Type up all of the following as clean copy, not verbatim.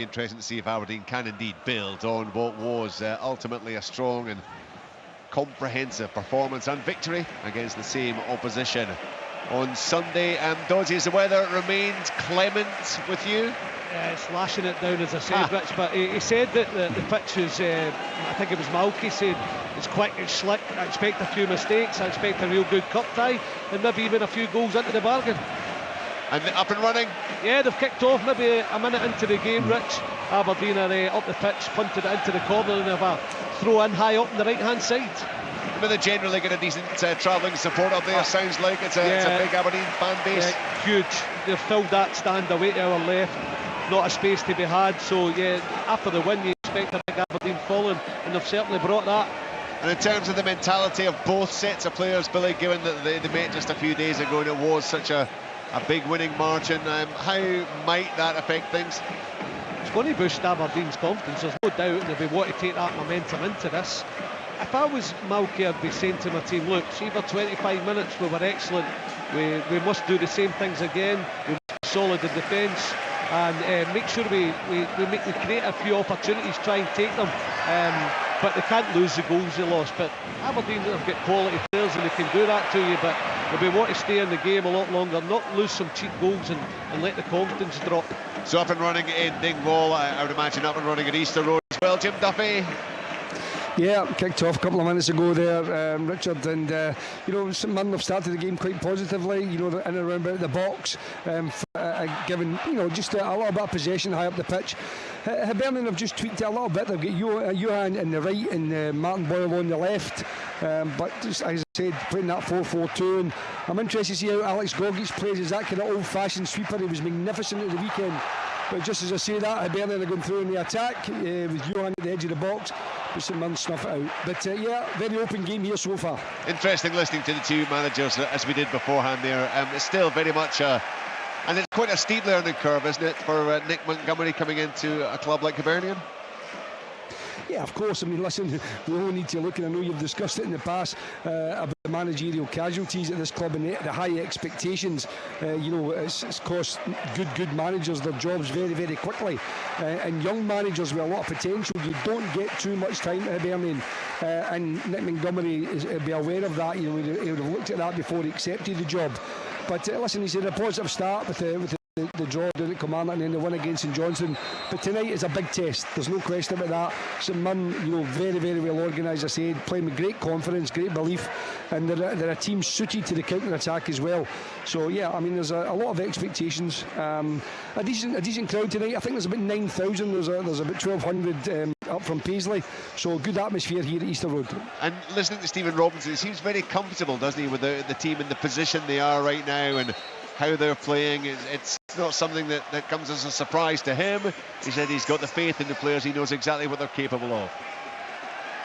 Interesting to see if Aberdeen can indeed build on what was ultimately a strong and comprehensive performance and victory against the same opposition on Sunday. Dodgy, as the weather remained clement with you? Yeah, it's lashing it down, as I said, Rich, but he said that the pitch is, I think it was Malky said, it's quick, it's slick. I expect a few mistakes, I expect a real good cup tie, and maybe even a few goals into the bargain. And up and running? Yeah, they've kicked off maybe a minute into the game, Rich. Aberdeen are up the pitch, punted it into the corner, and have a throw in high up on the right-hand side. I mean, they generally get a decent travelling support up there. Sounds like it's a big Aberdeen fan base. Yeah, huge. They've filled that stand away to our left. Not a space to be had. So, yeah, after the win, you expect a big Aberdeen following, and they've certainly brought that. And in terms of the mentality of both sets of players, Billy, given that they met just a few days ago and it was such a big winning margin, how might that affect things? It's going to boost Aberdeen's confidence, there's no doubt, and if we want to take that momentum into this. If I was Malky, I'd be saying to my team, look, see for 25 minutes we were excellent, we must do the same things again, we must be solid in defence, and make sure we create a few opportunities, try and take them, but they can't lose the goals they lost. But Aberdeen have got quality players and they can do that to you, but if we want to stay in the game a lot longer, not lose some cheap goals and let the confidence drop. So up and running in Dingwall, I would imagine up and running at Easter Road as well. Jim Duffy? Yeah, kicked off a couple of minutes ago there, Richard, and you know, St Mirren have started the game quite positively, you know, in and around about the box, given, you know, just a little bit of possession high up the pitch. Hibernian have just tweaked it a little bit. They've got Johan in the right and Martin Boyle on the left, but just, as I said, playing that 4-4-2, and I'm interested to see how Alex Gogic plays as that kind of old-fashioned sweeper. He was magnificent at the weekend. But just as I say that, Hibernian are going through in the attack with Johan at the edge of the box. But St Mirren snuff it out. But yeah, very open game here so far. Interesting listening to the two managers as we did beforehand there. It's still very much and it's quite a steep learning curve, isn't it, for Nick Montgomery coming into a club like Hibernian? Yeah, of course. I mean, listen, we all need to look, and I know you've discussed it in the past, about the managerial casualties at this club and the high expectations. You know, it's cost good managers their jobs very, very quickly. And young managers with a lot of potential, you don't get too much time at Hibernian. And Nick Montgomery will be aware of that. You know, he would have looked at that before he accepted the job. But listen, he's had a positive start with the draw down at Kilmarnock and then the win against St Johnstone. But tonight is a big test, there's no question about that. St Mirren, you know, very, very well organised, I said, playing with great confidence, great belief, and they're a team suited to the counter-attack as well. So yeah, I mean, there's a lot of expectations. A decent crowd tonight. I think there's about 9,000. There's about 1,200 up from Paisley. So good atmosphere here at Easter Road. And listening to Stephen Robinson, he seems very comfortable, doesn't he, with the team in the position they are right now and how they're playing. It's not something that comes as a surprise to him. He said he's got the faith in the players, he knows exactly what they're capable of.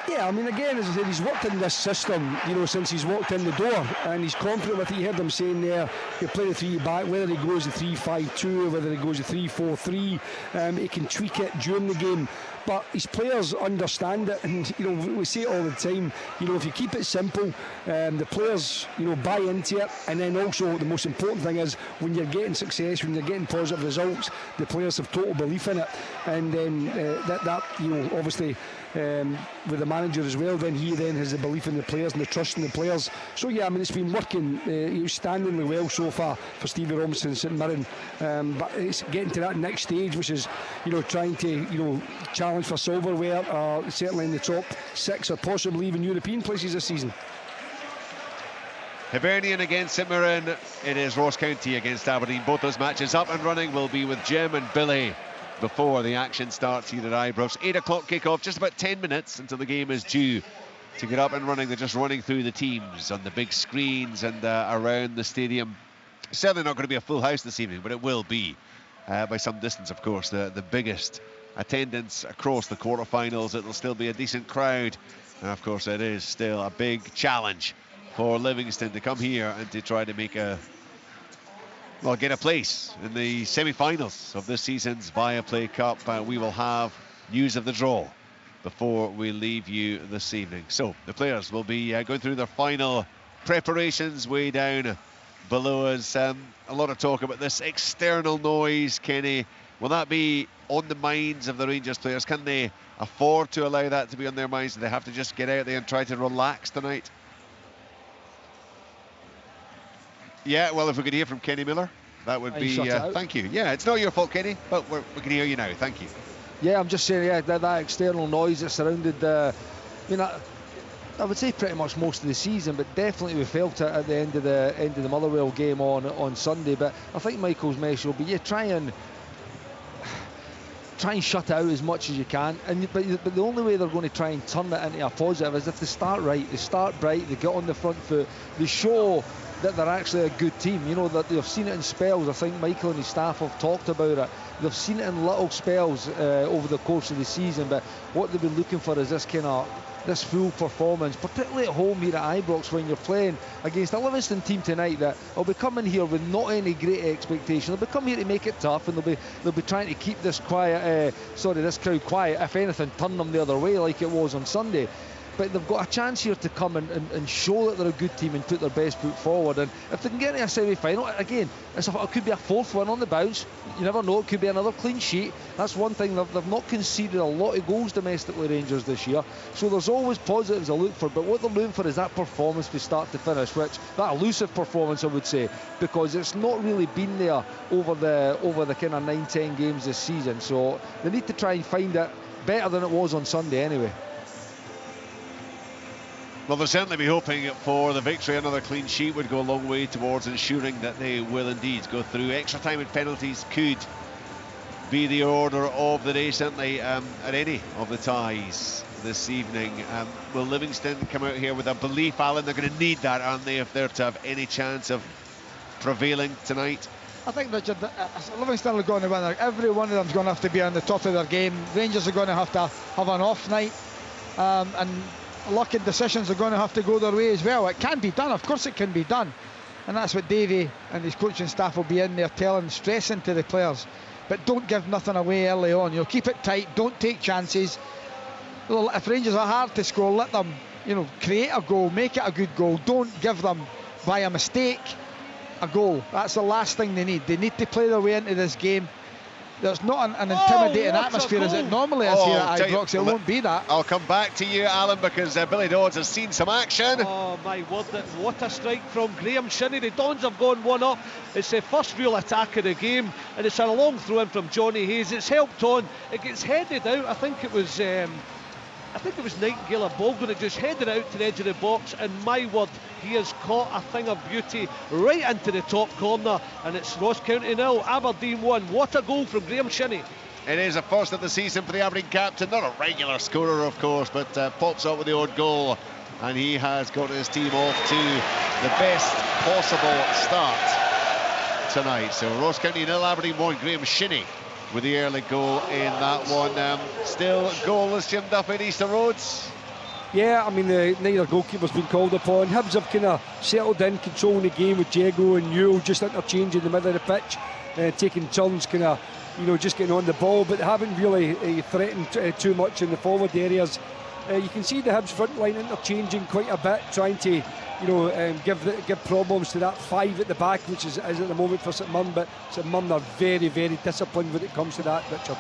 Yeah, I mean, again, as I said, he's worked in this system, you know, since he's walked in the door, and he's confident with it. You heard him saying there, he'll play the three back, whether he goes to 3-5-2 or whether he goes to 3-4-3, he can tweak it during the game. But his players understand it, and you know, we say it all the time, you know, if you keep it simple, the players, you know, buy into it. And then also the most important thing is when you're getting success, when you're getting positive results, the players have total belief in it. And then that you know, obviously with the manager as well, then he then has the belief in the players and the trust in the players. So yeah, I mean, it's been working outstandingly well so far for Stevie Robinson and St Mirren, but it's getting to that next stage, which is, you know, trying to, you know, challenge for silverware, certainly in the top 6 or possibly even European places this season. Hibernian against St Mirren, it is Ross County against Aberdeen. Both those matches up and running will be with Jim and Billy before the action starts here at Ibrox. 8 o'clock kick-off, just about 10 minutes until the game is due to get up and running. They're just running through the teams on the big screens and around the stadium. Certainly not going to be a full house this evening, but it will be by some distance, of course, the biggest attendance across the quarterfinals. It'll still be a decent crowd, and of course it is still a big challenge for Livingston to come here and to try to make get a place in the semi-finals of this season's ViaPlay Cup. We will have news of the draw before we leave you this evening. So the players will be going through their final preparations way down below us. A lot of talk about this external noise, Kenny, Will that be on the minds of the Rangers players? Can they afford to allow that to be on their minds? Do they have to just get out there and try to relax tonight? Yeah, well, if we could hear from Kenny Miller, that would be... thank you. Yeah, it's not your fault, Kenny, but we can hear you now. Thank you. Yeah, I'm just saying, yeah, that external noise that surrounded... I would say pretty much most of the season, but definitely we felt it at the end of the Motherwell game on Sunday. But I think Michael's message will be, try and shut it out as much as you can. But the only way they're going to try and turn it into a positive is if they start right, they start bright, they get on the front foot, they show that they're actually a good team. You know, that they've seen it in spells. I think Michael and his staff have talked about it. They've seen it in little spells over the course of the season, but what they've been looking for is this full performance, particularly at home here at Ibrox when you're playing against a Livingston team tonight that will be coming here with not any great expectation. They'll be coming here to make it tough, and they'll be trying to keep this this crowd quiet. If anything, turn them the other way like it was on Sunday. But they've got a chance here to come and show that they're a good team and put their best foot forward. And if they can get into a semi-final, again, it could be a fourth win on the bounce. You never know, it could be another clean sheet. That's one thing, they've not conceded a lot of goals domestically, Rangers, this year. So there's always positives to look for, but what they're looking for is that performance from start to finish, that elusive performance, I would say, because it's not really been there over the kind of 9-10 games this season. So they need to try and find it better than it was on Sunday anyway. Well, they'll certainly be hoping for the victory. Another clean sheet would go a long way towards ensuring that they will indeed go through. Extra time and penalties could be the order of the day, certainly at any of the ties this evening. Will Livingston come out here with a belief, Alan? They're going to need that, aren't they, if they're to have any chance of prevailing tonight? I think, Richard, Livingston are going to win. Every one of them is going to have to be on the top of their game. Rangers are going to have an off night, and luck and decisions are going to have to go their way as well. It can be done, of course it can be done, and that's what Davey and his coaching staff will be in there stressing to the players. But don't give nothing away early on. Keep it tight, don't take chances. If Rangers are hard to score, let them create a goal, make it a good goal. Don't give them, by a mistake, a goal. That's the last thing they need. They need to play their way into this game. There's not an intimidating atmosphere as it normally is here at Ibrox. It won't be that. I'll come back to you, Alan, because Billy Dodds has seen some action. Oh my word, what a strike from Graham Shinnie. The Dons have gone one up. It's the first real attack of the game, and it's a long throw in from Johnny Hayes. It's helped on. It gets headed out. I think it was Nightingale or Baldwin. It just headed out to the edge of the box, and my word, he has caught a thing of beauty right into the top corner, and it's Ross County 0, Aberdeen 1. What a goal from Graham Shinnie. It is a first of the season for the Aberdeen captain, not a regular scorer of course, but pops up with the odd goal, and he has got his team off to the best possible start tonight. So Ross County 0, Aberdeen 1, Graham Shinnie with the early goal in that one. Still goalless, Jim Duffy at Easter Roads. Yeah, I mean, neither goalkeeper's been called upon. Hibs have kind of settled in, controlling the game with Diego and Newell just interchanging the middle of the pitch, taking turns, kind of, just getting on the ball, but they haven't really threatened too much in the forward areas. You can see the Hibs front line interchanging quite a bit, trying to, give problems to that five at the back, which is at the moment for St Mirren, but St Mirren are very, very disciplined when it comes to that, Richard.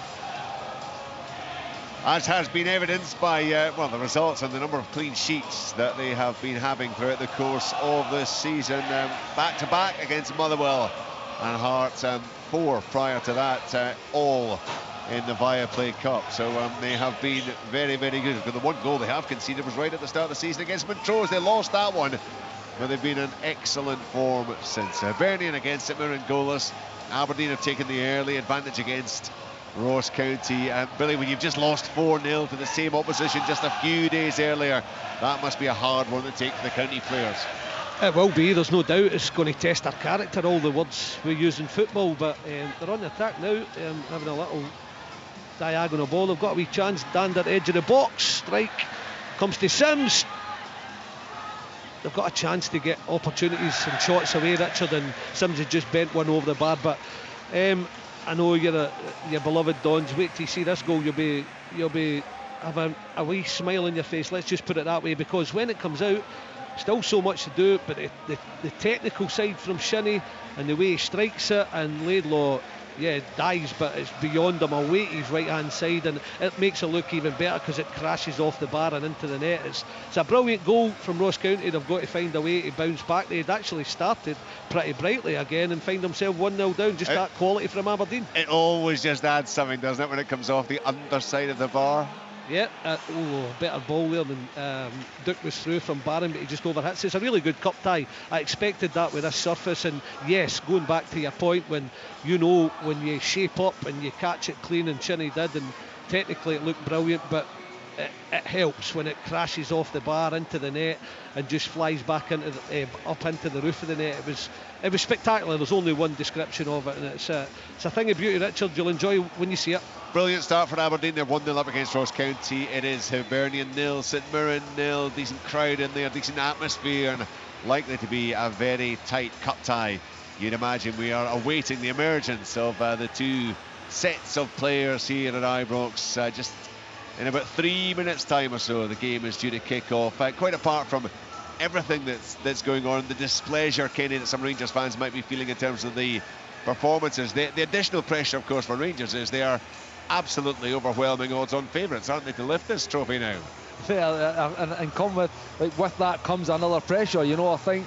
As has been evidenced by the results and the number of clean sheets that they have been having throughout the course of this season. Back-to-back against Motherwell and Hearts, 4 prior to that, all in the ViaPlay Cup. So they have been very, very good. The one goal they have conceded was right at the start of the season against Montrose. They lost that one, but they've been in excellent form since. Hibernian against St Mirren goalless. Aberdeen have taken the early advantage against Ross County. Billy, when you've just lost 4-0 to the same opposition just a few days earlier, that must be a hard one to take for the county players. It will be, there's no doubt. It's going to test their character, all the words we use in football, but they're on the attack now, having a little diagonal ball. They've got a wee chance, down at the edge of the box. Strike comes to Sims. They've got a chance to get opportunities and shots away, Richard, and Sims has just bent one over the bar, but I know your beloved Dons. Wait till you see this goal. You'll be having a wee smile on your face. Let's just put it that way, because when it comes out, still so much to do. But the technical side from Shinnie and the way he strikes it, and Laidlaw dives, but it's beyond him, away to his right hand side, and it makes it look even better because it crashes off the bar and into the net. It's a brilliant goal from Ross County. They've got to find a way to bounce back. They'd actually started pretty brightly again and find themselves 1-0 down. Just that quality from Aberdeen. It always just adds something, doesn't it, when it comes off the underside of the bar? Yeah, better ball there than Duke was through from Barron, but he just overhits. It's a really good cup tie. I expected that with this surface, and yes, going back to your point, when you shape up and you catch it clean, and Chinny did, and technically it looked brilliant, but it helps when it crashes off the bar into the net and just flies back into up into the roof of the net. It was spectacular. There's only one description of it, and it's a thing of beauty, Richard. You'll enjoy when you see it. Brilliant start for Aberdeen. They're 1-0 up against Ross County. It is Hibernian 0, St Mirren 0. Decent crowd in there, decent atmosphere, and likely to be a very tight cup tie. You'd imagine we are awaiting the emergence of the two sets of players here at Ibrox. Just in about 3 minutes time or so, the game is due to kick off. Quite apart from everything that's going on, the displeasure, Kenny, that some Rangers fans might be feeling in terms of the performances. The additional pressure, of course, for Rangers is they are absolutely overwhelming odds-on favourites, aren't they, to lift this trophy now? Yeah, and come with that comes another pressure. I think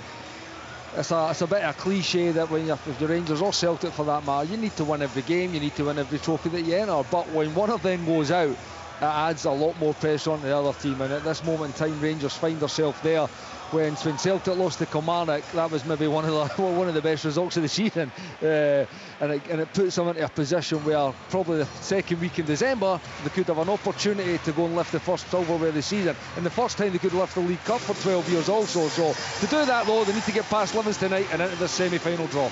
it's a bit of a cliche that if the Rangers or Celtic for that matter, you need to win every game, you need to win every trophy that you enter. But when one of them goes out, it adds a lot more pressure on the other team. And at this moment in time, Rangers find themselves there. When Celtic lost to Kilmarnock, that was maybe one of the best results of the season, and it puts them into a position where probably the second week in December they could have an opportunity to go and lift the first silverware of the season, and the first time they could lift the League Cup for 12 years also. So to do that though, they need to get past Livingston tonight and into the semi-final draw.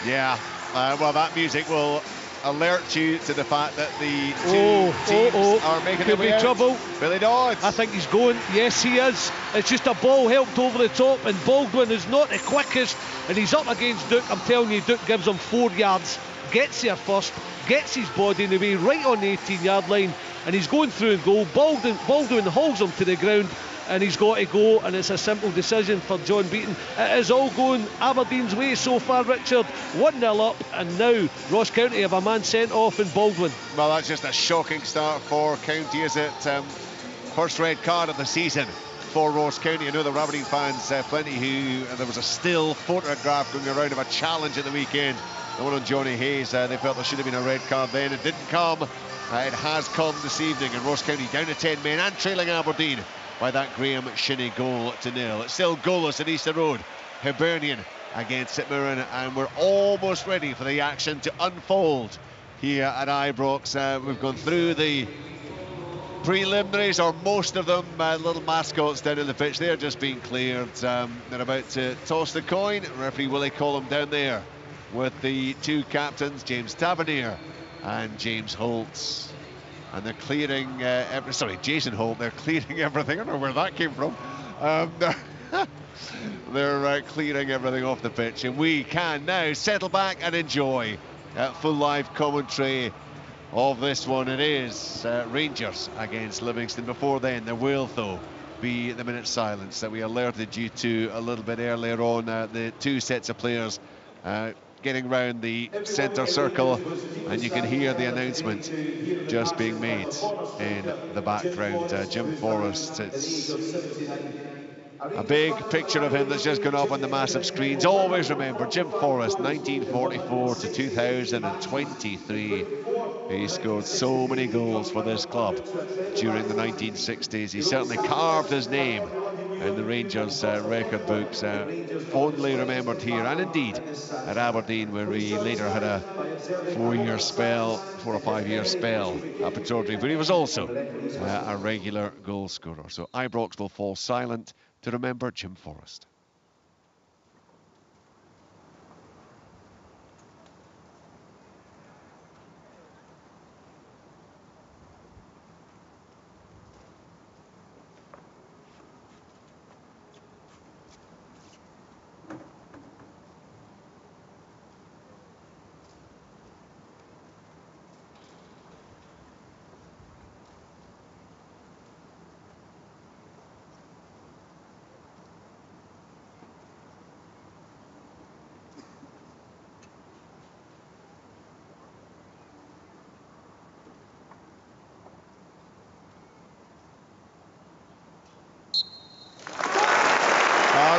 Yeah, well, that music will alert you to the fact that the two teams are making their way out. Trouble. Billy Dodds. I think he's going. Yes, he is. It's just a ball helped over the top, and Baldwin is not the quickest, and he's up against Duke. I'm telling you, Duke gives him 4 yards, gets there first, gets his body in the way right on the 18-yard line, and he's going through and goal. Baldwin hauls him to the ground, and he's got to go, and it's a simple decision for John Beaton. It is all going Aberdeen's way so far, Richard. 1-0 up, and now Ross County have a man sent off in Baldwin. Well, that's just a shocking start for County, is it? First red card of the season for Ross County. I know there were Aberdeen fans plenty who, there was a still photograph going around of a challenge at the weekend, the one on Johnny Hayes. They felt there should have been a red card then. It didn't come. It has come this evening, and Ross County down to 10 men and trailing Aberdeen by that Graham Shinnie goal to nil. It's still goalless at Easter Road. Hibernian against St Mirren, and we're almost ready for the action to unfold here at Ibrox. We've gone through the preliminaries, or most of them. Little mascots down in the pitch, they're just being cleared. They're about to toss the coin. Referee Willie Collum down there with the two captains, James Tavernier and James Holtz. And they're clearing Jason Holt, they're clearing everything. I don't know where that came from. They're clearing everything off the pitch, and we can now settle back and enjoy full live commentary of this one. It is Rangers against Livingston. Before then, there will, though, be the minute silence that we alerted you to a little bit earlier on. The two sets of players getting round the centre circle, and you can hear the announcement just being made in the background. Jim Forrest, it's a big picture of him that's just gone up on the massive screens. Always remember Jim Forrest, 1944 to 2023. He scored so many goals for this club during the 1960s. He certainly carved his name in the Rangers record books, fondly remembered here, and indeed at Aberdeen, where he later had a 4 or 5 year spell at Pittodrie, but he was also a regular goal scorer. So Ibrox will fall silent to remember Jim Forrest.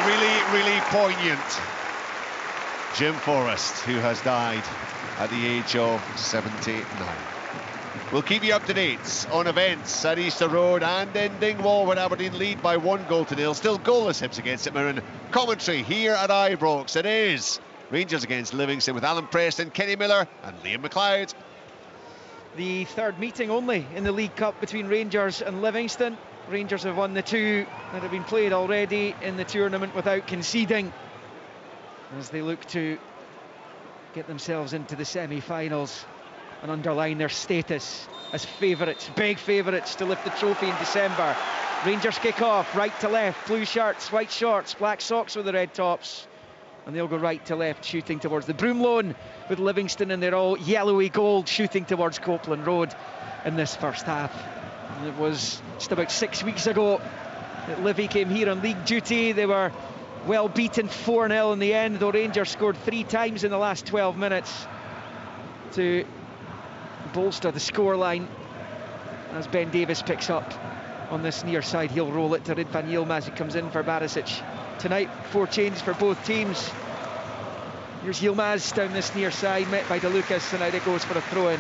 really poignant. Jim Forrest, who has died at the age of 79. We'll keep you up to date on events at Easter Road and in Dingwall, where Aberdeen lead by 1-0. Still goalless Hibs against St Mirren. Commentary here at Ibrox. It is Rangers against Livingston with Alan Preston, Kenny Miller and Liam McLeod. The third meeting only in the League Cup between Rangers and Livingston. Rangers have won the two that have been played already in the tournament without conceding, as they look to get themselves into the semi-finals and underline their status as favourites, big favourites to lift the trophy in December. Rangers kick off, right to left, blue shirts, white shorts, black socks with the red tops, and they'll go right to left, shooting towards the Broomloan, with Livingston in their all yellowy gold, shooting towards Copeland Road in this first half. And it was just about 6 weeks ago that Livy came here on league duty. They were well beaten 4-0 in the end, though Rangers scored 3 times in the last 12 minutes to bolster the scoreline, as Ben Davies picks up on this near side. He'll roll it to Ridvan Yilmaz, who comes in for Barisic. Tonight, 4 changes for both teams. Here's Yilmaz down this near side, met by DeLucas, and out it goes for a throw-in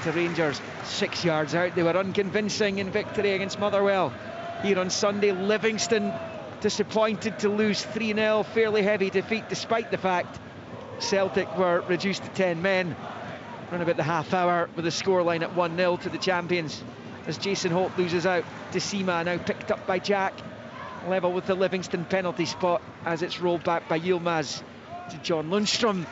to Rangers. 6 yards out. They were unconvincing in victory against Motherwell here on Sunday. Livingston disappointed to lose 3-0, fairly heavy defeat, despite the fact Celtic were reduced to 10 men around about the half hour, with the scoreline at 1-0 to the champions, as Jason Holt loses out to Seema, now picked up by Jack, level with the Livingston penalty spot as it's rolled back by Yilmaz to John Lundstrom,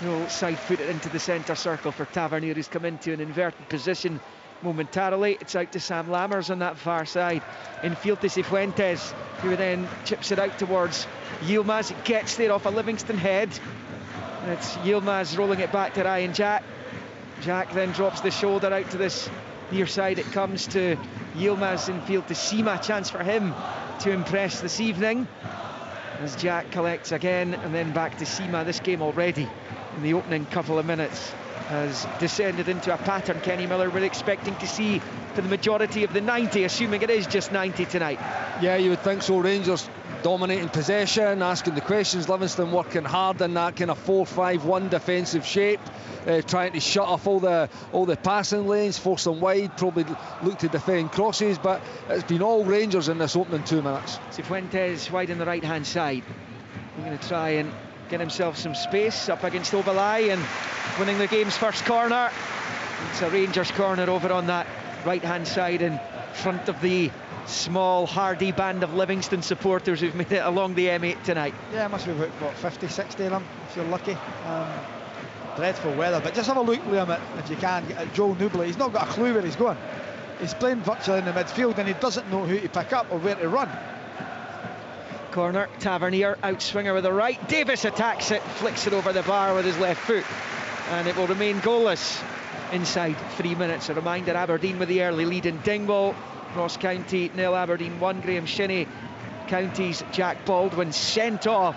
who'll side-foot it into the centre circle for Tavernier, who's come into an inverted position momentarily. It's out to Sam Lammers on that far side, in field to Cifuentes, who then chips it out towards Yilmaz. It gets there off a Livingston head, and it's Yilmaz rolling it back to Ryan Jack. Jack then drops the shoulder out to this near side. It comes to Yilmaz in field to Seema. Chance for him to impress this evening, as Jack collects again, and then back to Seema. This game already, in the opening couple of minutes, has descended into a pattern Kenny Miller we're expecting to see for the majority of the 90, assuming it is just 90 tonight. Yeah, you would think so. Rangers dominating possession, asking the questions. Livingston working hard in that kind of 4-5-1 defensive shape, trying to shut off all the passing lanes, force them wide, probably look to defend crosses, but it's been all Rangers in this opening 2 minutes. Cifuentes wide on the right hand side. He's going to try and get himself some space up against Obalai, and winning the game's first corner. It's a Rangers corner over on that right hand side, in front of the small hardy band of Livingston supporters who've made it along the M8 tonight. Yeah, it must be about, what, 50, 60 of them, if you're lucky. Dreadful weather, but just have a look, Liam, if you can, at Joel Newbley. He's not got a clue where he's going. He's playing virtually in the midfield, and he doesn't know who to pick up or where to run. Corner, Tavernier, outswinger with the right. Davis attacks it, flicks it over the bar with his left foot, and it will remain goalless inside 3 minutes. A reminder, Aberdeen with the early lead in Dingwall. Ross County 0, Aberdeen 1. Graham Shinney, County's Jack Baldwin sent off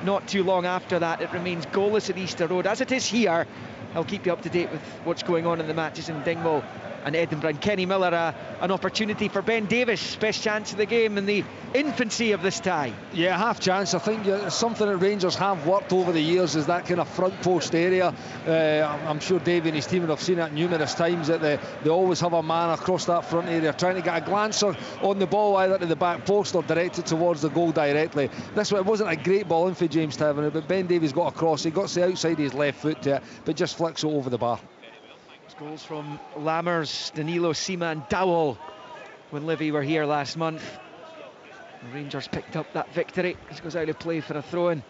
not too long after that. It remains goalless at Easter Road, as it is here. I'll keep you up to date with what's going on in the matches in Dingwall and Edinburgh. And Kenny Miller, an opportunity for Ben Davies, best chance of the game in the infancy of this tie. Yeah, half chance. I think something that Rangers have worked over the years is that kind of front post area. I'm sure Davey and his team have seen it numerous times, that they always have a man across that front area trying to get a glancer on the ball, either to the back post or direct it towards the goal directly. This one, it wasn't a great ball in for James Tavernier, but Ben Davies got across. He got to the outside of his left foot to it, but just flicks it over the bar. Goals from Lammers, Danilo, Seema and Dowell when Livy were here last month. The Rangers picked up that victory. This goes out of play for a throw-in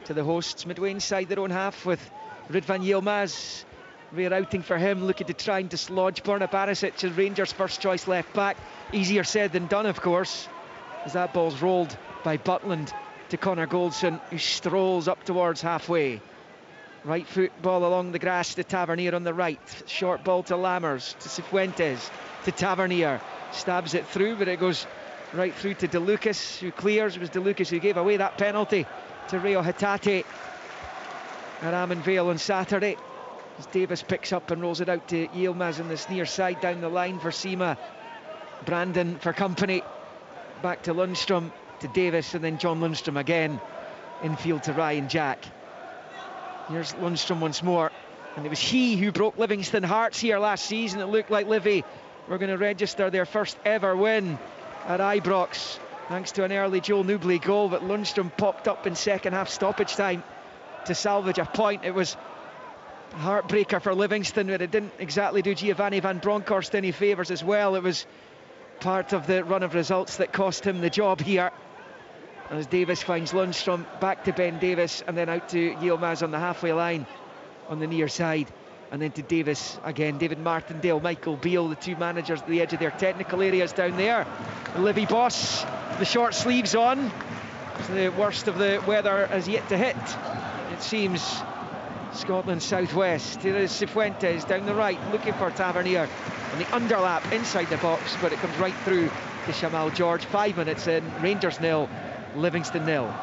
to the hosts. Midway inside their own half with Ridvan Yilmaz. Rare outing for him, looking to try and dislodge Borna Barisic as Rangers' first choice left back. Easier said than done, of course, as that ball's rolled by Butland to Connor Goldson, who strolls up towards halfway. Right foot ball along the grass to Tavernier on the right. Short ball to Lammers, to Cifuentes, to Tavernier. Stabs it through, but it goes right through to DeLucas, who clears. It was DeLucas who gave away that penalty to Rio Hatate at Amon Vale on Saturday. As Davis picks up and rolls it out to Yilmaz on this near side down the line for Seema. Brandon for company. Back to Lundstrom. to Davis, and then John Lundstrom again infield to Ryan Jack. Here's Lundstrom once more, and it was he who broke Livingston hearts here last season. It looked like Livy were going to register their first ever win at Ibrox thanks to an early Joel Newbley goal, but Lundstrom popped up in second half stoppage time to salvage a point. It was a heartbreaker for Livingston, but it didn't exactly do Giovanni van Bronckhorst any favours as well. It was part of the run of results that cost him the job here, as Davis finds Lundstrom, back to Ben Davis, and then out to Yilmaz on the halfway line on the near side, and then to Davis again. David Martindale, Michael Beale, the two managers at the edge of their technical areas down there. The Livy boss, the short sleeves on. So the worst of the weather has yet to hit, it seems, Scotland's southwest. Here is Cifuentes down the right, looking for Tavernier, and the underlap inside the box, but it comes right through to Shamal George. 5 minutes in, Rangers 0, Livingston 0.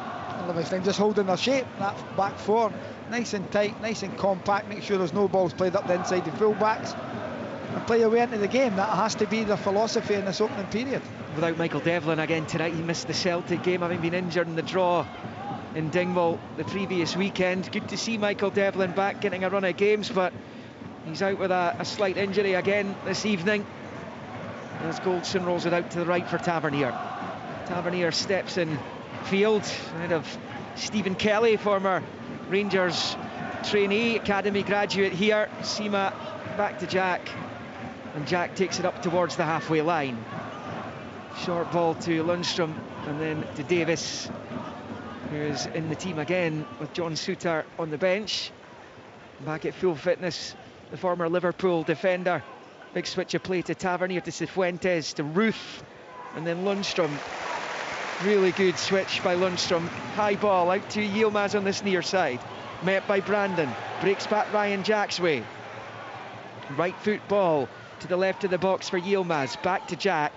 Livingston just holding their shape, that back four, nice and tight, nice and compact, make sure there's no balls played up the inside the full-backs, and play away into the game. That has to be their philosophy in this opening period. Without Michael Devlin again tonight, he missed the Celtic game, having been injured in the draw in Dingwall the previous weekend. Good to see Michael Devlin back getting a run of games, but he's out with a slight injury again this evening, as Goldson rolls it out to the right for Tavernier. Tavernier steps in field ahead of Stephen Kelly, former Rangers trainee, academy graduate here. Sima back to Jack, and Jack takes it up towards the halfway line. Short ball to Lundstrom, and then to Davis, who's in the team again with John Souttar on the bench. Back at full fitness, the former Liverpool defender. Big switch of play to Tavernier, to Cifuentes, to Ruth, and then Lundstrom. Really good switch by Lundstrom. High ball out to Yilmaz on this near side. Met by Brandon. Breaks back Ryan Jack's way. Right foot ball to the left of the box for Yilmaz. Back to Jack.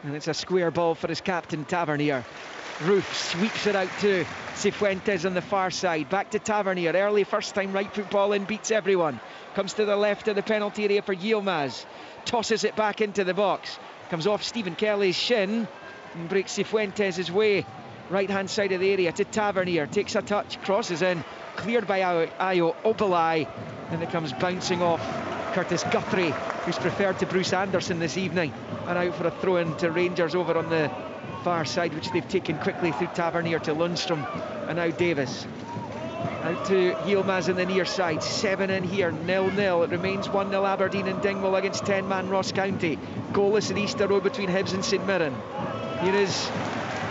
And it's a square ball for his captain, Tavernier. Ruth sweeps it out to Cifuentes on the far side. Back to Tavernier. Early first time right foot ball in, beats everyone. Comes to the left of the penalty area for Yilmaz. Tosses it back into the box. Comes off Stephen Kelly's shin and breaks Cifuentes' way. Right hand side of the area to Tavernier. Takes a touch, crosses in. Cleared by Ayo Obalai. And it comes bouncing off Curtis Guthrie, who's preferred to Bruce Anderson this evening, and out for a throw-in to Rangers over on the far side, which they've taken quickly through Tavernier to Lundstrom, and now Davis. Out to Yilmaz in the near side. 7 in here, 0-0. It remains 1-0 Aberdeen in Dingwall against 10-man Ross County. Goalless at Easter Road between Hibs and St Mirren. Here is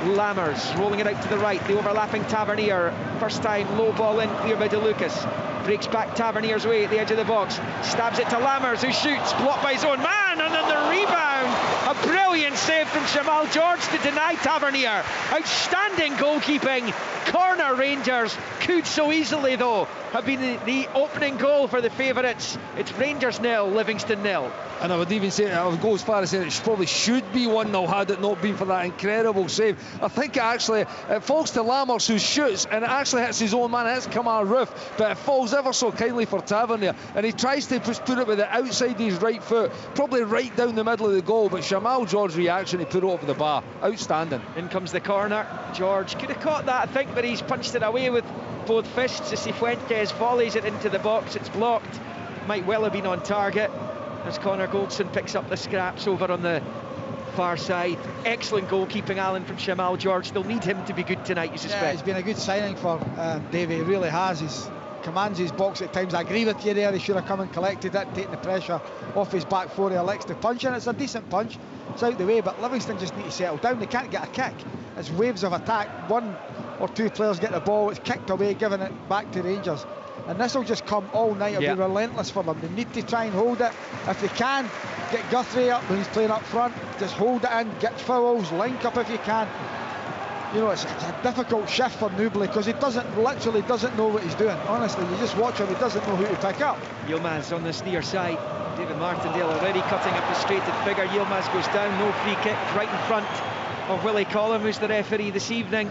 Lammers rolling it out to the right. The overlapping Tavernier. First time, low ball in, clear by DeLucas. Breaks back Tavernier's way at the edge of the box. Stabs it to Lammers, who shoots. Blocked by his own man, and then the rebound. A brilliant save from Shamal George to deny Tavernier. Outstanding goalkeeping. Corner Rangers. Could so easily, though, have been the opening goal for the favourites. It's Rangers 0, Livingston 0. And I would even say, I would go as far as saying it probably should be 1-0 had it not been for that incredible save. I think it falls to Lammers, who shoots, and it actually hits his own man. It hits Kamar Roof, but it falls ever so kindly for Tavernier, and he tries to just put it with the outside of his right foot, probably right down the middle of the goal, but Shamal George's reaction, he put it over the bar. Outstanding. In comes the corner. George could have caught that, I think, but he's punched it away with both fists. As Cifuentes volleys it into the box, it's blocked. Might well have been on target, as Connor Goldson picks up the scraps over on the far side. Excellent goalkeeping, Alan, from Shamal George. They'll need him to be good tonight, you suspect. Yeah, he's been a good signing for Davey. He really has. He commands his box at times. I agree with you there. He should have come and collected it, taking the pressure off his back four. He elects to punch, and it's a decent punch. It's out the way, but Livingston just need to settle down. They can't get a kick. It's waves of attack. One or two players get the ball, it's kicked away, giving it back to Rangers. And this will just come all night. It'll be relentless for them. They need to try and hold it. If they can, get Guthrie up when he's playing up front. Just hold it in, get fouls, link up if you can. You know, it's a difficult shift for Newbley, because he literally doesn't know what he's doing. Honestly, you just watch him, he doesn't know who to pick up. Yilmaz on this near side. David Martindale already cutting a frustrated figure. Yilmaz goes down, no free kick, right in front of Willie Collum, who's the referee this evening.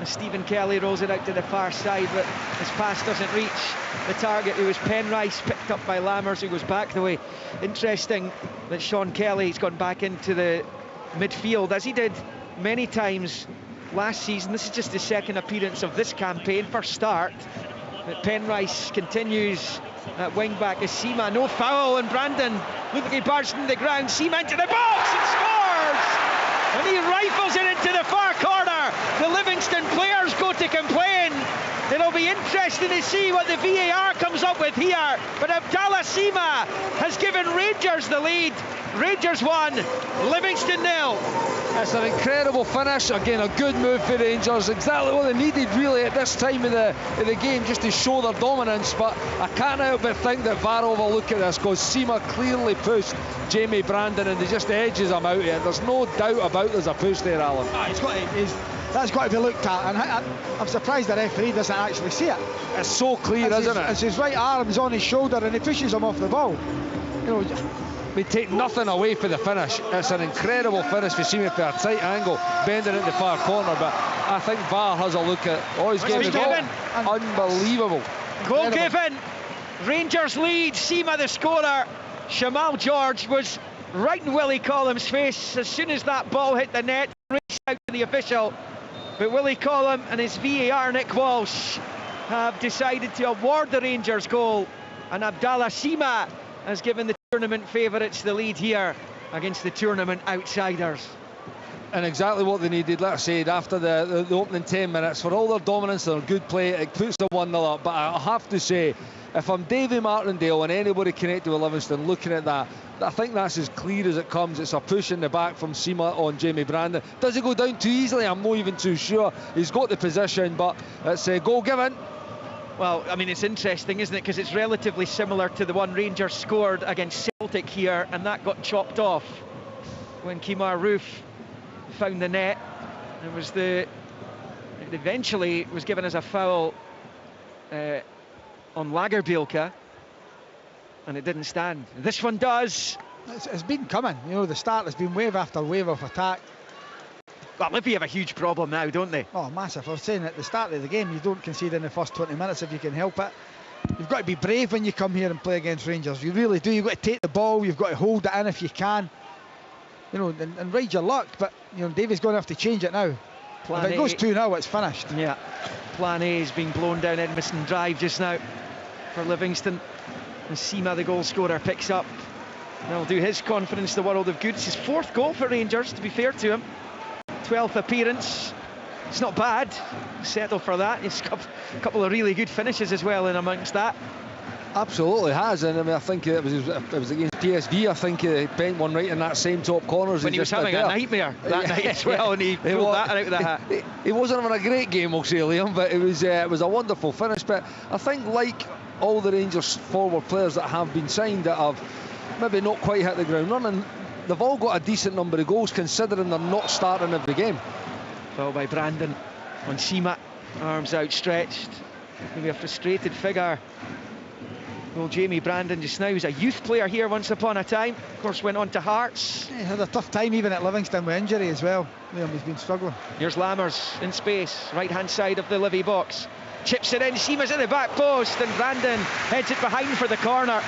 As Stephen Kelly rolls it out to the far side, but his pass doesn't reach the target, who was Penrice, picked up by Lammers, who goes back the way. Interesting that Sean Kelly's gone back into the midfield, as he did many times last season. This is just the second appearance of this campaign. First start. But Penrice continues at wing back as Seema. No foul, and Brandon looked like he barged into the ground. Seema into the box and scores! And he rifles it into the far corner. The Livingston players go to complain. It'll be interesting to see what the VAR comes up with here. But Abdallah Seema has given Rangers the lead. Rangers 1, Livingston 0. It's an incredible finish. Again, a good move for Rangers. Exactly what they needed really at this time of the game, just to show their dominance. But I can't help but think that VAR overlook at this, because Seema clearly pushed Jamie Brandon and he just edges him out here. There's no doubt about there's a push there, Alan. That's got to be looked at, and I'm surprised the referee doesn't actually see it. It's so clear, isn't it? As his right arm's on his shoulder and he pushes him off the ball. You know, we take nothing away for the finish. It's an incredible finish for Seema for a tight angle, bending at the far corner. But I think VAR has a look at. Oh, he's getting the goal. Unbelievable. Goal given. Rangers lead. Seema the scorer. Shamal George was right in Willie Collum's face as soon as that ball hit the net. Raced out to the official. But Willie Collum and his VAR Nick Walsh have decided to award the Rangers goal, and Abdallah Seema has given the tournament favourites the lead here against the tournament outsiders. And exactly what they needed, like I said, after the opening 10 minutes, for all their dominance and their good play, it puts them 1-0 up. But I have to say, if I'm Davy Martindale and anybody connected with Livingston looking at that, I think that's as clear as it comes. It's a push in the back from Seema on Jamie Brandon. Does it go down too easily? I'm not even too sure. He's got the position, but it's a goal given. Well, I mean, it's interesting, isn't it? Because it's relatively similar to the one Rangers scored against Celtic here, and that got chopped off when Kemar Roof found the net. It eventually was given as a foul on Lagerbielke, and it didn't stand. This one does. It's been coming. You know, the start has been wave after wave of attack. Well, Livy have a huge problem now, don't they? Oh, massive. I was saying at the start of the game, you don't concede in the first 20 minutes if you can help it. You've got to be brave when you come here and play against Rangers. You really do. You've got to take the ball. You've got to hold it in if you can. You know, and ride your luck. But, you know, Davy's going to have to change it now. If it goes 2-0, it's finished. Yeah. Plan A is being blown down Edmiston Drive just now for Livingston. And Seema, the goal scorer, picks up. That'll do his confidence the world of good. It's his 4th goal for Rangers, to be fair to him. 12th appearance. It's not bad. Settle for that. He's got a couple of really good finishes as well in amongst that. Absolutely has, and I mean, I think it was against PSV. I think he bent one right in that same top corner. When he was having a nightmare that night as well, and he pulled that out of the hat. He wasn't having a great game, we'll say, Liam, but it was a wonderful finish. But I think, like all the Rangers forward players that have been signed that have maybe not quite hit the ground running, they've all got a decent number of goals, considering they're not starting every game. Foul by Brandon on Seema, arms outstretched. Maybe a frustrated figure. Well, Jamie Brandon just now, he was a youth player here once upon a time. Of course, went on to Hearts. He had a tough time even at Livingston with injury as well. Liam, he's been struggling. Here's Lammers in space, right-hand side of the Livy box. Chips it in, Seema's at the back post, and Brandon heads it behind for the corner,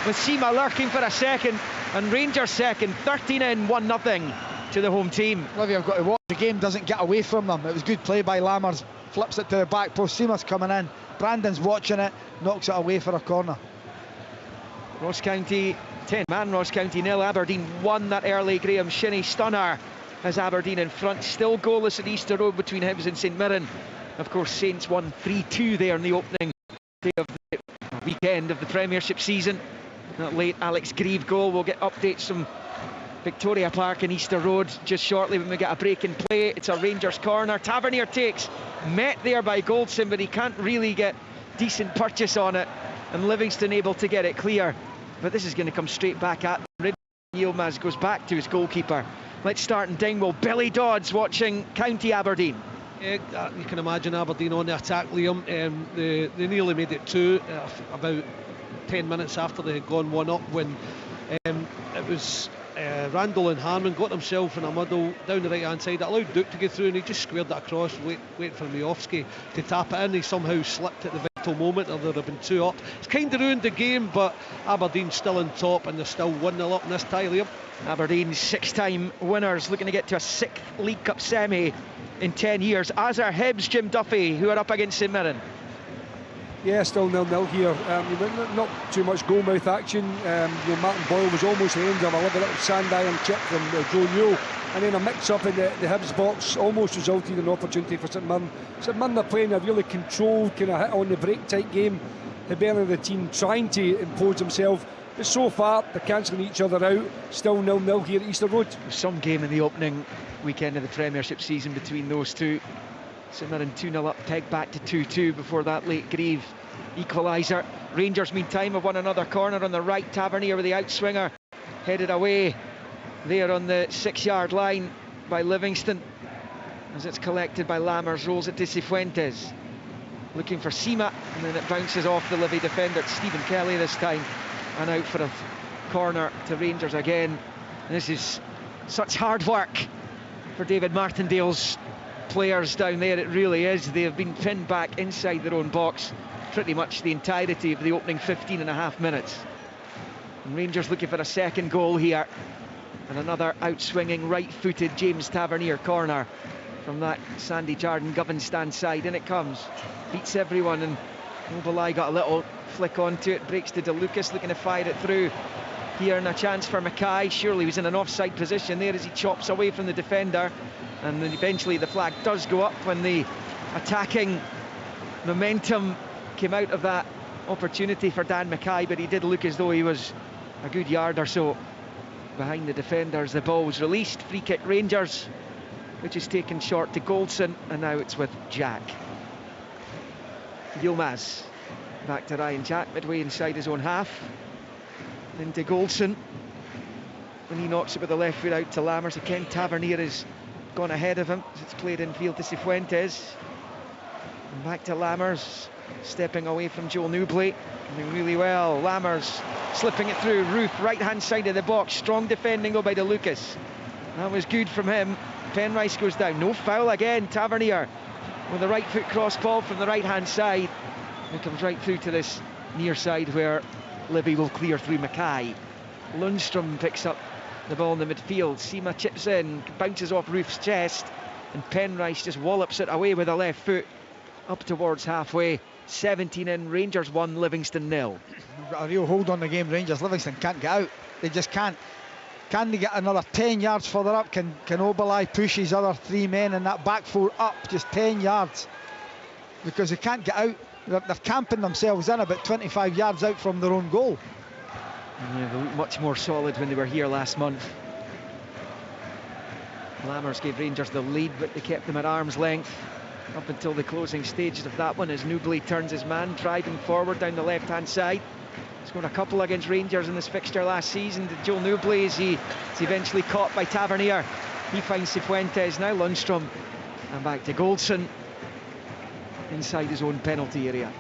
with Seema lurking for a second, and Rangers second, 13 in, 1-0 to the home team. Livy have got to watch the game, doesn't get away from them. It was good play by Lammers, flips it to the back post, Seema's coming in, Brandon's watching it, knocks it away for a corner. Ross County 10-man, Ross County 0, Aberdeen 1. That early Graham Shinnie stunner has Aberdeen in front, still goalless at Easter Road between Hibs and St Mirren. Of course, Saints won 3-2 there in the opening day of the weekend of the Premiership season. That late Alex Grieve goal. We'll get updates from Victoria Park and Easter Road just shortly when we get a break in play. It's a Rangers corner. Tavernier takes, met there by Goldson, but he can't really get decent purchase on it, and Livingston able to get it clear. But this is going to come straight back at them. Yilmaz goes back to his goalkeeper. Let's start in Dingwall. Billy Dodds watching County Aberdeen. Yeah, you can imagine Aberdeen on the attack, Liam. They nearly made it 2 about 10 minutes after they had gone 1 up, when it was Randall and Harmon got himself in a muddle down the right hand side. It allowed Duke to get through, and he just squared it across, waiting for Miofsky to tap it in. He somehow slipped at the moment, or there have been 2 up. It's kind of ruined the game, but Aberdeen's still on top and they're still 1-0 up in this tie, Liam. Aberdeen 6-time winners, looking to get to a 6th League Cup semi in 10 years, as are Hibs, Jim Duffy, who are up against St Mirren. Yeah, still 0-0 here. Not too much goalmouth action. Martin Boyle was almost the end of a little sand iron chip from Joe Newell, and then a mix-up in the Hibs box almost resulted in an opportunity for St Mirren. St Mirren are playing a really controlled, kind of hit on the break type game. Hibernian, the team, trying to impose themselves, but so far they're cancelling each other out. Still 0-0 here at Easter Road. Some game in the opening weekend of the Premiership season between those two. St Mirren 2-0 up, pegged back to 2-2 before that late Grieve equaliser. Rangers meantime have won another corner on the right. Tavernier with the outswinger, headed away there on the 6-yard line by Livingston, as it's collected by Lammers, rolls it to Cifuentes, looking for Sima, and then it bounces off the Livy defender. It's Stephen Kelly this time, and out for a corner to Rangers again. And this is such hard work for David Martindale's players down there. It really is. They have been pinned back inside their own box pretty much the entirety of the opening 15.5 minutes. And Rangers looking for a second goal here, and another outswinging right-footed James Tavernier corner from that Sandy Jardine Govan stand side. In it comes, beats everyone, and Obalai got a little flick onto it, breaks to DeLucas, looking to fire it through here, and a chance for Mackay. Surely he was in an offside position there as he chops away from the defender, and then eventually the flag does go up when the attacking momentum came out of that opportunity for Dan Mackay, but he did look as though he was a good yard or so behind the defenders. The ball was released, free kick Rangers, which is taken short to Goldson, and now it's with Jack. Yilmaz back to Ryan Jack, midway inside his own half, then to Goldson, and he knocks it with the left foot out to Lammers. Again, Tavernier has gone ahead of him as it's played in field to Cifuentes, and back to Lammers, stepping away from Joel Newbley, doing really well. Lammers slipping it through. Roof, right hand side of the box, strong defending though by DeLucas. That was good from him. Penrice goes down, no foul again. Tavernier with a right foot cross ball from the right hand side. It comes right through to this near side where Livy will clear through Mackay. Lundstrom picks up the ball in the midfield. Sima chips in, bounces off Roof's chest, and Penrice just wallops it away with a left foot up towards halfway. 17 in, Rangers 1, Livingston 0. Got a real hold on the game, Rangers. Livingston can't get out. They just can't. Can they get another 10 yards further up? Can Obalai push his other 3 men in that back 4 up just 10 yards? Because they can't get out. They're camping themselves in about 25 yards out from their own goal. Yeah, they looked much more solid when they were here last month. Lammers gave Rangers the lead, but they kept them at arm's length up until the closing stages of that one, as Newbley turns his man, driving forward down the left-hand side. He's got a couple against Rangers in this fixture last season. Joel Newbley, is eventually caught by Tavernier. He finds Cifuentes, now Lundstrom, and back to Goldson inside his own penalty area.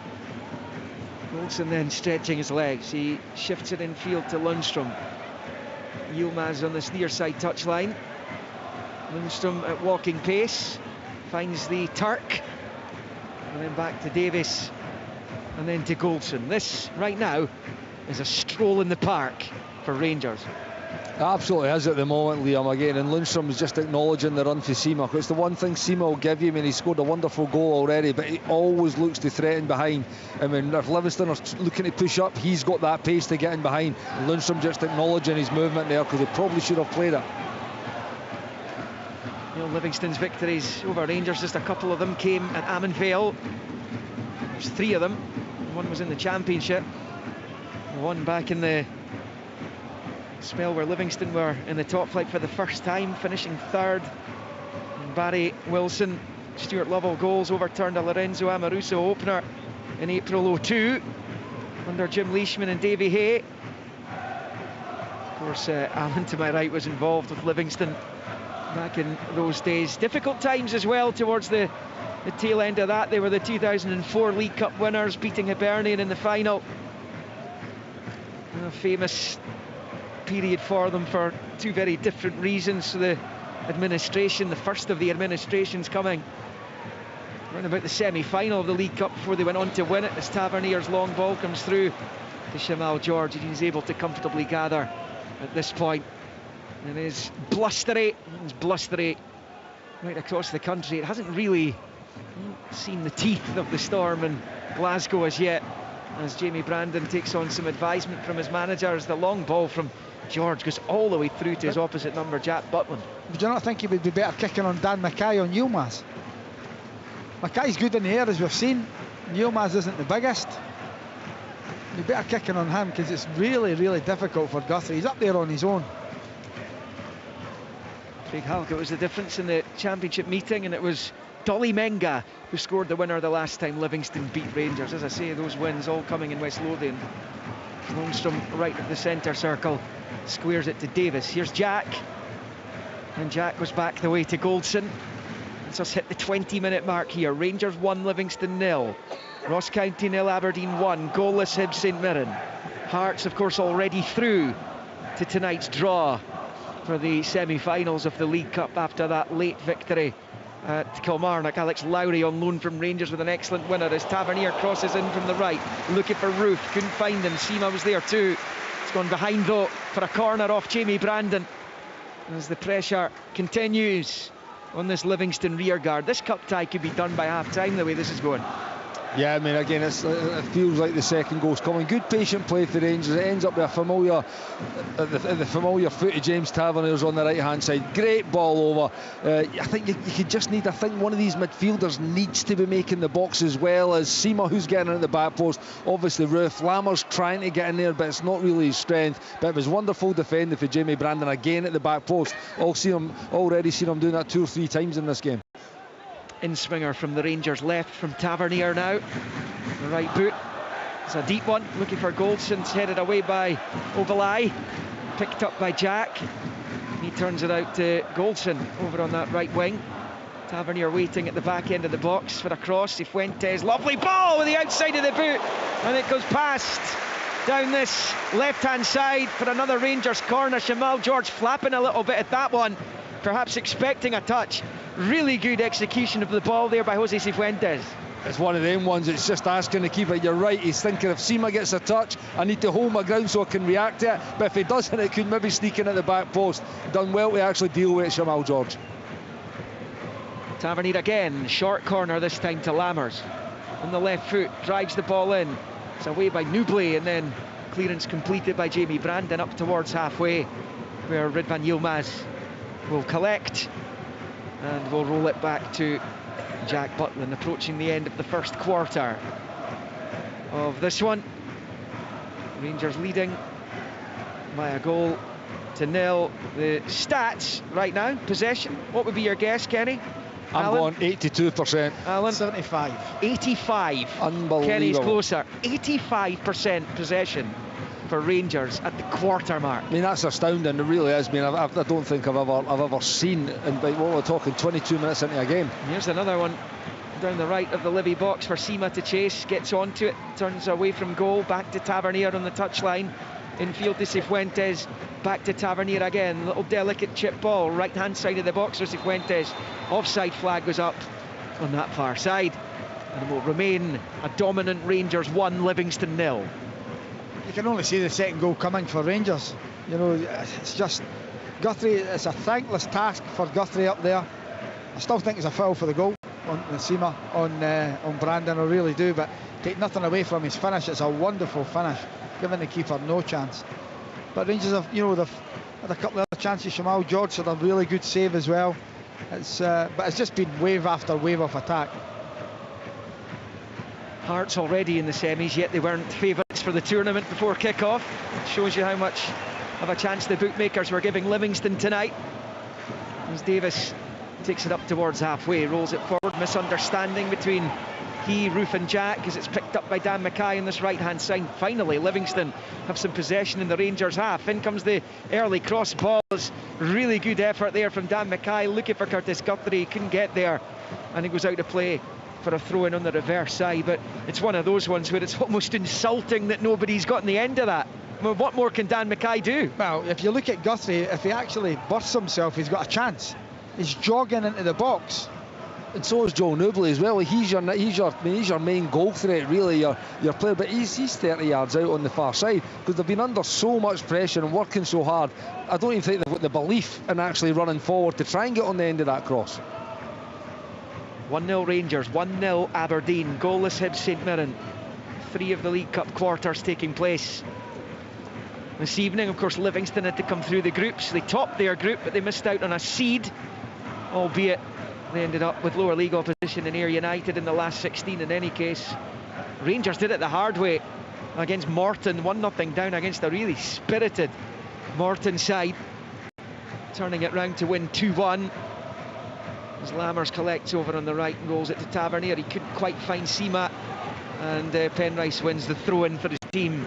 Goldson then stretching his legs, he shifts it in field to Lundstrom. Yilmaz on this near side touchline. Lundstrom at walking pace finds the Turk, and then back to Davis, and then to Goldson. This right now is a stroll in the park for Rangers. It absolutely is at the moment, Liam, again, and Lundstrom is just acknowledging the run for Sima. It's the one thing Sima will give you. I mean, he scored a wonderful goal already, but he always looks to threaten behind. I mean, if Livingston are looking to push up, he's got that pace to get in behind. And Lundstrom just acknowledging his movement there, because he probably should have played it. You know, Livingston's victories over Rangers, just a couple of them came at Ammon Vale. There's 3 of them. One was in the Championship, one back in the spell where Livingston were in the top flight for the first time, finishing 3rd. And Barry Wilson, Stuart Lovell goals overturned a Lorenzo Amoruso opener in April 02 under Jim Leishman and Davy Hay. Of course, Alan to my right was involved with Livingston back in those days. Difficult times as well towards the tail end of that. They were the 2004 League Cup winners, beating Hibernian in the final. And a famous period for them for 2 very different reasons. So the administration, the first of the administrations coming Round about the semi-final of the League Cup before they went on to win it, as Tavernier's long ball comes through to Shamal George, and he's able to comfortably gather at this point. And is blustery, right across the country. It hasn't really seen the teeth of the storm in Glasgow as yet, as Jamie Brandon takes on some advisement from his manager, as the long ball from George goes all the way through to his opposite number, Jack Butland. Would you not think he would be better kicking on Dan Mackay on Yilmaz? Mackay's good in the air, as we've seen. Yilmaz isn't the biggest. You'd be better kicking on him, because it's really, really difficult for Guthrie. He's up there on his own. Craig Halkett was the difference in the championship meeting, and it was Dolly Menga who scored the winner the last time Livingston beat Rangers. As I say, those wins all coming in West Lothian. Longstrom right of the centre circle, squares it to Davis. Here's Jack, and Jack goes back the way to Goldson. Let's us hit the 20-minute mark here. Rangers 1, Livingston 0. Ross County 0, Aberdeen 1. Goalless Hibs St Mirren. Hearts, of course, already through to tonight's draw for the semi-finals of the League Cup after that late victory at Kilmarnock. Alex Lowry on loan from Rangers with an excellent winner as Tavernier crosses in from the right, looking for Roof, couldn't find him. Seema was there too. It's gone behind though for a corner off Jamie Brandon as the pressure continues on this Livingston rearguard. This cup tie could be done by half-time the way this is going. Yeah, I mean, again, it feels like the second goal's coming. Good patient play for Rangers. It ends up with a familiar, the familiar foot of James Tavernier's on the right-hand side. Great ball over. I think you could just need, I think one of these midfielders needs to be making the box, as well as Seema, who's getting in at the back post. Obviously, Roof. Lammer's trying to get in there, but it's not really his strength. But it was wonderful defending for Jamie Brandon again at the back post. Already seen him doing that 2 or 3 times in this game. In swinger from the Rangers left from Tavernier now. The right boot. It's a deep one, looking for Goldson. It's headed away by Ovalai. Picked up by Jack. He turns it out to Goldson over on that right wing. Tavernier waiting at the back end of the box for a cross. Cifuentes, lovely ball with the outside of the boot. And it goes past down this left-hand side for another Rangers corner. Shamal George flapping a little bit at that one, perhaps expecting a touch. Really good execution of the ball there by Jose Cifuentes. It's one of them ones, it's just asking the keeper. You're right, he's thinking if Seema gets a touch, I need to hold my ground so I can react to it. But if he doesn't, it could maybe sneak in at the back post. Done well to actually deal with it, Shamal George. Tavernier again, short corner this time to Lammers. On the left foot, drives the ball in. It's away by Nubli, and then clearance completed by Jamie Brandon up towards halfway, where Ridvan Yilmaz will collect. And we'll roll it back to Jack Butland, approaching the end of the first quarter of this one. Rangers leading by a goal to nil. The stats right now, possession, what would be your guess, Kenny? I'm going 82%. Alan? 75. 85. Unbelievable. Kenny's closer. 85% possession for Rangers at the quarter mark. I mean, that's astounding. It really is. I mean, I don't think I've ever seen, and what we're talking, 22 minutes into a game. Here's another one down the right of the Livy box for Seema to chase. Gets onto it, turns away from goal, back to Tavernier on the touchline. Infield to Cifuentes, back to Tavernier again. Little delicate chip ball, right hand side of the box for Cifuentes. Offside flag goes up on that far side, and will remain a dominant Rangers 1, Livingston 0. You can only see the second goal coming for Rangers. You know, it's just Guthrie. It's a thankless task for Guthrie up there. I still think it's a foul for the goal on Seema, on Brandon. I really do, but take nothing away from his finish. It's a wonderful finish, giving the keeper no chance. But Rangers have, you know, they've had a couple of other chances. Shamal George had a really good save as well. But it's just been wave after wave of attack. Hearts already in the semis, yet they weren't favourites for the tournament before kick-off. Shows you how much of a chance the bookmakers were giving Livingston tonight. As Davis takes it up towards halfway, rolls it forward. Misunderstanding between Roof and Jack as it's picked up by Dan Mackay on this right-hand side. Finally, Livingston have some possession in the Rangers half. In comes the early cross balls. Really good effort there from Dan Mackay, looking for Curtis Guthrie. He couldn't get there, and he goes out of play for a throw-in on the reverse side. But it's one of those ones where it's almost insulting that nobody's gotten the end of that. I mean, what more can Dan Mackay do? Well, if you look at Guthrie, if he actually bursts himself, he's got a chance. He's jogging into the box. And so is Joel Newbley as well. He's your main goal threat, really, your player. But he's 30 yards out on the far side because they've been under so much pressure and working so hard. I don't even think they've got the belief in actually running forward to try and get on the end of that cross. 1-0 Rangers, 1-0 Aberdeen, goalless Hibs St Mirren. 3 of the League Cup quarters taking place this evening. Of course, Livingston had to come through the groups. They topped their group, but they missed out on a seed, albeit they ended up with lower league opposition in Ayr United in the last 16 in any case. Rangers did it the hard way against Morton, 1-0 down against a really spirited Morton side, turning it round to win 2-1. As Lammers collects over on the right and rolls it to Tavernier. He couldn't quite find Seamat, and Penrice wins the throw-in for his team,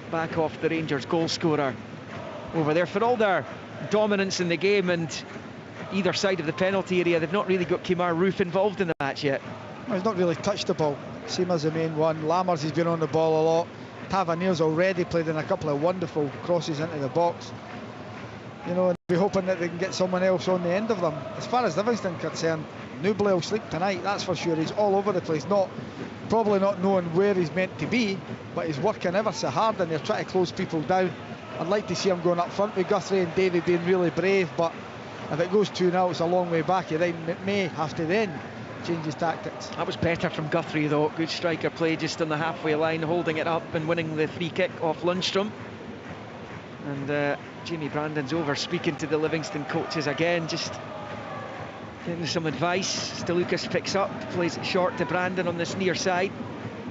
back off the Rangers goal scorer over there. For all their dominance in the game and either side of the penalty area, they've not really got Kemar Roof involved in the match yet. Well, he's not really touched the ball. Seamer's the main one. Lammers has been on the ball a lot. Tavernier's already played in a couple of wonderful crosses into the box. You know, and we're hoping that they can get someone else on the end of them. As far as Livingston concerned, Newbley will sleep tonight, that's for sure. He's all over the place, probably not knowing where he's meant to be, but he's working ever so hard and they're trying to close people down. I'd like to see him going up front with Guthrie and Davey being really brave, but if it goes 2-0, it's a long way back. He then may have to then change his tactics. That was better from Guthrie though. Good striker play just on the halfway line, holding it up and winning the free kick off Lundstrom. And Jamie Brandon's over speaking to the Livingston coaches again, just getting some advice. Stelukas picks up, plays it short to Brandon on this near side.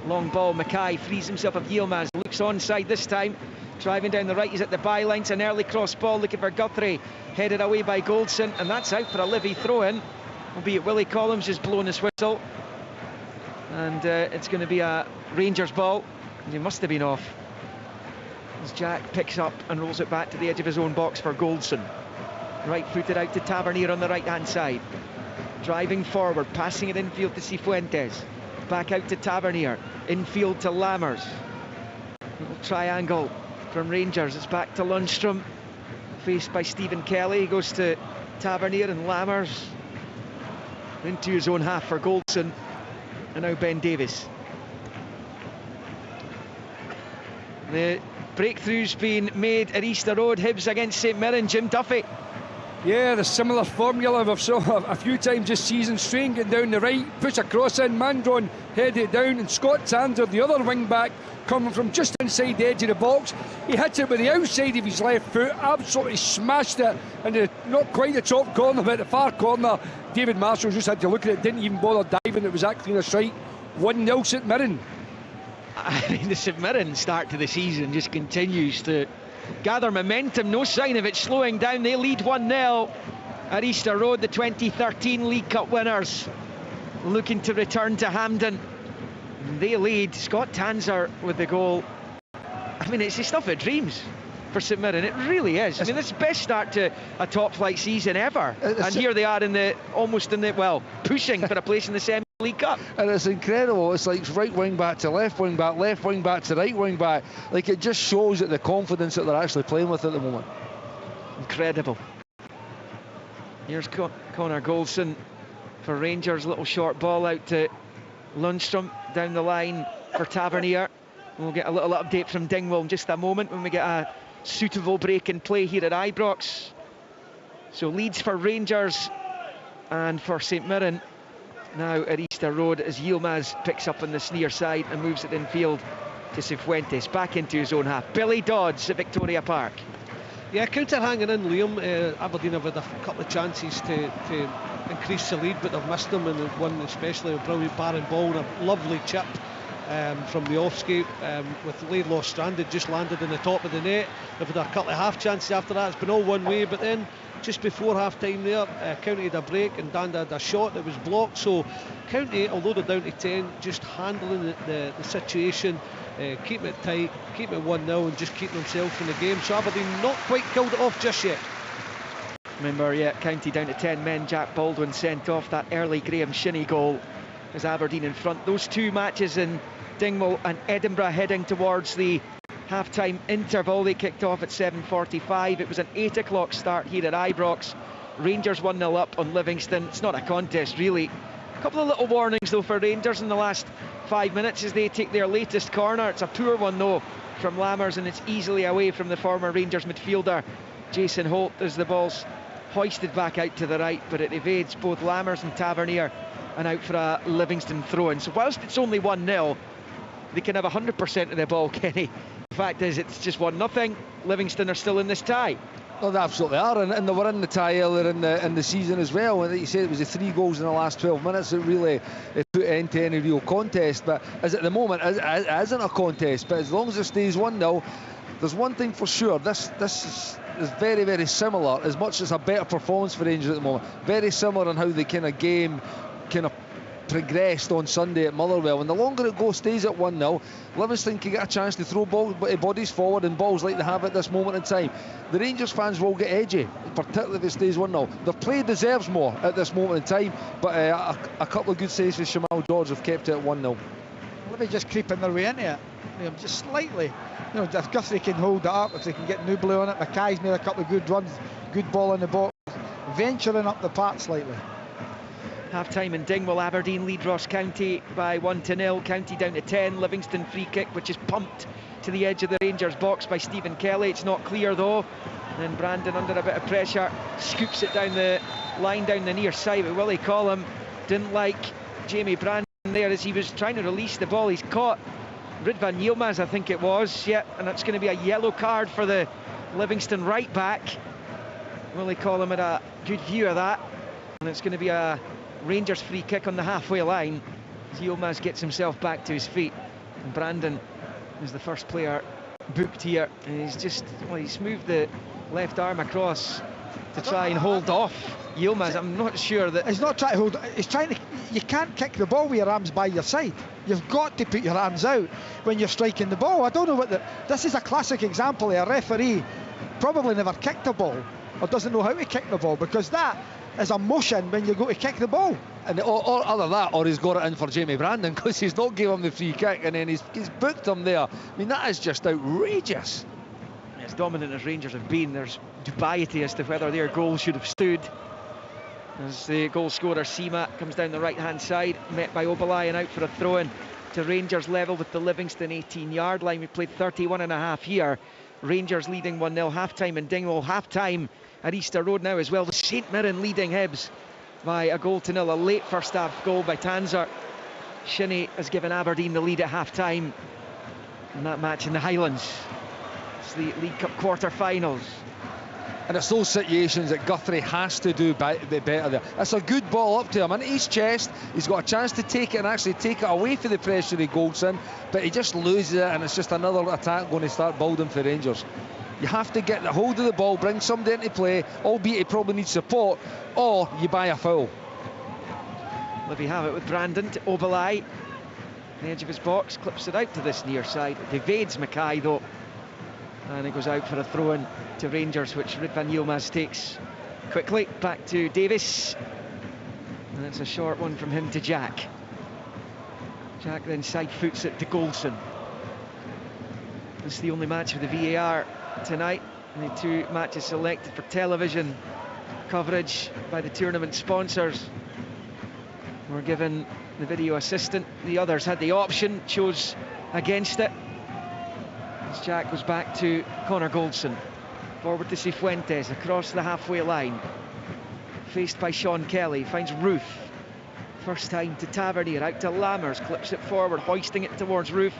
Long ball, Mackay frees himself of Yilmaz, looks onside this time. Driving down the right, he's at the byline. It's an early cross ball looking for Guthrie. Headed away by Goldson, and that's out for a Livy throw-in. Albeit Willie Collins has blown his whistle. And it's going to be a Rangers ball. He must have been off. As Jack picks up and rolls it back to the edge of his own box for Goldson. Right-footed out to Tavernier on the right-hand side. Driving forward, passing it infield to Cifuentes. Back out to Tavernier. Infield to Lammers. Little triangle from Rangers. It's back to Lundstrom. Faced by Stephen Kelly. He goes to Tavernier and Lammers. Into his own half for Goldson. And now Ben Davies. The breakthrough's been made at Easter Road. Hibs against St Mirren. Jim Duffy. Yeah, the similar formula we've saw a few times this season. Strain getting down the right, push a cross in, Mandron head it down, and Scott Tander, the other wing back, coming from just inside the edge of the box. He hit it with the outside of his left foot, absolutely smashed it into not quite the top corner, but the far corner. David Marshall just had to look at it, didn't even bother diving. It was actually in a strike. 1-0 St Mirren. I mean, the St Mirren start to the season just continues to gather momentum, no sign of it slowing down. They lead 1-0 at Easter Road, the 2013 League Cup winners, looking to return to Hampden. They lead. Scott Tanzer with the goal. I mean, it's the stuff of dreams for St Mirren. It really is. I mean, it's the best start to a top flight season ever. And here they are pushing for a place in the semi-League Cup. And it's incredible. It's like right wing back to left wing back to right wing back. Like, it just shows that the confidence that they're actually playing with at the moment. Incredible. Here's Connor Goldson for Rangers. Little short ball out to Lundstrom down the line for Tavernier. We'll get a little update from Dingwall in just a moment when we get a suitable break in play here at Ibrox. So leads for Rangers and for St Mirren now at Easter Road as Yilmaz picks up on the near side and moves it infield to Cifuentes, back into his own half. Billy Dodds at Victoria Park. Yeah, counter hanging in, Liam. Aberdeen have had a couple of chances to increase the lead, but they've missed them, and one especially a brilliant Baron ball and a lovely chip from the offscape with Laidlaw stranded, just landed in the top of the net. They've had a couple of half chances after that. It's been all one way, but then just before half time there, County had a break and Danda had a shot that was blocked. So County, although they're down to 10, just handling the situation, keeping it tight, keeping it 1-0 and just keeping themselves in the game. So Aberdeen not quite killed it off just yet. Remember, yeah, County down to 10 men. Jack Baldwin sent off that early Graham Shinnie goal as Aberdeen in front. Those two matches in Dingwall and Edinburgh heading towards the half-time interval. They kicked off at 7:45. It was an 8 o'clock start here at Ibrox. Rangers 1-0 up on Livingston. It's not a contest really. couple of little warnings though for Rangers in the last 5 minutes as they take their latest corner. It's a poor one though from Lammers, and it's easily away from the former Rangers midfielder Jason Holt as the ball's hoisted back out to the right, but it evades both Lammers and Tavernier and out for a Livingston throw-in. So whilst it's only 1-0, they can have 100% of the ball, Kenny. The fact is it's just 1-0. Livingston are still in this tie. Well, they absolutely are, and they were in the tie earlier in the season as well. And like you said, it was the 3 goals in the last 12 minutes that really put end to any real contest. But as at the moment, it isn't a contest. But as long as it stays 1-0, there's one thing for sure. This is very, very similar. As much as a better performance for Rangers at the moment, very similar in how the kind of game kind of progressed on Sunday at Motherwell. And the longer it stays at 1-0, Livingston can get a chance to throw bodies forward and balls like they have at this moment in time. The Rangers fans will get edgy, particularly if it stays 1-0. Their play deserves more at this moment in time, but a couple of good saves with Shamal George have kept it at 1-0. Libby just creeping their way into it, just slightly. If Guthrie can hold it up, if they can get Nublu on it, Mackay's made a couple of good runs, good ball in the box, venturing up the park slightly. Half-time in Dingwall, Aberdeen lead Ross County by 1-0. County down to 10. Livingston free kick, which is pumped to the edge of the Rangers box by Stephen Kelly. It's not clear though. And then Brandon, under a bit of pressure, scoops it down the line down the near side. But Willie Collum didn't like Jamie Brandon there as he was trying to release the ball. He's caught Ridvan Yilmaz, I think it was. Yeah, and it's going to be a yellow card for the Livingston right back. Willie Collum had a good view of that, and it's going to be a Rangers free kick on the halfway line as Yilmaz gets himself back to his feet. And Brandon is the first player booked here, and he's moved the left arm across to try and hold off Yilmaz. I'm not sure that he's not trying to hold. He's trying to. You can't kick the ball with your arms by your side. You've got to put your arms out when you're striking the ball. I don't know what this is a classic example of a referee probably never kicked the ball or doesn't know how to kick the ball, because that is a motion when you go to kick the ball. And or other that, or he's got it in for Jamie Brandon because he's not giving him the free kick, and then he's booked him there. I mean, that is just outrageous. As dominant as Rangers have been, there's dubiety as to whether their goal should have stood. As the goal scorer Sima comes down the right hand side, met by Obalai and out for a throw-in to Rangers level with the Livingston 18-yard line. We played 31.5 here. Rangers leading 1-0, half-time in Dingwall, half-time at Easter Road now as well. The St Mirren leading Hibs by 1-0, a late first half goal by Tanser. Shinnie has given Aberdeen the lead at half-time in that match in the Highlands. It's the League Cup quarter-finals. And it's those situations that Guthrie has to do better there. It's a good ball up to him in his chest. He's got a chance to take it and actually take it away for the pressure of Goldson, but he just loses it, and it's just another attack going to start building for Rangers. You have to get the hold of the ball, bring somebody into play, albeit he probably needs support, or you buy a foul. Libby have it with Brandon to Obalai. The edge of his box, clips it out to this near side. It evades Mackay though, and it goes out for a throw-in to Rangers, which Ridvan Yilmaz takes quickly. Back to Davis, and it's a short one from him to Jack. Jack then side foots it to Goldson. This is the only match with the VAR tonight, and the 2 matches selected for television coverage by the tournament sponsors were given the video assistant. The others had the option, chose against it. As Jack goes back to Connor Goldson, forward to Cifuentes, across the halfway line, faced by Sean Kelly, finds Roof, first time to Tavernier, out to Lammers, clips it forward, hoisting it towards Roof,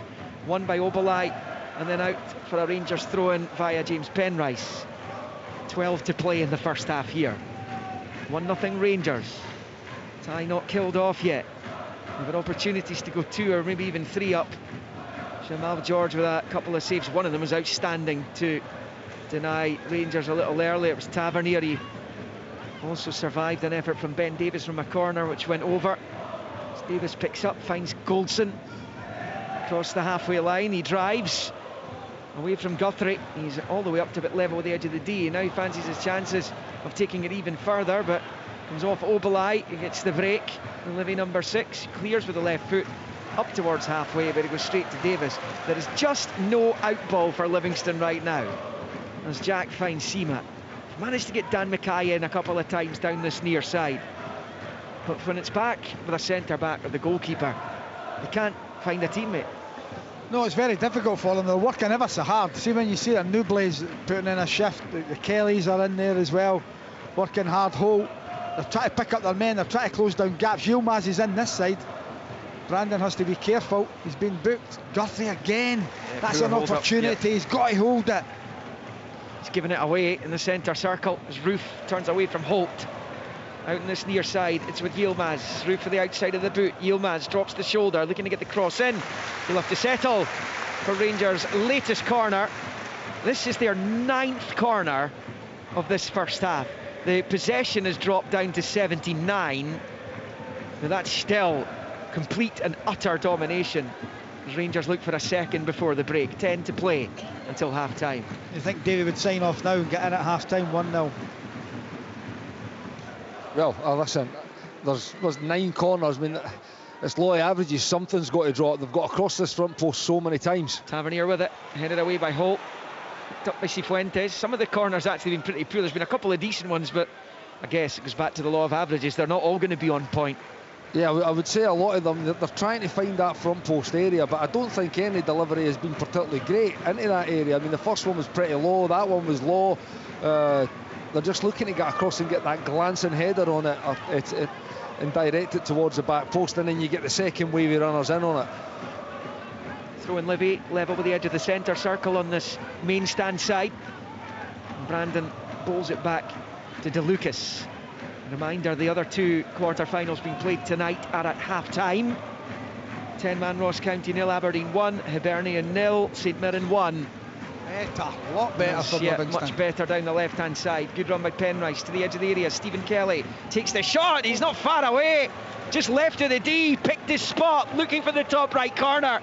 won by Obalai, and then out for a Rangers throw-in via James Penrice. 12 to play in the first half here. 1-0 Rangers. Tie not killed off yet. They've had opportunities to go 2 or maybe even 3 up. Jamal George with a couple of saves. One of them was outstanding to deny Rangers a little early. It was Tavernier. He also survived an effort from Ben Davis from a corner which went over. As Davis picks up, finds Goldson across the halfway line. He drives away from Guthrie. He's all the way up to about level with the edge of the D. Now he fancies his chances of taking it even further, but comes off Obalai. He gets the break. And Livy number 6 clears with the left foot up towards halfway, but it goes straight to Davis. There is just no outball for Livingston right now as Jack finds Sima. Managed to get Dan Mackay in a couple of times down this near side. But when it's back with a centre-back or the goalkeeper, you can't find a teammate. No, it's very difficult for them. They're working ever so hard. See, when you see the Nuble's putting in a shift, the Kellys are in there as well, working hard. Holt, they're trying to pick up their men, they're trying to close down gaps. Yilmaz is in this side. Brandon has to be careful. He's been booked. Guthrie again. Yeah, that's an opportunity. He's got to hold it. He's giving it away in the centre circle as Roof turns away from Holt. Out in this near side, it's with Yilmaz. Roof for the outside of the boot. Yilmaz drops the shoulder, looking to get the cross in. He'll have to settle for Rangers' latest corner. This is their 9th corner of this first half. The possession has dropped down to 79, but that's still complete and utter domination. As Rangers look for a second before the break. 10 to play until half-time. You think Davey would sign off now and get in at half-time 1-0? Well, listen, there's 9 corners. I mean, it's low averages. Something's got to drop. They've got to cross this front post so many times. Tavernier with it, headed away by Holt. Picked up by Cifuentes. Some of the corners actually been pretty poor. There's been a couple of decent ones, but I guess it goes back to the law of averages. They're not all going to be on point. Yeah, I would say a lot of them, they're trying to find that front post area, but I don't think any delivery has been particularly great into that area. I mean, the first one was pretty low, that one was low. They're just looking to get across and get that glancing header on it, and direct it towards the back post, and then you get the second wavy runners in on it. Throw in Livy, level with the edge of the centre circle on this main stand side. And Brandon bowls it back to DeLucas. Reminder, the other 2 quarter-finals being played tonight are at half-time. 10-man Ross County 0, Aberdeen 1, Hibernian 0, St Mirren 1. Better, a lot better for Livingston. Much better down the left-hand side. Good run by Penrice to the edge of the area. Stephen Kelly takes the shot. He's not far away. Just left of the D, picked his spot, looking for the top right corner.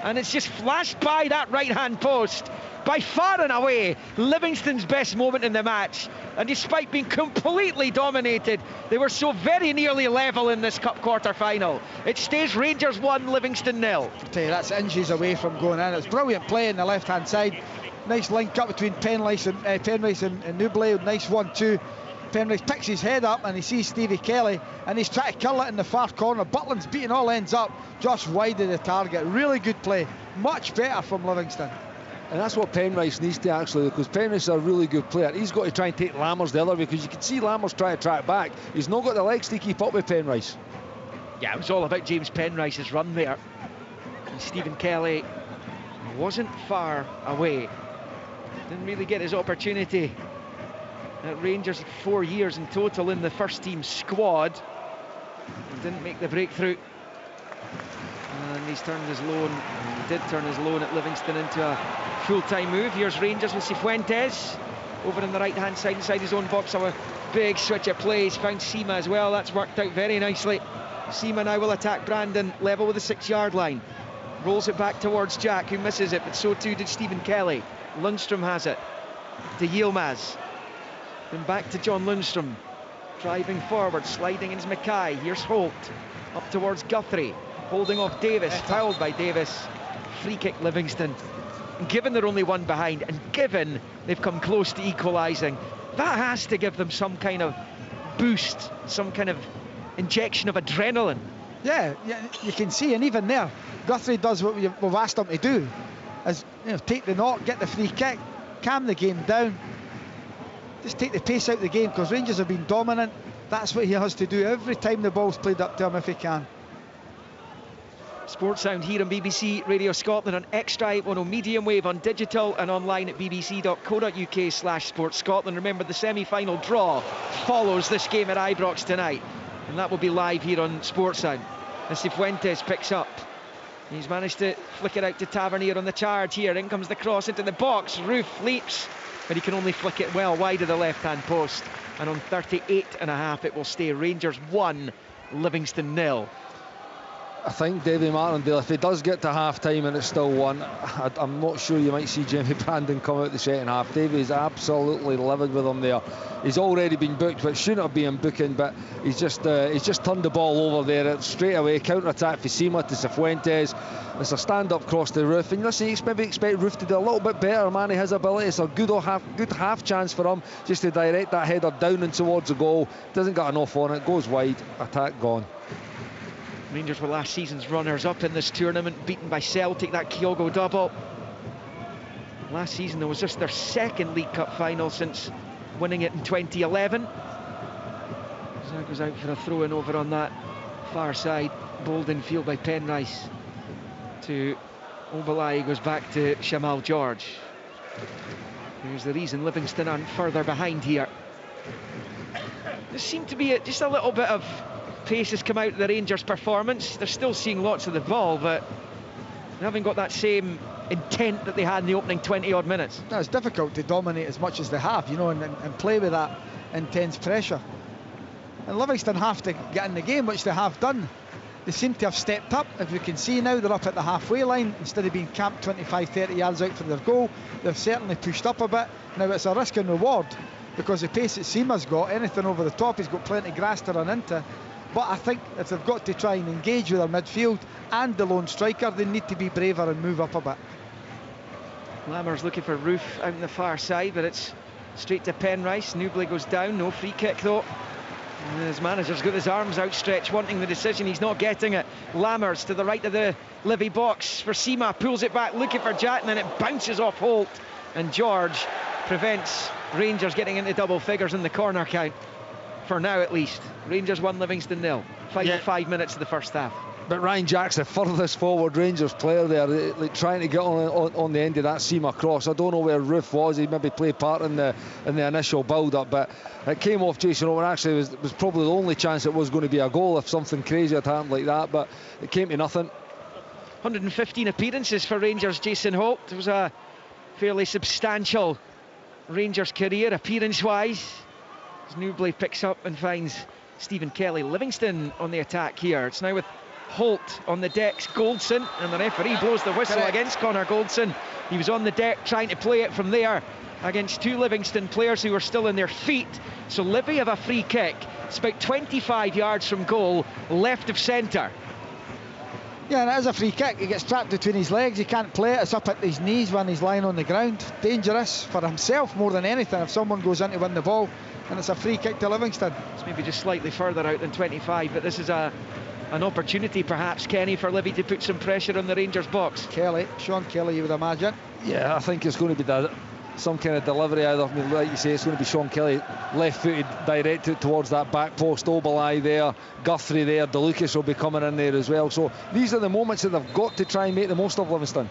And it's just flashed by that right-hand post. By far and away, Livingston's best moment in the match. And despite being completely dominated, they were so very nearly level in this cup quarter-final. It stays Rangers 1, Livingston 0. I tell you, that's inches away from going in. It's brilliant play on the left-hand side. Nice link up between Penrice and Nuble. Nice 1-2. Penrice picks his head up and he sees Stevie Kelly and he's trying to kill it in the far corner. Butland's beating all ends up just wide of the target. Really good play. Much better from Livingston. And that's what Penrice needs to actually, because Penrice is a really good player. He's got to try and take Lammers the other way, because you can see Lammers try to track back. He's not got the legs to keep up with Penrice. Yeah, it was all about James Penrice's run there. And Stephen Kelly wasn't far away. Didn't really get his opportunity at Rangers. 4 years in total in the first team squad. He didn't make the breakthrough. And he's turned his loan, he did turn his loan at Livingston into a full-time move. Here's Rangers with Cifuentes over on the right-hand side inside his own box. A big switch of plays, found Sima as well. That's worked out very nicely. Sima now will attack Brandon, level with the 6-yard line. Rolls it back towards Jack, who misses it, but so too did Stephen Kelly. Lundstrom has it to Yilmaz. Then back to John Lundstrom. Driving forward, sliding in is Mackay. Here's Holt, up towards Guthrie. Holding off Davis, fouled by Davis. Free kick Livingston. And given they're only one behind, and given they've come close to equalising, that has to give them some kind of boost, some kind of injection of adrenaline. Yeah, you can see, and even there, Guthrie does what we've asked him to do, is take the knock, get the free kick, calm the game down, just take the pace out of the game, because Rangers have been dominant. That's what he has to do every time the ball's played up to him if he can. Sports Sound here on BBC Radio Scotland on Extra 810 medium wave on digital and online at bbc.co.uk/Sports Scotland. Remember, the semi-final draw follows this game at Ibrox tonight, and that will be live here on Sports Sound. And Cifuentes picks up. He's managed to flick it out to Tavernier on the charge here. In comes the cross into the box. Roof leaps, but he can only flick it well wide of the left-hand post. And on 38.5 it will stay Rangers 1, Livingston 0. I think Davy Martindale, if he does get to half-time and it's still 1, I'm not sure you might see Jamie Brandon come out the second half. Davy is absolutely livid with him there. He's already been booked, but shouldn't have been booking, but he's just turned the ball over there straight away. Counter-attack for Sima to Cifuentes. It's a stand-up cross to Roof, and listen, you maybe expect Roof to do a little bit better, man. He has ability. It's a good half chance for him just to direct that header down and towards the goal. Doesn't got enough on it, goes wide, attack gone. Rangers were last season's runners-up in this tournament, beaten by Celtic, that Kyogo double. Last season, it was just their second League Cup final since winning it in 2011. That goes out for a throw-in over on that far side. Bolden field by Penrice to Obalai, goes back to Shamal George. Here's the reason Livingston aren't further behind here. There seemed to be just a little bit of pace has come out of the Rangers' performance. They're still seeing lots of the ball, but they haven't got that same intent that they had in the opening 20-odd minutes. No, it's difficult to dominate as much as they have, you know, and play with that intense pressure. And Livingston have to get in the game, which they have done. They seem to have stepped up. As we can see now, they're up at the halfway line. Instead of being camped 25-30 yards out for their goal, they've certainly pushed up a bit. Now it's a risk and reward, because the pace that Sima's got, anything over the top, he's got plenty of grass to run into. But I think if they've got to try and engage with their midfield and the lone striker, they need to be braver and move up a bit. Lammers looking for Roof out on the far side, but it's straight to Penrice. Newbley goes down, no free kick though. And his manager's got his arms outstretched, wanting the decision. He's not getting it. Lammers to the right of the Livy box for Sima, pulls it back, looking for Jack, and then it bounces off Holt. And George prevents Rangers getting into double figures in the corner count. For now, at least. Rangers 1, Livingston 0. 5 minutes of the first half. But Ryan Jack's the furthest forward Rangers player there, like trying to get on the end of that Sima cross. I don't know where Roof was. He maybe played part in the initial build-up, but it came off Jason Owen. Actually, it was probably the only chance it was going to be a goal if something crazy had happened like that, but it came to nothing. 115 appearances for Rangers, Jason Holt. It was a fairly substantial Rangers career, appearance-wise. Newbley picks up and finds Stephen Kelly. Livingston on the attack here. It's now with Holt on the decks, Goldson, and the referee blows the whistle against Connor Goldson. He was on the deck trying to play it from there against 2 Livingston players who were still in their feet. So Livy have a free kick. It's about 25 yards from goal, left of centre. Yeah, and it is a free kick. He gets trapped between his legs. He can't play it. It's up at his knees when he's lying on the ground. Dangerous for himself more than anything if someone goes in to win the ball. And it's a free kick to Livingston. It's maybe just slightly further out than 25, but this is an opportunity perhaps, Kenny, for Livy to put some pressure on the Rangers box. Sean Kelly, you would imagine. Yeah, I think it's going to be some kind of delivery either. I mean, like you say, it's going to be Sean Kelly left-footed, directed towards that back post. Obalai there, Guthrie there, DeLucas will be coming in there as well. So these are the moments that they've got to try and make the most of, Livingston.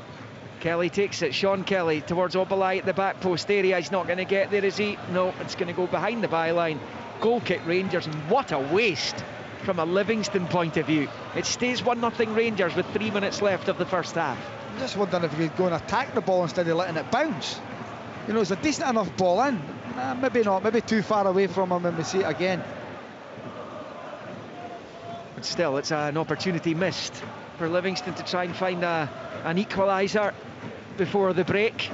Kelly takes it, Sean Kelly towards Obalai at the back post area. He's not going to get there, is he? No, it's going to go behind the byline. Goal kick Rangers, and what a waste from a Livingston point of view. It stays 1-0 Rangers with 3 minutes left of the first half. I'm just wondering if you could go and attack the ball instead of letting it bounce. You know, it's a decent enough ball in. Maybe not, maybe too far away from him when we see it again. But still, it's an opportunity missed for Livingston to try and find an equaliser before the break.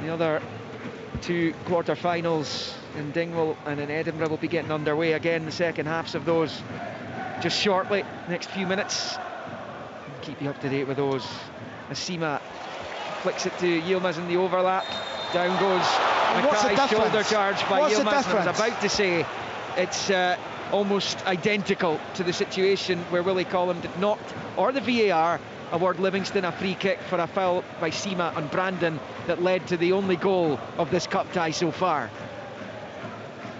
The other 2 quarter-finals in Dingwall and in Edinburgh will be getting underway again. The second halves of those just shortly, next few minutes. I'll keep you up to date with those. Asima flicks it to Yilmaz in the overlap. Down goes Mackay's shoulder charge by Yilmaz. I was about to say it's almost identical to the situation where Willie Collum did not, or the VAR, award Livingston a free kick for a foul by Sima on Brandon that led to the only goal of this cup tie so far.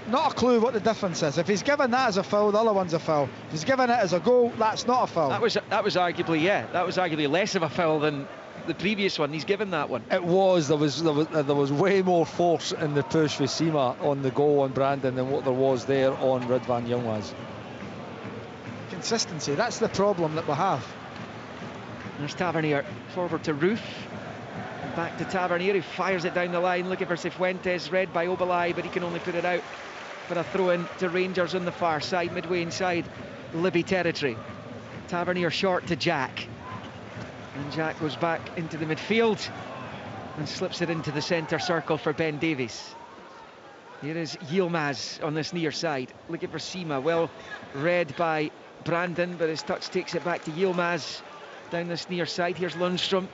Not a clue what the difference is. If he's given that as a foul, the other one's a foul. If he's given it as a goal, that's not a foul. That was arguably less of a foul than the previous one. He's given that one. It was. There was way more force in the push for Sima on the goal on Brandon than what there was there on Ridvan Yilmaz. Consistency, that's the problem that we have. There's Tavernier forward to Roof. And back to Tavernier, who fires it down the line, looking for Cifuentes, read by Obalai, but he can only put it out for a throw-in to Rangers on the far side, midway inside Libby territory. Tavernier short to Jack. And Jack goes back into the midfield and slips it into the centre circle for Ben Davies. Here is Yilmaz on this near side, looking for Sima. Well read by Brandon, but his touch takes it back to Yilmaz down this near side. Here's Lundstrom.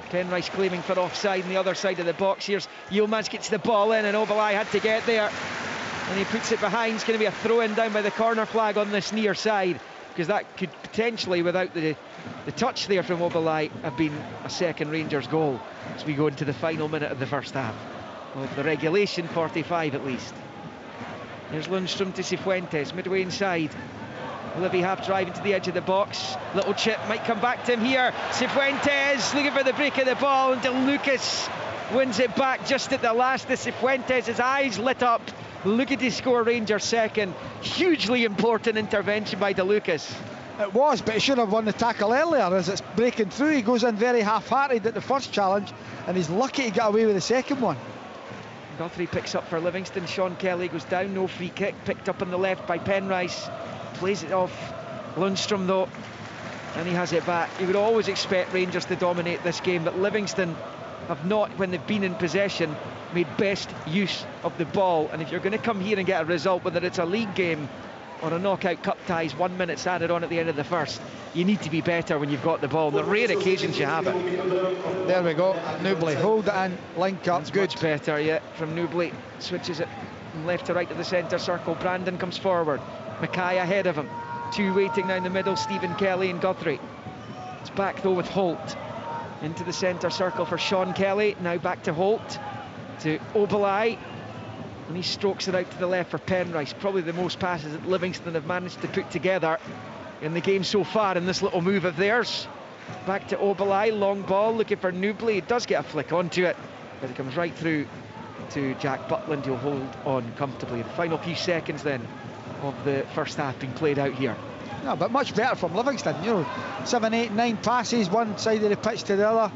Penrice claiming for offside on the other side of the box. Here's Yilmaz, gets the ball in, and Obalai had to get there. And he puts it behind. It's going to be a throw-in down by the corner flag on this near side, because that could potentially, without the touch there from Obalai, have been a second Rangers goal as we go into the final minute of the first half. Of the regulation 45 at least. There's Lundstrom to Cifuentes, midway inside. Livy half driving to the edge of the box. Little chip might come back to him here. Cifuentes looking for the break of the ball, and De Lucas wins it back just at the last. The Cifuentes, his eyes lit up, looking to score Rangers second. Hugely important intervention by De Lucas. It was, but he should have won the tackle earlier. As it's breaking through, he goes in very half-hearted at the first challenge, and he's lucky to get away with the second one. Guthrie picks up for Livingston. Sean Kelly goes down, no free kick. Picked up on the left by Penrice. Plays it off Lundstrom though, and he has it back. You would always expect Rangers to dominate this game, but Livingston have not, when they've been in possession, made best use of the ball. And if you're going to come here and get a result, whether it's a league game or a knockout cup ties, 1 minute's added on at the end of the first, you need to be better when you've got the ball. On the rare occasions you have it. There we go. Newbley, hold it in, link up. That's good. Much better, yeah, from Newbley. Switches it from left to right of the centre circle. Brandon comes forward. Mackay ahead of him. Two waiting down the middle, Stephen Kelly and Guthrie. It's back though with Holt. Into the centre circle for Sean Kelly. Now back to Holt. To Obalai. And he strokes it out to the left for Penrice. Probably the most passes that Livingston have managed to put together in the game so far in this little move of theirs. Back to Obalai, long ball, looking for Newbley. It does get a flick onto it, but it comes right through to Jack Butland, who'll hold on comfortably. The final few seconds then of the first half being played out here. No, but much better from Livingston. 7, 8, 9 passes, one side of the pitch to the other,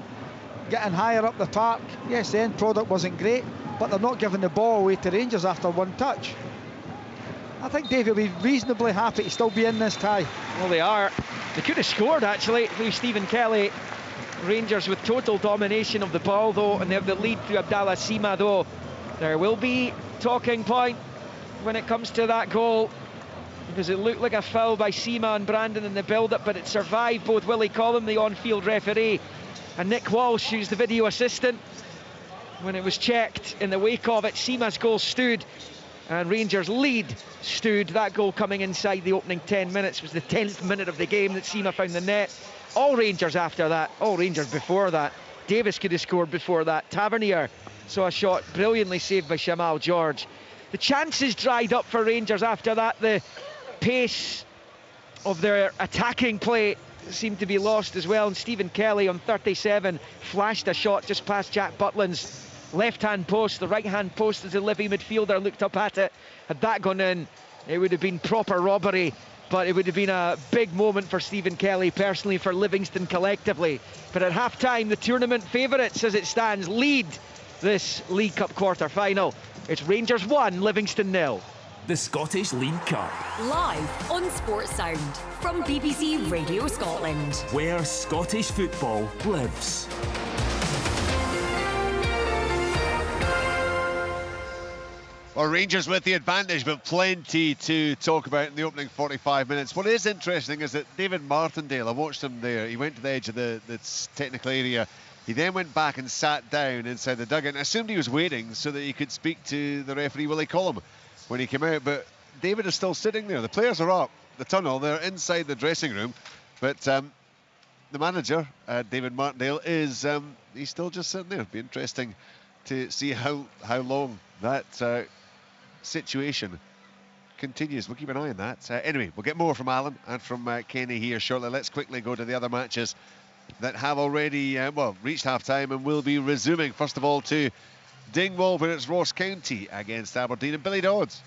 getting higher up the park. Yes, the end product wasn't great, but they're not giving the ball away to Rangers after one touch. I think Davey will be reasonably happy to still be in this tie. Well, they are. They could have scored actually through Stephen Kelly. Rangers with total domination of the ball though, and they have the lead through Abdallah Sima though. There will be talking point when it comes to that goal, because it looked like a foul by Sima and Brandon in the build-up, but it survived both Willie Collum, the on-field referee, and Nick Walsh, who's the video assistant. When it was checked in the wake of it, Sima's goal stood, and Rangers' lead stood. That goal coming inside the opening 10 minutes was the 10th minute of the game that Sima found the net. All Rangers after that, all Rangers before that. Davis could have scored before that. Tavernier saw a shot brilliantly saved by Shamal George. The chances dried up for Rangers after that. The pace of their attacking play seemed to be lost as well, and Stephen Kelly on 37 flashed a shot just past Jack Butland's left-hand post. The right-hand post as a Livy midfielder looked up at it. Had that gone in, it would have been proper robbery, but it would have been a big moment for Stephen Kelly, personally, for Livingston collectively. But at half-time, the tournament favourites as it stands lead this League Cup quarter-final. It's Rangers 1, Livingston 0. The Scottish League Cup. Live on Sports Sound from BBC Radio Scotland. Where Scottish football lives. Well, Rangers with the advantage, but plenty to talk about in the opening 45 minutes. What is interesting is that David Martindale, I watched him there, he went to the edge of the technical area. He then went back and sat down inside the dugout and assumed he was waiting so that he could speak to the referee, Willie Collum, when he came out. But David is still sitting there. The players are up the tunnel. They're inside the dressing room. But the manager, David Martindale, is he's still just sitting there. It'd be interesting to see how long that situation continues. We'll keep an eye on that. Anyway, we'll get more from Alan and from Kenny here shortly. Let's quickly go to the other matches that have already reached half-time and will be resuming. First of all, to Dingwall, where it's Ross County against Aberdeen, and Billy Dodds.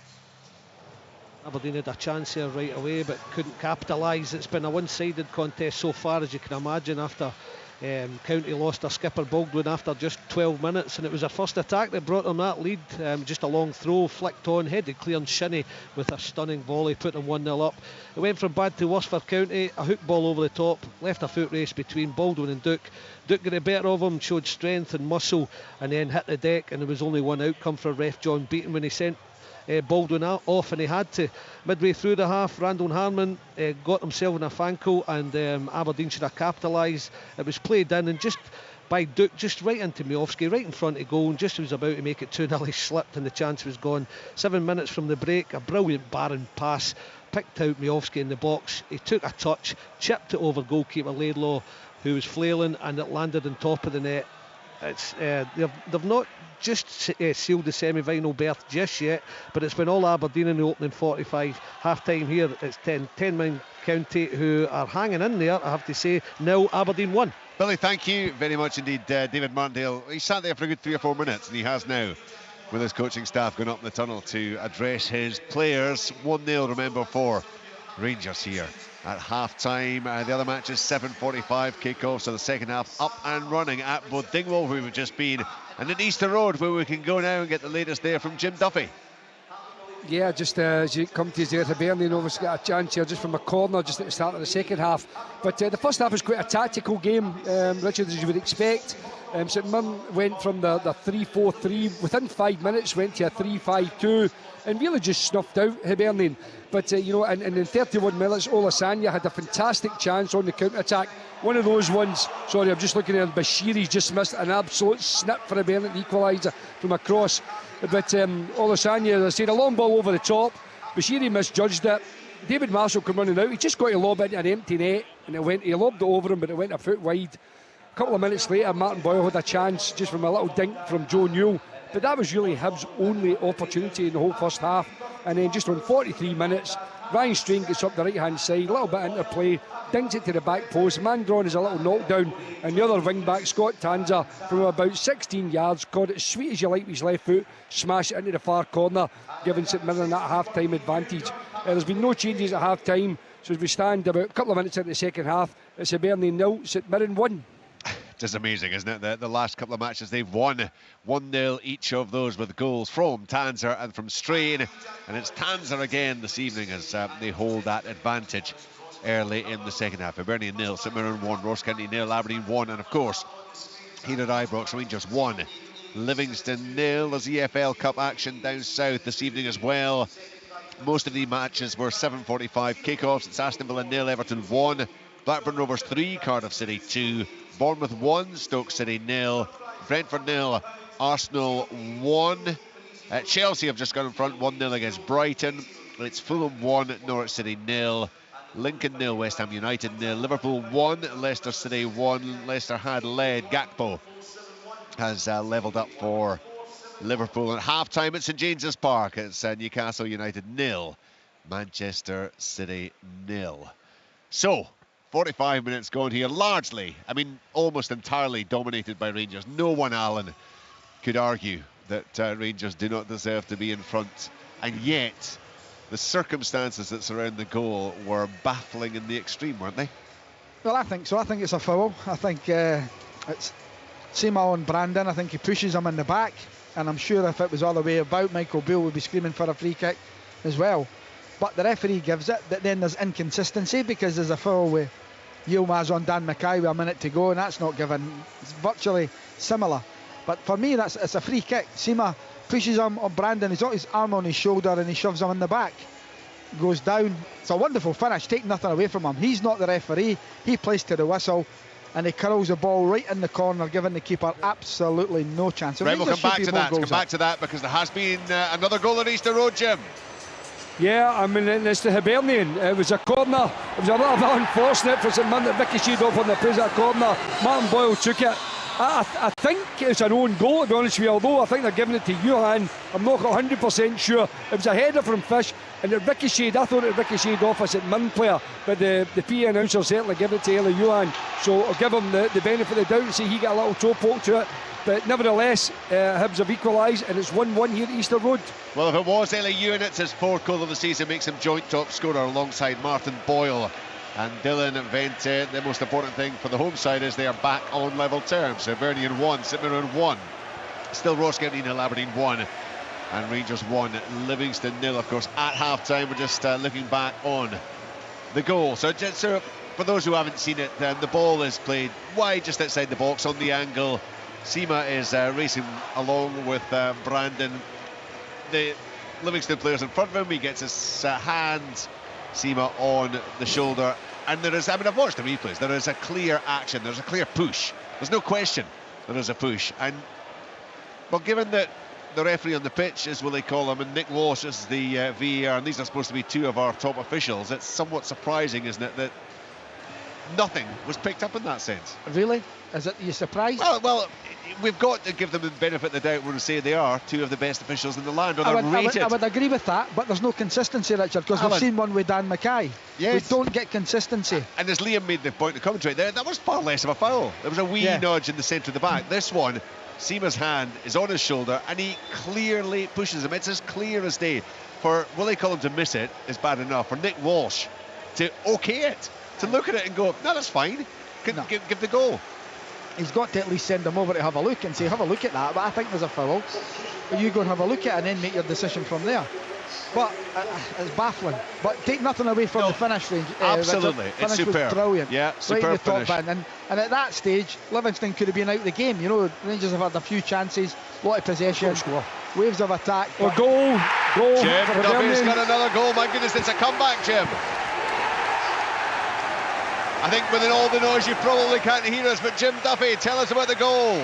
Aberdeen had a chance here right away but couldn't capitalise. It's been a one-sided contest so far, as you can imagine, after County lost their skipper Baldwin after just 12 minutes, and it was their first attack that brought them that lead. Just a long throw, flicked on, headed clear, and Shinnie with a stunning volley put them 1-0 up. It went from bad to worse for County. A hook ball over the top, left a foot race between Baldwin and Duke. Duke got the better of him, showed strength and muscle, and then hit the deck, and there was only one outcome for ref John Beaton when he sent Baldwin off, and he had to. Midway through the half, Randall Harmon got himself in a fanco, and Aberdeen should have capitalised. It was played in, and just by Duke, just right into Miofsky, right in front of goal, and just was about to make it 2-0, he slipped and the chance was gone. 7 minutes from the break, a brilliant Barron pass, picked out Miofsky in the box. He took a touch, chipped it over goalkeeper Laidlaw, who was flailing, and it landed on top of the net. It's they've not just sealed the semi-final berth just yet, but it's been all Aberdeen in the opening 45. Half time here, it's 10-man County who are hanging in there, I have to say. Now Aberdeen 1. Billy, thank you very much indeed. David Martindale, he sat there for a good 3 or 4 minutes, and he has now, with his coaching staff, gone up in the tunnel to address his players. 1-0, remember, for Rangers here at half-time. The other match is 7:45 kick-off, so the second half up and running at both Dingwall, where we've just been, and at Easter Road, where we can go now and get the latest there from Jim Duffy. Yeah, just as you come to there, Hibernian obviously got a chance here just from a corner just at the start of the second half. But the first half was quite a tactical game, Richard, as you would expect. St Mirren went from the 3-4-3, within 5 minutes went to a 3-5-2, and really just snuffed out Hibernian. But and in 31 minutes, Olasanya had a fantastic chance on the counter-attack. One of those ones, sorry, I'm just looking at Bashiri's just missed an absolute snip for Hibernian equaliser from across. But Olasanya, as I said, a long ball over the top. Bashiri misjudged it. David Marshall came running out. He just got to lob into an empty net, and he lobbed it over him, but it went a foot wide. A couple of minutes later, Martin Boyle had a chance just from a little dink from Joe Newell. But that was really Hibs' only opportunity in the whole first half. And then just on 43 minutes, Ryan Strain gets up the right-hand side, a little bit into play, dinks it to the back post. Mandron is a little knockdown, and the other wing-back, Scott Tanzer, from about 16 yards, caught it as sweet as you like with his left foot, smash it into the far corner, giving St Mirren that half-time advantage. There's been no changes at half-time, so as we stand about a couple of minutes into the second half, it's Hibernian 0, St Mirren 1. Just amazing, isn't it? The last couple of matches they've won 1-0 each of those, with goals from Tanzer and from Strain, and it's Tanzer again this evening as they hold that advantage early in the second half. Hibernian 0, St Mirren 1, Ross County 0, Aberdeen 1, and of course here at Ibrox, Rangers 1, Livingston 0. There's EFL Cup action down south this evening as well. Most of the matches were 7:45 kickoffs. It's Aston Villa 0, Everton 1, Blackburn Rovers 3, Cardiff City 2, Bournemouth 1, Stoke City 0, Brentford 0, Arsenal 1. Chelsea have just gone in front 1-0 against Brighton. It's Fulham 1, Norwich City 0, Lincoln 0, West Ham United 0, Liverpool 1, Leicester City 1. Leicester had led. Gakpo has levelled up for Liverpool. At half-time at St James's Park, it's Newcastle United 0, Manchester City 0. So 45 minutes gone here, largely, almost entirely dominated by Rangers. No one, Alan, could argue that Rangers do not deserve to be in front, and yet the circumstances that surround the goal were baffling in the extreme, weren't they? Well, I think so. I think it's a foul. I think it's Seymour on Brandon. I think he pushes him in the back, and I'm sure if it was all the way about, Michael Beale would be screaming for a free kick as well. But the referee gives it, but then there's inconsistency because there's a foul with Yilmaz on Dan Mackay with a minute to go, and that's not given. It's virtually similar. But for me, it's a free kick. Seymour pushes him on Brandon, he's got his arm on his shoulder and he shoves him in the back. Goes down. It's a wonderful finish, take nothing away from him. He's not the referee, he plays to the whistle, and he curls the ball right in the corner, giving the keeper absolutely no chance. Right, we'll come back to that because there has been another goal at Easter Road, Jim. Yeah, it's the Hibernian. It was a corner. It was a little bit unfortunate for St Mirren that ricocheted off on the opposite corner. Martin Boyle took it. I think it's an own goal, to be honest with you, although I think they're giving it to Johan. I'm not 100% sure. It was a header from Fish, and it ricocheted. I thought it ricocheted off a St Mirren player, but the PA announcer certainly gave it to Eli Johan. So I'll give him the benefit of the doubt and say he got a little toe poke to it. But nevertheless, Hibs have equalised, and it's 1-1 here at Easter Road. Well, if it was Eli Ewan, it's his fourth goal of the season, makes him joint top scorer alongside Martin Boyle and Dylan Vente. The most important thing for the home side is they are back on level terms. Hibernian 1, St Mirren 1. Still Ross County 0, Aberdeen 1. And Rangers 1, Livingston 0. Of course, at half-time, we're just looking back on the goal. So for those who haven't seen it, the ball is played wide just outside the box on the angle. Sima is racing along with Brandon. The Livingston player's in front of him. He gets his hand, Sima, on the shoulder. And there is, I mean, I've watched the replays. There is a clear action. There's a clear push. There's no question there is a push. And, well, given that the referee on the pitch is Willie Collum and Nick Walsh is the VAR, and these are supposed to be two of our top officials, it's somewhat surprising, isn't it, that nothing was picked up in that sense. Really? Is it, you surprised? Well, we've got to give them the benefit of the doubt when we say they are two of the best officials in the land, or they're rated. I would agree with that, but there's no consistency, Richard, because we've seen one with Dan Mackay. Yes. We don't get consistency. And as Liam made the point in the commentary, that was far less of a foul. There was a wee nudge in the centre of the back. This one, Sima's hand is on his shoulder and he clearly pushes him. It's as clear as day. For Willie Collum to miss it is bad enough. For Nick Walsh to okay it, to look at it and go, no, that's fine, give the goal. He's got to at least send him over to have a look and say, have a look at that, but I think there's a foul. But you go and have a look at it and then make your decision from there. But it's baffling. But take nothing away from the finish range. Absolutely, finish it's superb. was brilliant. Yeah, superb right in the top finish. bin. And at that stage, Livingston could have been out of the game. You know, Rangers have had a few chances, a lot of possession, waves of attack. Or goal. Jim Duffy's got another goal. My goodness, it's a comeback, Jim. I think within all the noise you probably can't hear us, but Jim Duffy, tell us about the goal.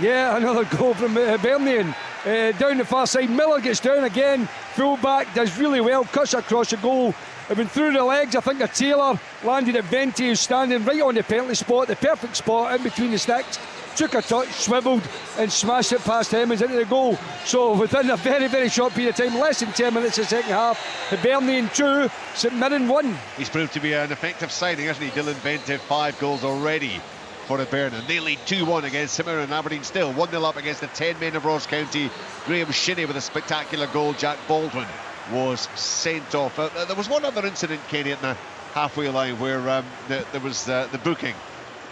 Yeah, another goal from Hibernian. Down the far side, Miller gets down again, full back, does really well, cuts across the goal. It went through the legs, I think a Taylor landed at Vente, who's standing right on the penalty spot, the perfect spot in between the sticks. Took a touch, swivelled and smashed it past Hemmings into the goal. So within a very, very short period of time, less than 10 minutes of the second half, Hibernian 2, St Mirren 1. He's proved to be an effective signing, hasn't he? Dylan Vente, 5 goals already for Hibernian. They lead 2-1 against St Mirren. Aberdeen still 1-0 up against the 10 men of Ross County. Graham Shinney with a spectacular goal. Jack Baldwin was sent off. There was one other incident, Kenny, at the halfway line where there was the booking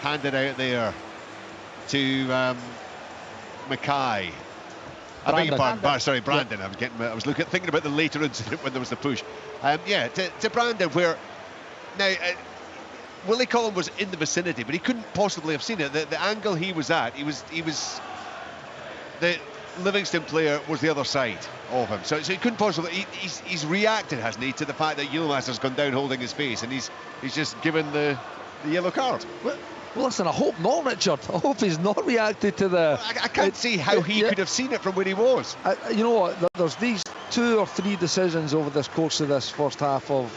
handed out there to Mackay. I beg your pardon. Sorry, Brandon. Yeah. I was thinking about the later incident when there was the push. To Brandon, where now Willie Collum was in the vicinity, but he couldn't possibly have seen it. The angle he was at, he was the Livingston player was the other side of him, so he couldn't possibly. He's reacted, hasn't he, to the fact that Yilmaz has gone down holding his face, and he's just given the yellow card. Well, listen, I hope not, Richard. I hope he's not reacted to the... I can't see how he could have seen it from where he was. You know what, there's these 2 or 3 decisions over this course of this first half of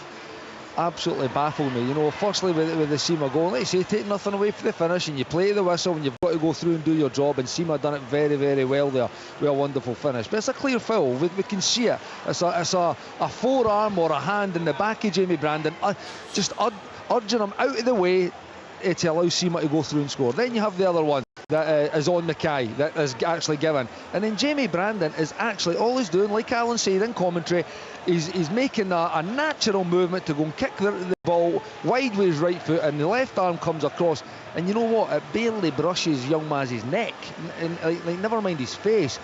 absolutely baffled me. You know, firstly with the Sima goal, like you say, take nothing away from the finish and you play the whistle and you've got to go through and do your job, and Sima done it very, very well there with a wonderful finish. But it's a clear foul, we can see it. It's a forearm or a hand in the back of Jamie Brandon, just urging him out of the way to allow Sima to go through and score. Then you have the other one that is on Mackay, that is actually given, and then Jamie Brandon is actually, all he's doing, like Alan said in commentary, he's making a natural movement to go and kick the ball wide with his right foot, and the left arm comes across, and you know what, it barely brushes young Maz's neck, and like never mind his face.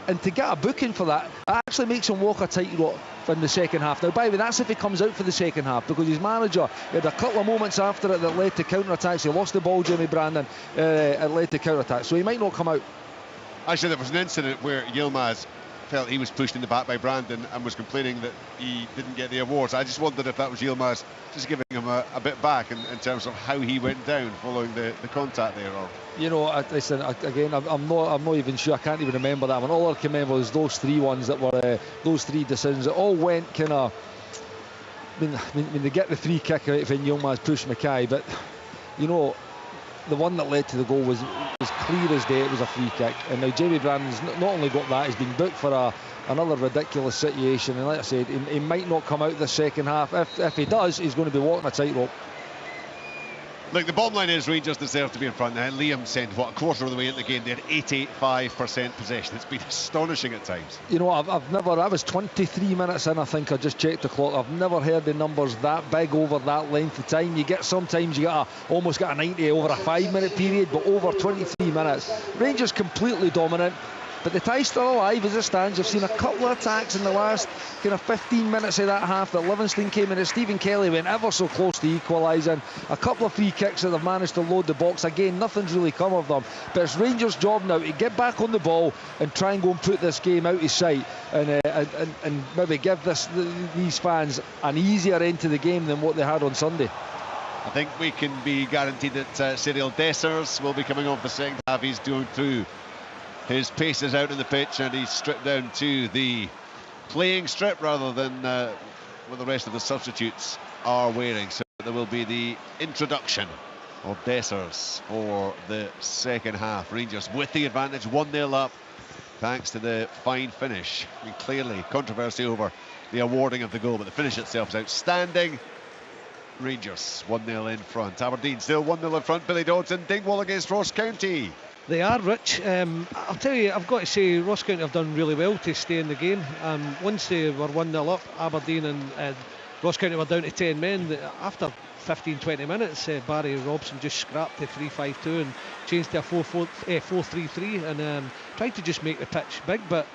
And to get a booking for that, it actually makes him walk a tightrope in the second half. Now, by the way, that's if he comes out for the second half, because his manager had a couple of moments after it that led to counter-attacks. He lost the ball, Jamie Brandon, it led to counter-attacks, so he might not come out. Actually, there was an incident where Yilmaz felt he was pushed in the back by Brandon and was complaining that he didn't get the awards. I just wondered if that was Yilmaz just giving him a bit back in terms of how he went down following the contact there. Or, you know, listen, again, I'm not even sure. I can't even remember that one. All I can remember was those 3 ones that were those 3 decisions that all went kind of. I mean, they get the free kick out when Yilmaz pushed Mackay, but you know, the one that led to the goal was clear as day. It was a free kick, and now Jamie Brandon's not only got that, he's been booked for another ridiculous situation, and like I said, he might not come out the second half. If he does, he's going to be walking a tightrope. Look, the bottom line is Rangers deserve to be in front. Now, Liam said, what, a quarter of the way in the game, they had 85% possession. It's been astonishing at times. You know, I've never, I was 23 minutes in, I think. I just checked the clock. I've never heard the numbers that big over that length of time. Sometimes you get almost get a 90 over a 5-minute period, but over 23 minutes. Rangers completely dominant. But the tie's still alive as it stands. You've seen a couple of attacks in the last kind of 15 minutes of that half that Livingston came in, and Stephen Kelly went ever so close to equalising. A couple of free kicks that they've managed to load the box. Again, nothing's really come of them. But it's Rangers' job now to get back on the ball and try and go and put this game out of sight, and maybe give these fans an easier end to the game than what they had on Sunday. I think we can be guaranteed that Cyril Dessers will be coming off the second half. He's doing through his paces out in the pitch, and he's stripped down to the playing strip rather than what the rest of the substitutes are wearing. So there will be the introduction of Dessers for the second half. Rangers with the advantage, 1-0 up, thanks to the fine finish. I mean, clearly controversy over the awarding of the goal, but the finish itself is outstanding. Rangers 1-0 in front. Aberdeen still 1-0 in front. Billy Dodson, Dingwall against Ross County. They are, Rich. I'll tell you, I've got to say, Ross County have done really well to stay in the game. Once they were 1-0 up, Aberdeen and Ross County were down to 10 men. After 15-20 minutes, Barry Robson just scrapped the 3-5-2 and changed to a 4-3-3 and tried to just make the pitch big. But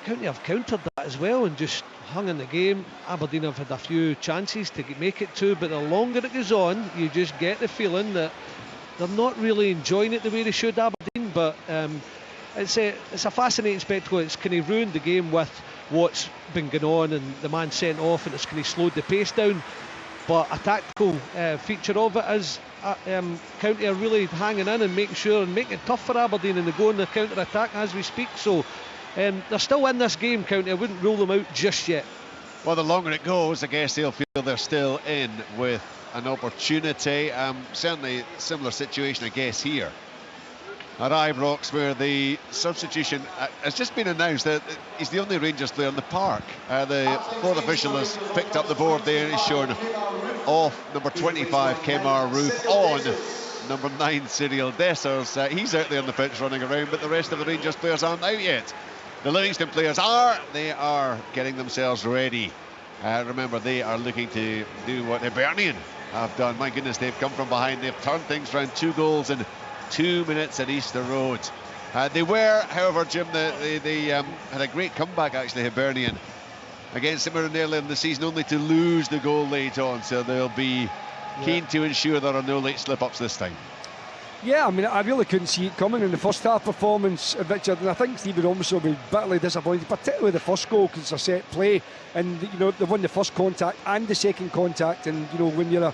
County have countered that as well and just hung in the game. Aberdeen have had a few chances to make it 2, but the longer it goes on, you just get the feeling that they're not really enjoying it the way they should, Aberdeen. But it's a fascinating spectacle. It's kind of ruined the game with what's been going on and the man sent off, and it's kind of slowed the pace down. But a tactical feature of it is County are really hanging in and making sure and making it tough for Aberdeen, and they go on the counter-attack as we speak. So they're still in this game, County. I wouldn't rule them out just yet. Well, the longer it goes, I guess they'll feel they're still in with an opportunity. Certainly similar situation, I guess, here at Ibrox, where the substitution has just been announced that he's the only Rangers player in the park. The fourth official has picked up the board there. He's shown off number 25 Kemar Roof on number 9 Cyril Dessers. He's out there on the pitch running around, but the rest of the Rangers players aren't out yet. The Livingston players are. They are getting themselves ready. Remember, they are looking to do what Hibernian have done. My goodness, they've come from behind. They've turned things around. 2 goals in 2 minutes at Easter Road. They were, however, Jim, they had a great comeback, actually, Hibernian, against St Mirren earlier in the season, only to lose the goal late on. So they'll be keen to ensure there are no late slip-ups this time. Yeah, I mean, I really couldn't see it coming in the first half performance, Richard, and I think Stephen Thomas will be bitterly disappointed, particularly the first goal, because it's a set play, and you know, they won the first contact and the second contact, and you know, when you're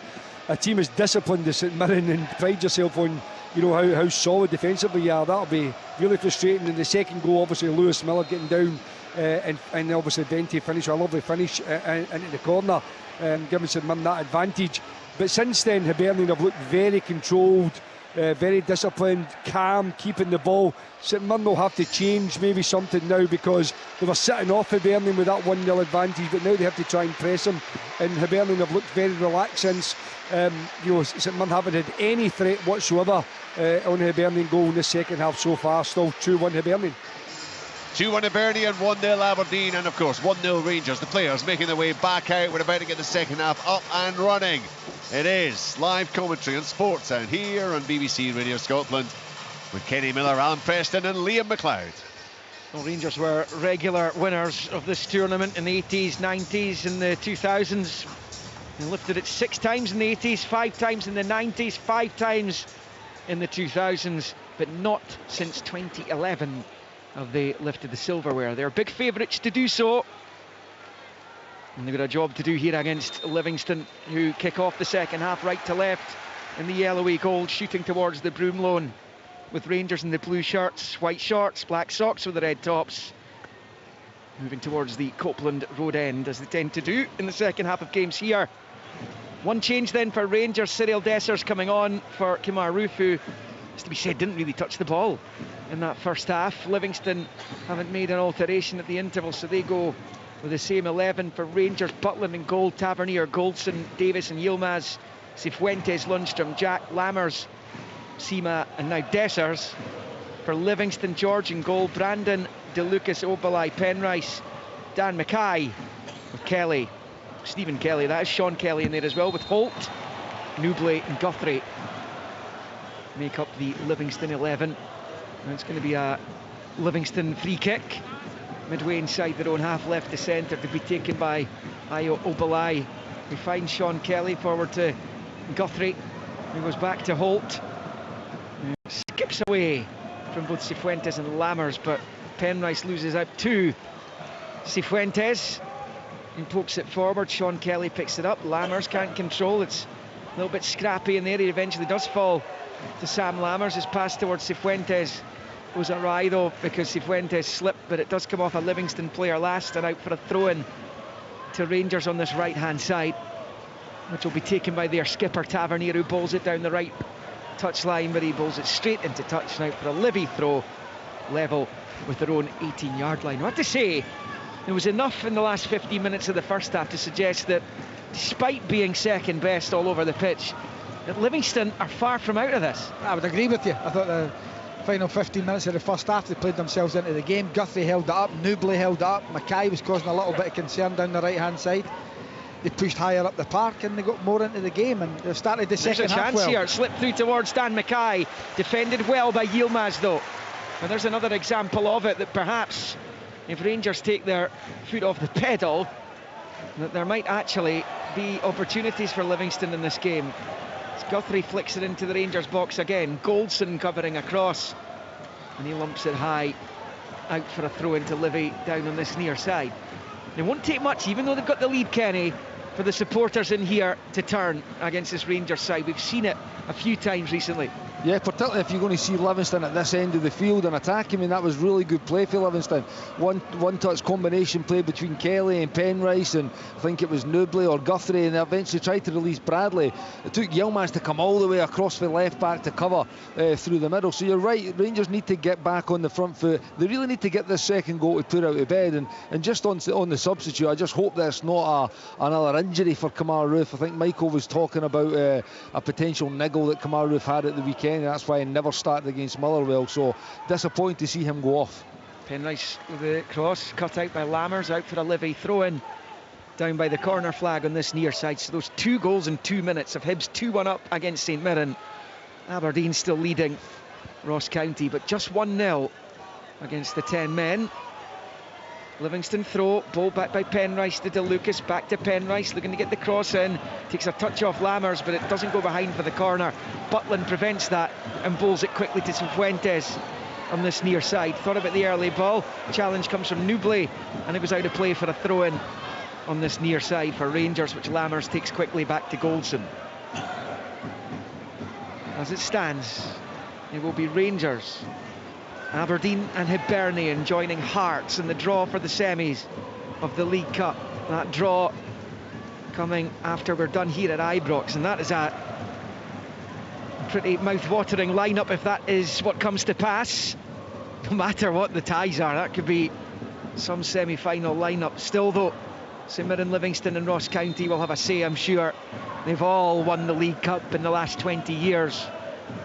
a team as disciplined as St Mirren and pride yourself on, you know, how solid defensively you are, that'll be really frustrating. And the second goal, obviously Lewis Miller getting down, and obviously Vente finish, a lovely finish into the corner, giving St Mirren that advantage. But since then, Hibernian have looked very controlled, very disciplined, calm, keeping the ball. St Mirren will have to change maybe something now, because they were sitting off Hibernian with that 1-0 advantage, but now they have to try and press them, and Hibernian have looked very relaxed since. You know, St Mirren haven't had any threat whatsoever on the Hibernian goal in the second half so far. Still 2-1 Hibernian. 2-1 Hibernian, 1-0 Aberdeen, and of course 1-0 Rangers. The players making their way back out. We're about to get the second half up and running. It is live commentary on Sports Sound here on BBC Radio Scotland with Kenny Miller, Alan Preston and Liam McLeod. Well, Rangers were regular winners of this tournament in the 80s, 90s and the 2000s. They lifted it 6 times in the 80s, 5 times in the 90s, 5 times in the 2000s, but not since 2011 have they lifted the silverware. They're big favourites to do so. And they've got a job to do here against Livingston, who kick off the second half right to left in the yellowy gold, shooting towards the Broomloan, with Rangers in the blue shirts, white shorts, black socks with the red tops, moving towards the Copeland Road end, as they tend to do in the second half of games here. One change then for Rangers. Cyril Dessers coming on for Kemar Roof, who, as to be said, didn't really touch the ball in that first half. Livingston haven't made an alteration at the interval, so they go with the same 11 for Rangers. Butland in goal, Tavernier, Goldson, Davis and Yilmaz Cifuentes, Lundstrom, Jack, Lammers, Sima and now Dessers. For Livingston, George in goal, Brandon, DeLucas, Obalai, Penrice, Dan Mackay with Kelly, Stephen Kelly, that is Sean Kelly in there as well, with Holt, Newbley and Guthrie make up the Livingston 11. And it's going to be a Livingston free kick midway inside their own half, left to centre, to be taken by Ayo Obalai. We find Sean Kelly forward to Guthrie, who goes back to Holt, skips away from both Cifuentes and Lammers, but Penrice loses out to Cifuentes and pokes it forward. Sean Kelly picks it up, Lammers can't control, it's a little bit scrappy in there. He eventually does fall to Sam Lammers. His pass towards Cifuentes goes awry though, because Cifuentes slipped, but it does come off a Livingston player last and out for a throw-in to Rangers on this right hand side, which will be taken by their skipper Tavernier, who bowls it down the right touchline, but he bowls it straight into touch now for a Livy throw, level with their own 18-yard line. I have to say, there was enough in the last 15 minutes of the first half to suggest that despite being second best all over the pitch, that Livingston are far from out of this. I would agree with you. I thought the final 15 minutes of the first half they played themselves into the game. Guthrie held it up, Newbley held it up, Mackay was causing a little bit of concern down the right hand side. They pushed higher up the park and they got more into the game, and they've started the second half well. There's a chance here, slipped through towards Dan Mackay, defended well by Yilmaz though. And there's another example of it, that perhaps if Rangers take their foot off the pedal, that there might actually be opportunities for Livingston in this game. As Guthrie flicks it into the Rangers box again, Goldson covering across, and he lumps it high out for a throw into Livy down on this near side. It won't take much, even though they've got the lead, Kenny, for the supporters in here to turn against this Rangers side. We've seen it a few times recently. Yeah, particularly if you're going to see Livingston at this end of the field and attack. I mean, that was really good play for Livingston. One-touch combination play between Kelly and Penrice, and I think it was Newbley or Guthrie, and they eventually tried to release Bradley. It took Yilmaz to come all the way across the left back to cover through the middle. So you're right, Rangers need to get back on the front foot. They really need to get this second goal to put out of bed. And just on the substitute, I just hope that it's not another injury for Kemar Roofe. I think Michael was talking about a potential niggle that Kemar Roofe had at the weekend, and that's why he never started against Motherwell. So disappointed to see him go off. Penrice with the cross, cut out by Lammers, out for a Livy throw-in down by the corner flag on this near side. So those 2 goals in 2 minutes of Hibs 2-1 up against St Mirren. Aberdeen still leading Ross County, but just 1-0 against the 10 men. Livingston throw, ball back by Penrice to DeLucas, back to Penrice, looking to get the cross in, takes a touch off Lammers, but it doesn't go behind for the corner. Butland prevents that and bowls it quickly to Cifuentes on this near side. Thought about the early ball, challenge comes from Newbley, and it was out of play for a throw-in on this near side for Rangers, which Lammers takes quickly back to Goldson. As it stands, it will be Rangers, Aberdeen and Hibernian joining Hearts in the draw for the semis of the League Cup. That draw coming after we're done here at Ibrox, and that is a pretty mouth-watering lineup if that is what comes to pass. No matter what the ties are, that could be some semi-final lineup. Still though, St Mirren, Livingston and Ross County will have a say, I'm sure. They've all won the League Cup in the last 20 years,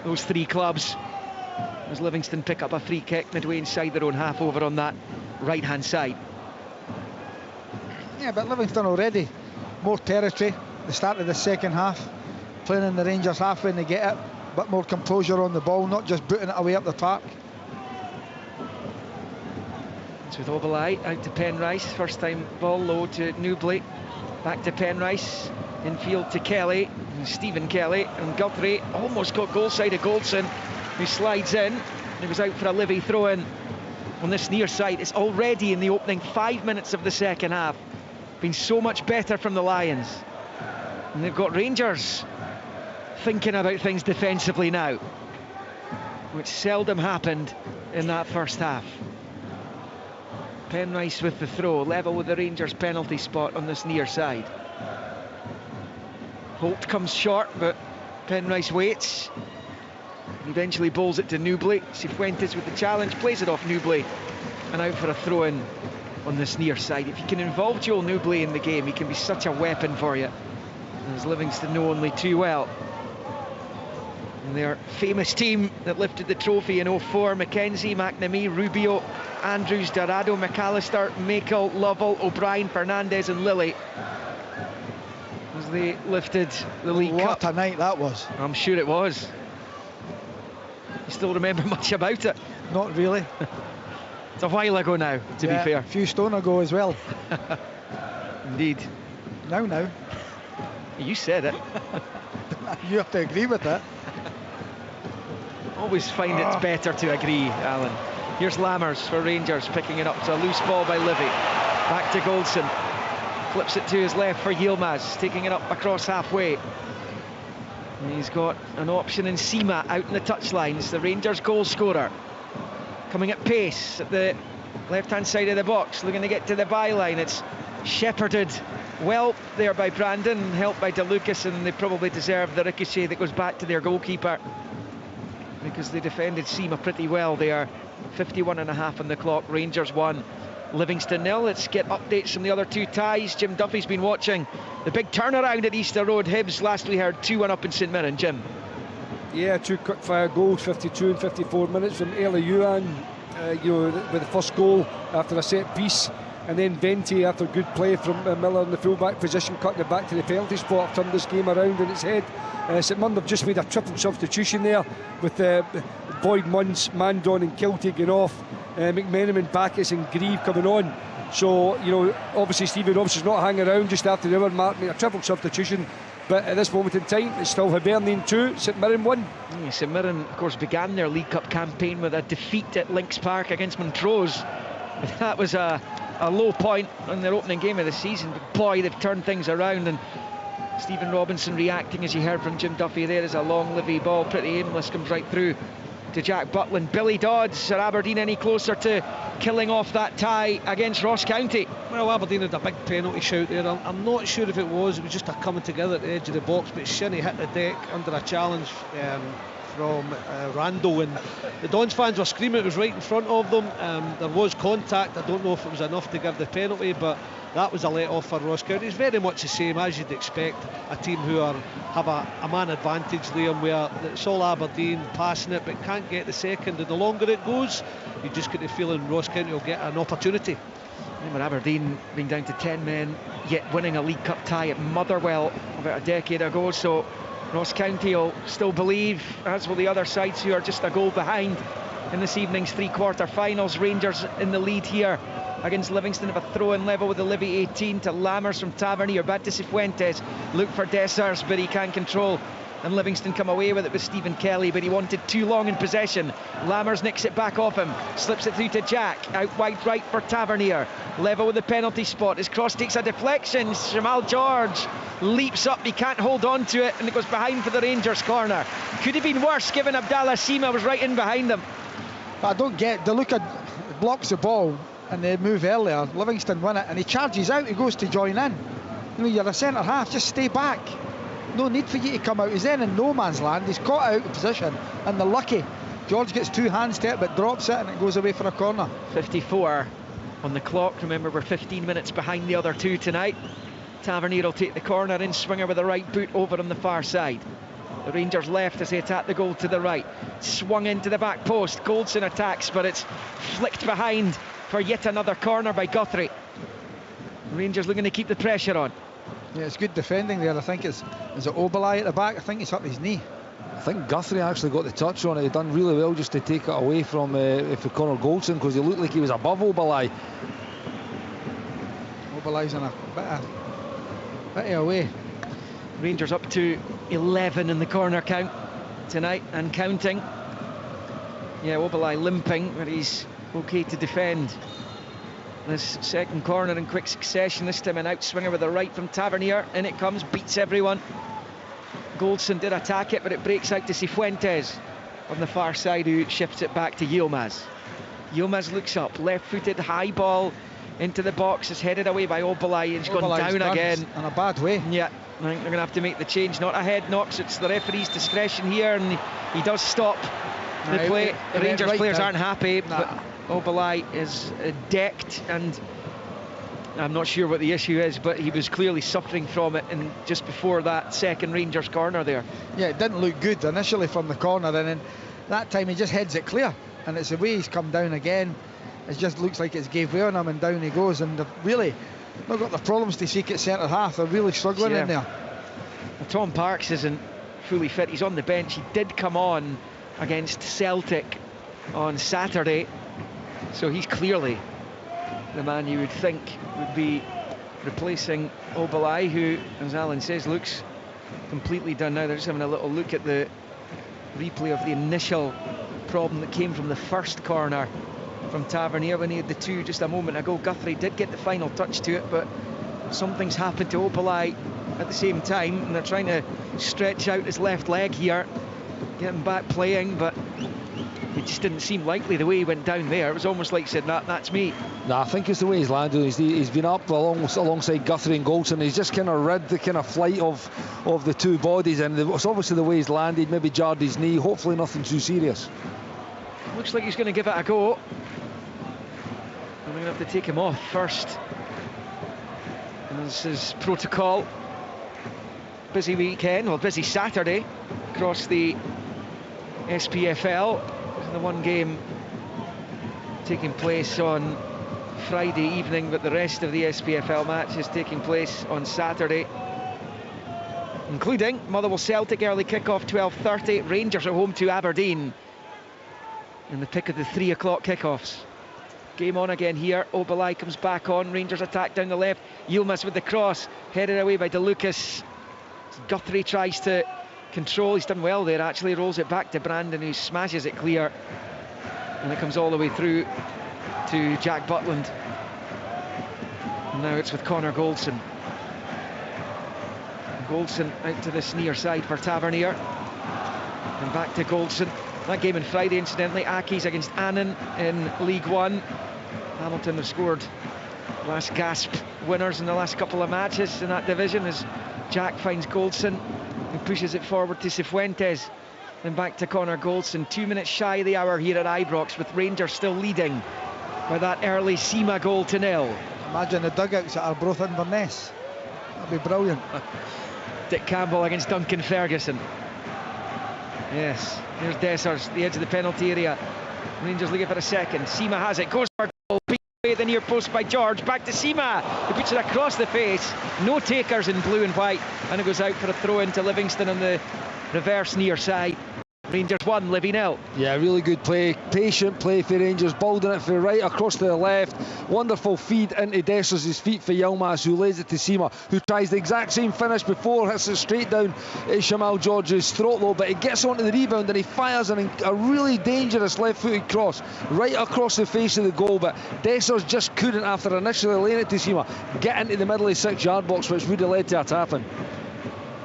those 3 clubs. As Livingston pick up a free kick midway inside their own half over on that right hand side. Yeah, but Livingston already more territory at the start of the second half, playing in the Rangers half when they get it, but more composure on the ball, not just booting it away up the park. It's with Obalai out to Penrice, first time ball low to Newbley, back to Penrice, infield to Kelly, and Stephen Kelly, and Guthrie almost got goal side of Goldson, who slides in. He was out for a Livy throw-in on this near side. It's already in the opening 5 minutes of the second half been so much better from the Lions, and they've got Rangers thinking about things defensively now, which seldom happened in that first half. Penrice with the throw, level with the Rangers penalty spot on this near side. Holt comes short, but Penrice waits. Eventually bowls it to Newbley. Cifuentes with the challenge, plays it off Newbley, and out for a throw-in on this near side. If you can involve Joel Newbley in the game, he can be such a weapon for you. as Livingston know only too well. And their famous team that lifted the trophy in 04, Mackenzie, McNamee, Rubio, Andrews, Dorado, McAllister, Makel, Lovell, O'Brien, Fernandez and Lilly, as they lifted the League Cup. What a night that was. I'm sure it was. You still remember much about it? Not really. It's a while ago now, to be fair. A few stone ago as well. Indeed. Now. You said it. You have to agree with that. Always find it's better to agree, Alan. Here's Lammers for Rangers, picking it up. It's a loose ball by Livy. Back to Goldson. Flips it to his left for Yilmaz, taking it up across halfway. And he's got an option in Sima out in the touchlines, the Rangers goal scorer. Coming at pace at the left-hand side of the box, looking to get to the byline. It's shepherded well there by Brandon, helped by DeLucas, and they probably deserve the ricochet that goes back to their goalkeeper, because they defended Sima pretty well there. 51.5 on the clock. Rangers 1, Livingston 0. Let's get updates from the other two ties. Jim Duffy's been watching the big turnaround at Easter Road. Hibs last we heard 2-1 up in St Mirren. Jim. Yeah, 2 quick-fire goals, 52 and 54 minutes from Eli Yuan, with the first goal after a set piece, and then Venti after good play from Miller in the full-back position, cutting it back to the penalty spot, turned this game around in its head. St Mirren have just made a triple substitution there with Boyd, Munns, Mandon and Kiltie going off, McMenamin, Bacchus and Grieve coming on. So, obviously Stephen Robinson's not hanging around just after the hour mark, made a triple substitution. But at this moment in time, it's still Hibernian 2, St Mirren 1. St Mirren, of course, began their League Cup campaign with a defeat at Lynx Park against Montrose. That was a low point in their opening game of the season. But boy, they've turned things around. And Stephen Robinson reacting, as you heard from Jim Duffy there, as a long Livy ball, pretty aimless, comes right through to Jack Butland. Billy Dodds, are Aberdeen any closer to killing off that tie against Ross County? Well, Aberdeen had a big penalty shout there. I'm not sure if it was just a coming together at the edge of the box, but Shinnie hit the deck under a challenge from Randall, and the Dons fans were screaming it was right in front of them. There was contact. I don't know if it was enough to give the penalty, but that was a let-off for Ross County. It's very much the same as you'd expect, a team who have a man advantage, Liam, where it's all Aberdeen passing it but can't get the second, and the longer it goes, you just get the feeling Ross County will get an opportunity. Remember Aberdeen being down to 10 men, yet winning a League Cup tie at Motherwell about a decade ago, so Ross County will still believe, as will the other sides who are just a goal behind in this evening's three-quarter finals. Rangers in the lead here against Livingston, have a throw-in level with the Livy 18 to Lammers from Tavernier, back to Cifuentes, look for Dessers, but he can't control, and Livingston come away with it with Stephen Kelly, but he wanted too long in possession. Lammers nicks it back off him, slips it through to Jack, out wide right for Tavernier, level with the penalty spot, his cross takes a deflection, Jamal George leaps up, he can't hold on to it, and it goes behind for the Rangers corner. Could have been worse given Abdallah Sima was right in behind them. But I don't get, DeLuca blocks the ball and they move earlier, Livingston win it, and he charges out, he goes to join in. You're a centre half, just stay back. No need for you to come out. He's then in no man's land, he's caught out of position, and they're lucky. George gets two hands to it but drops it and it goes away for a corner. 54 on the clock. Remember, we're 15 minutes behind the other two tonight. Tavernier will take the corner in, swinger with the right boot over on the far side. The Rangers left as they attack the goal to the right. Swung into the back post, Goldson attacks, but it's flicked behind for yet another corner by Guthrie. Rangers looking to keep the pressure on. Yeah, it's good defending there. I think is it Obalai at the back? I think he's hurt his knee. I think Guthrie actually got the touch on it. He done really well just to take it away from Conor Goldson, because he looked like he was above Obalai. Obalai's in a bit away. Rangers up to 11 in the corner count tonight and counting. Yeah, Obalai limping, but he's okay to defend this second corner in quick succession. This time an outswinger with the right from Tavernier. In it comes, beats everyone. Goldson did attack it, but it breaks out to Cifuentes on the far side, who shifts it back to Yilmaz. Yilmaz looks up, left-footed high ball into the box, is headed away by Obalai, and it's gone down again. In a bad way. Yeah, I think they're going to have to make the change. Not a head knocks, it's the referee's discretion here, and he does stop the play. The Rangers players aren't happy, but Obalai is decked, and I'm not sure what the issue is, but he was clearly suffering from it, and just before that second Rangers corner there. Yeah, it didn't look good initially from the corner, and then that time he just heads it clear, and it's the way he's come down again. It just looks like it's gave way on him, and down he goes, and they've really not got the problems to seek at centre half. They're really struggling in there. Well, Tom Parks isn't fully fit. He's on the bench. He did come on against Celtic on Saturday, so he's clearly the man you would think would be replacing Obalai, who, as Alan says, looks completely done now. They're just having a little look at the replay of the initial problem that came from the first corner from Tavernier when he had the two just a moment ago. Guthrie did get the final touch to it, but something's happened to Obalai at the same time, and they're trying to stretch out his left leg here, get him back playing, but it just didn't seem likely the way he went down there. It was almost like he said, nah, that's me. No, I think it's the way he's landed. He's been up alongside Guthrie and Goldson. He's just kind of read the kind of flight of the two bodies, and it's obviously the way he's landed, maybe jarred his knee. Hopefully nothing too serious. Looks like he's going to give it a go. And we're going to have to take him off first. And this is protocol. Busy weekend, well, busy Saturday across the SPFL. The one game taking place on Friday evening, but the rest of the SPFL match is taking place on Saturday, including Motherwell Celtic early kick-off 12:30. Rangers are home to Aberdeen in the pick of the 3 o'clock kick-offs. Game on again here. Obalai comes back on. Rangers attack down the left. Yilmaz with the cross, headed away by DeLucas. Guthrie tries to control. He's done well there, actually. Rolls it back to Brandon, who smashes it clear, and it comes all the way through to Jack Butland. And now it's with Connor Goldson. Goldson out to this near side for Tavernier, and back to Goldson. That game on Friday, incidentally, Aki's against Annan in League One. Hamilton have scored last gasp winners in the last couple of matches in that division, as Jack finds Goldson, who pushes it forward to Cifuentes, then back to Connor Goldson. 2 minutes shy of the hour here at Ibrox, with Rangers still leading by that early Sima goal to 0. Imagine the dugouts at Arbroath Inverness. That'd be brilliant. Dick Campbell against Duncan Ferguson. Yes, here's Dessers, the edge of the penalty area. Rangers looking for a second. Sima has it, goes for goal. The near post by George, back to Sima, he puts it across the face. No takers in blue and white, and it goes out for a throw into Livingston on the reverse near side. Rangers 1, Livy 0. Yeah, really good play, patient play for Rangers, bowling it for right across to the left. Wonderful feed into Dessers' feet for Yilmaz, who lays it to Sima, who tries the exact same finish before, hits it straight down Shamal George's throat though, but he gets onto the rebound and he fires a really dangerous left-footed cross right across the face of the goal, but Dessers just couldn't, after initially laying it to Sima, get into the middle of the 6-yard box, which would have led to a tap-in.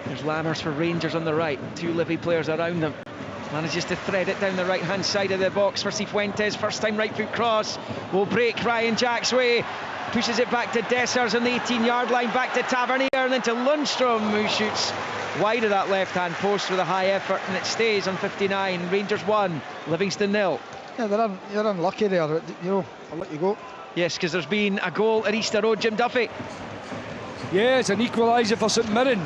There's Lammers for Rangers on the right, 2 Livy players around them. Manages to thread it down the right-hand side of the box for Cifuentes. First time right foot cross will break Ryan Jack's way. Pushes it back to Dessers on the 18-yard line, back to Tavernier, and then to Lundstrom, who shoots wide of that left-hand post with a high effort, and it stays on 59. Rangers 1, Livingston 0. Yeah, you're unlucky there. You know, I'll let you go. Yes, because there's been a goal at Easter Road. Jim Duffy. Yeah, it's an equaliser for St Mirren.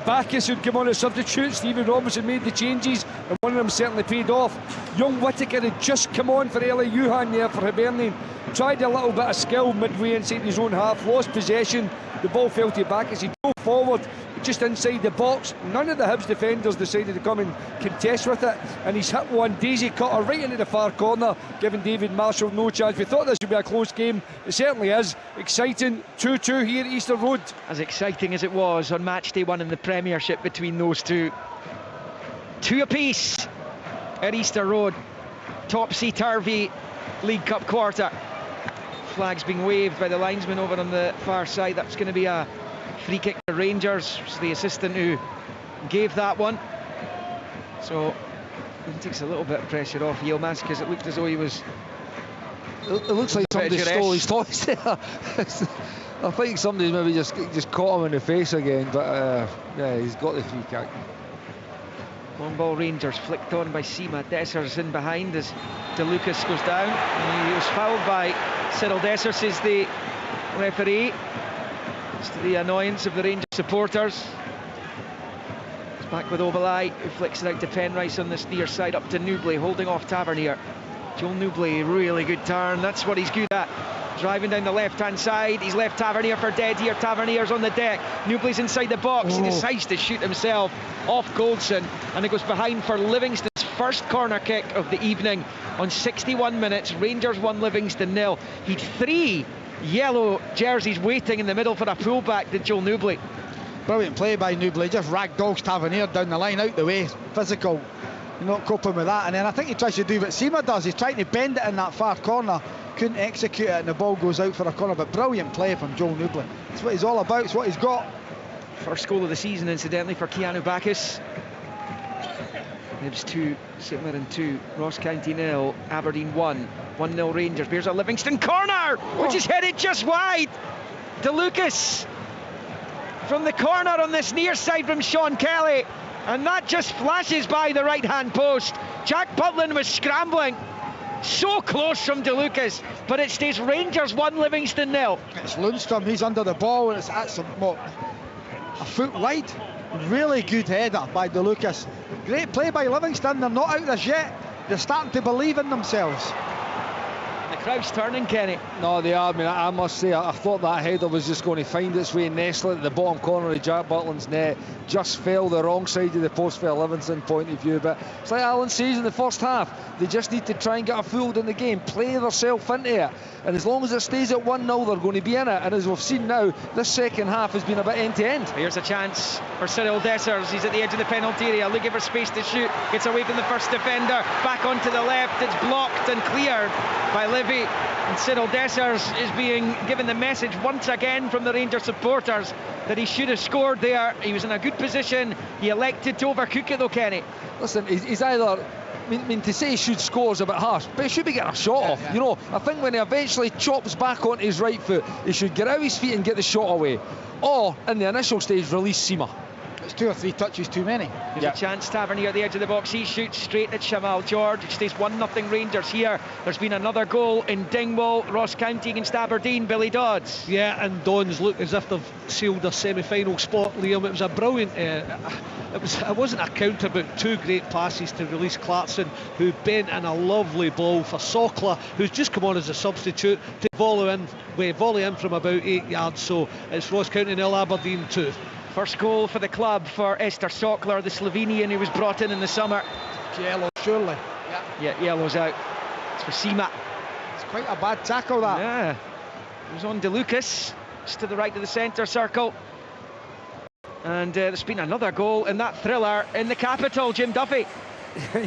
Bacchus would come on as substitute. Stephen Robinson made the changes, and one of them certainly paid off. Young Whittaker had just come on for Eli Yuhan there for Hibernian. Tried a little bit of skill midway inside his own half, lost possession. The ball fell to Bacchus. He drove forward just inside the box. None of the Hibs defenders decided to come and contest with it, and he's hit one daisy cutter right into the far corner, giving David Marshall no chance. We thought this would be a close game. It certainly is. Exciting. 2-2 here at Easter Road. As exciting as it was on match day 1 in the Premiership between those two. 2 apiece at Easter Road. Topsy-turvy League Cup quarter. Flags being waved by the linesman over on the far side. That's going to be a free kick for Rangers. It's the assistant who gave that one. So it takes a little bit of pressure off Yilmaz, because it looked as though he was... It looks like somebody stole his toys there. I think somebody maybe just caught him in the face again, but yeah, he's got the free kick. Long ball Rangers, flicked on by Sima. Dessers in behind as DeLucas goes down. And he was fouled by Cyril Dessers, says the referee. It's to the annoyance of the Rangers supporters. It's back with Obalai, who flicks it out to Penrice on this near side, up to Newbley, holding off Tavernier. Joel Newbley, really good turn, that's what he's good at. Driving down the left-hand side, he's left Tavernier for dead here. Tavernier's on the deck, Newbley's inside the box. He decides to shoot himself off Goldson, and it goes behind for Livingston's first corner kick of the evening on 61 minutes. Rangers 1, Livingston 0. He'd 3 yellow jerseys waiting in the middle for a pullback, did Joel Newbley. Brilliant play by Newbley, just ragdolls Tavernier down the line, out the way, physical. You're not coping with that, and then I think he tries to do what Seema does. He's trying to bend it in that far corner, couldn't execute it, and the ball goes out for a corner. But brilliant play from Joel Newbley. It's what he's all about, it's what he's got. First goal of the season, incidentally, for Keanu Bacchus. Hibs 2, St Mirren 2, Ross County 0, Aberdeen 1, 1-0 Rangers. Here's a Livingston corner, which is headed just wide. DeLucas from the corner on this near side from Sean Kelly, and that just flashes by the right-hand post. Jack Butland was scrambling, so close from DeLucas, but it stays Rangers 1, Livingston 0. It's Lundstrom, he's under the ball, and it's at a foot wide. Really good header by DeLucas. Great play by Livingston. They're not out this yet. They're starting to believe in themselves. The crowd's turning, Kenny. No, they are. I mean, I must say, I thought that header was just going to find its way, nestle at the bottom corner of Jack Butland's net. Just fell the wrong side of the post for a Livingston point of view. But it's like Alan says in the first half, they just need to try and get a foot in the game, play themselves into it. And as long as it stays at 1-0, they're going to be in it. And as we've seen now, this second half has been a bit end-to-end. Here's a chance for Cyril Dessers. He's at the edge of the penalty area, looking for space to shoot. Gets away from the first defender, back onto the left. It's blocked and cleared by Livy. And Cyril Dessers is being given the message once again from the Rangers supporters that he should have scored there. He was in a good position. He elected to overcook it though, Kenny. Listen, he's either... I mean, to say he should score is a bit harsh, but he should be getting a shot off. You know, I think when he eventually chops back onto his right foot, he should get out his feet and get the shot away. Or, in the initial stage, release Seema. It's 2 or 3 touches too many. There's a chance, Tavernier at the edge of the box. He shoots straight at Shamal George. It stays 1-0 Rangers here. There's been another goal in Dingwall, Ross County against Aberdeen. Billy Dodds. Yeah, and Dons look as if they've sealed a semi-final spot, Liam. It was a brilliant... It wasn't a counter, but 2 great passes to release Clarkson, who bent in a lovely ball for Sokla, who's just come on as a substitute, to volley in from about 8 yards. So it's Ross County 0, Aberdeen 2. First goal for the club for Ester Sokler, the Slovenian who was brought in the summer. Yellow, surely. Yeah, yellow's out. It's for Seema. It's quite a bad tackle, that. Yeah. It was on DeLucas, just to the right of the centre circle. And there's been another goal in that thriller in the capital, Jim Duffy.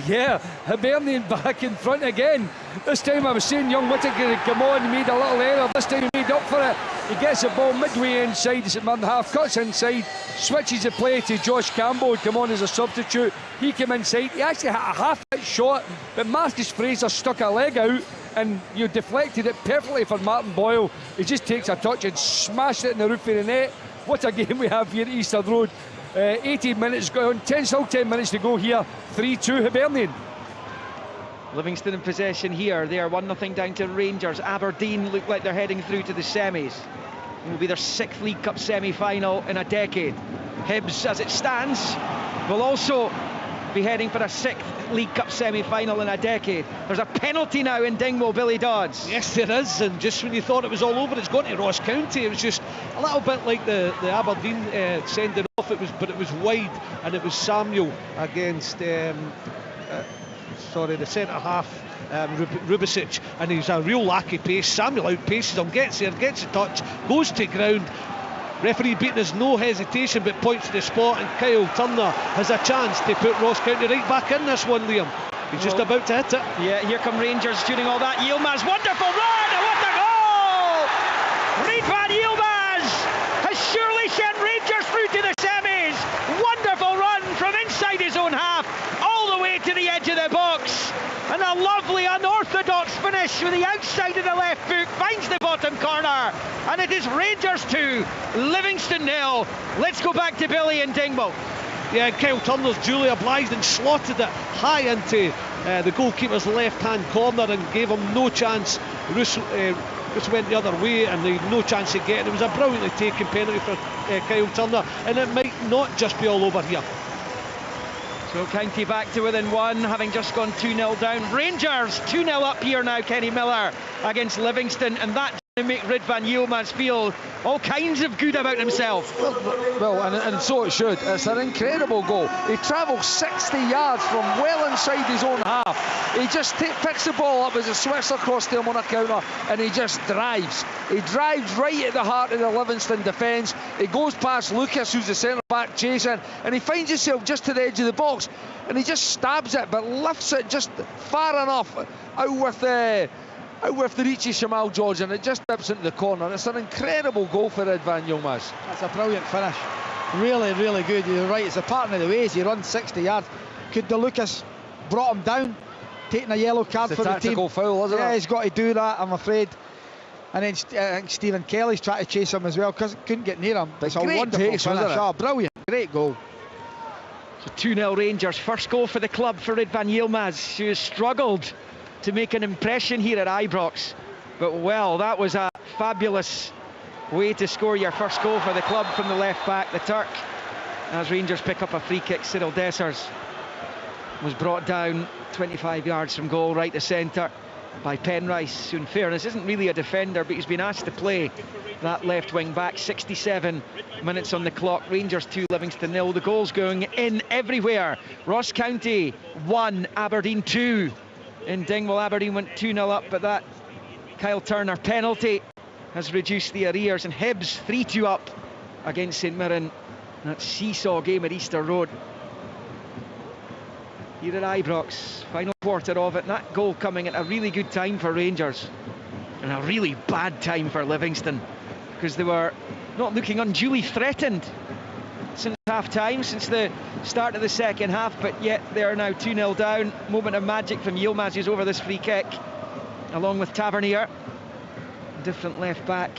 Yeah, Hibernian back in front again. This time I was saying young Whittaker had come on and made a little error. This time he made up for it. He gets the ball midway inside, it's at man half, cuts inside, switches the play to Josh Campbell, who come on as a substitute. He came inside, he actually had a half-hit shot, but Marcus Fraser stuck a leg out and you deflected it perfectly for Martin Boyle. He just takes a touch and smashed it in the roof of the net. What a game we have here at Easter Road. 18 minutes gone, 10 minutes to go here. 3-2 Hibernian. Livingston in possession here. They are 1-0 down to Rangers. Aberdeen look like they're heading through to the semis. It will be their 6th League Cup semi-final in a decade. Hibs, as it stands, will also be heading for a 6th League Cup semi-final in a decade. There's a penalty now in Dingwall, Billy Dodds. Yes, there is, and just when you thought it was all over, it's gone to Ross County. It was just a little bit like the Aberdeen sending off. It was wide, and it was Samuel against the centre half, Rubicic, and he's a real lack of pace. Samuel outpaces him, gets there, gets a touch, goes to ground. Referee Beaton has no hesitation but points to the spot, and Kyle Turner has a chance to put Ross County right back in this one, Liam. He's just about to hit it. Yeah, here come Rangers during all that. Yilmaz, wonderful run, and what a goal! Ridvan Yilmaz has surely sent Rangers through to the semis. Wonderful run from inside his own half, all the way to the edge of the box. And a lovely unorthodox finish with the outside of the left foot, finds the bottom corner, and it is Rangers 2, Livingston 0. Let's go back to Billy and Dingwall. Yeah, Kyle Turner's duly obliged and slotted it high into the goalkeeper's left-hand corner and gave him no chance. just went the other way and they had no chance of getting it. It was a brilliantly taken penalty for Kyle Turner, and it might not just be all over here. So County back to within one, having just gone 2-0 down. Rangers 2-0 up here now, Kenny Miller against Livingston, and that to make Ridvan Yilmaz feel all kinds of good about himself. Well, and so it should. It's an incredible goal. He travels 60 yards from well inside his own half. He just picks the ball up as a swifts across to him on a counter, and he just drives. He drives right at the heart of the Livingston defence. He goes past Lucas, who's the centre-back chasing, and he finds himself just to the edge of the box, and he just stabs it, but lifts it just far enough out with the reach of Shamal George, and it just dips into the corner. It's an incredible goal for Ridvan Yilmaz. That's a brilliant finish. Really, really good. You're right, it's a partner of the ways. He runs 60 yards. Could Lucas brought him down, taking a yellow card for the team? It's a tactical foul, isn't it? Yeah, he's got to do that, I'm afraid. And then I think Stephen Kelly's trying to chase him as well, because couldn't get near him. It's a wonderful pace, finish. Oh, brilliant, great goal. So 2-0 Rangers, first goal for the club for Ridvan Yilmaz, who has struggled to make an impression here at Ibrox, but well, that was a fabulous way to score your first goal for the club from the left back, the Turk, as Rangers pick up a free kick. Cyril Dessers was brought down 25 yards from goal, right to centre by Penrice, who in fairness isn't really a defender, but he's been asked to play that left wing back. 67 minutes on the clock. Rangers 2, Livingston 0. The goals going in everywhere. Ross County 1, Aberdeen 2 in Dingwall. Aberdeen went 2-0 up, but that Kyle Turner penalty has reduced the arrears, and Hibs 3-2 up against St Mirren. That seesaw game at Easter Road here at Ibrox, final quarter of it, and that goal coming at a really good time for Rangers and a really bad time for Livingston, because they were not looking unduly threatened since half-time, since the start of the second half, but yet they are now 2-0 down. Moment of magic from Yilmaz, who's over this free kick, along with Tavernier. Different left back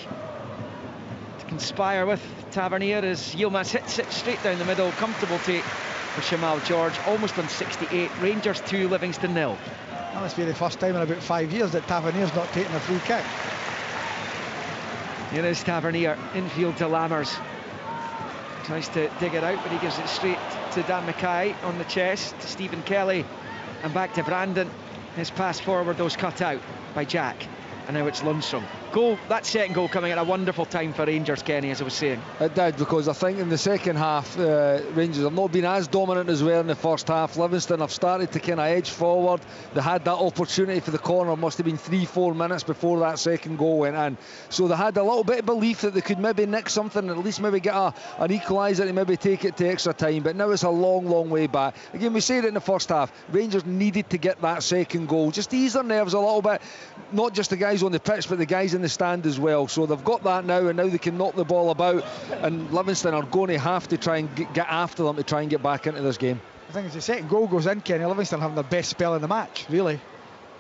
to conspire with Tavernier as Yilmaz hits it straight down the middle. Comfortable take for Shamal George, almost on 68. Rangers 2, Livingston 0. That must be the first time in about 5 years that Tavernier's not taking a free kick. Here is Tavernier, infield to Lammers. Tries to dig it out, but he gives it straight to Dan Mackay on the chest, to Stephen Kelly, and back to Brandon. His pass forward was cut out by Jack, and now it's Lundstrom. Goal, that second goal coming at a wonderful time for Rangers, Kenny, as I was saying. It did, because I think in the second half Rangers have not been as dominant as well in the first half. Livingston have started to kind of edge forward. They had that opportunity for the corner, must have been 3-4 minutes before that second goal went in, so they had a little bit of belief that they could maybe nick something, at least maybe get an equaliser and maybe take it to extra time. But now it's a long way back. Again, we said it in the first half, Rangers needed to get that second goal just to ease their nerves a little bit, not just the guys on the pitch but the guys in the stand as well. So they've got that now, and now they can knock the ball about, and Livingston are going to have to try and get after them to try and get back into this game. I think as the second goal goes in, Kenny, Livingston having their best spell in the match, really,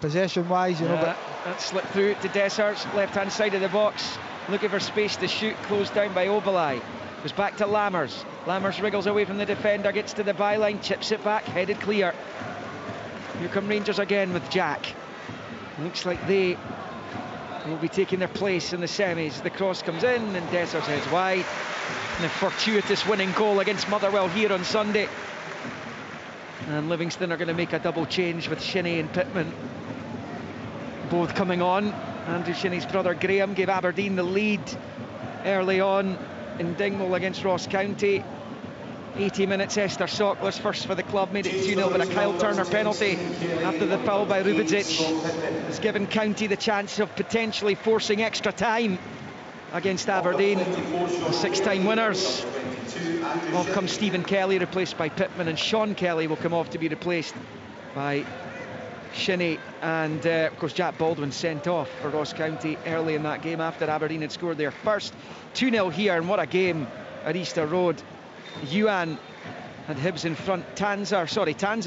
possession wise, you know. But that slipped through to Dessers, left hand side of the box, looking for space to shoot, closed down by Obalai. Goes back to Lammers. Lammers wriggles away from the defender, gets to the byline, chips it back, headed clear. Here come Rangers again with Jack. Looks like they will be taking their place in the semis. The cross comes in and Dessers heads wide. And a fortuitous winning goal against Motherwell here on Sunday. And Livingston are going to make a double change with Shinnie and Pittman both coming on. Andrew Shinnie's brother Graham gave Aberdeen the lead early on in Dingwall against Ross County. 80 minutes, Esther Soklas first for the club, made it 2-0, but a Kyle Turner penalty after the foul by Rubidzic has given County the chance of potentially forcing extra time against Aberdeen. The six-time winners. Off comes Stephen Kelly, replaced by Pittman, and Sean Kelly will come off to be replaced by Shinnie, and of course Jack Baldwin sent off for Ross County early in that game after Aberdeen had scored their first. 2-0 here, and what a game at Easter Road. Yuan had Hibs in front, Tanser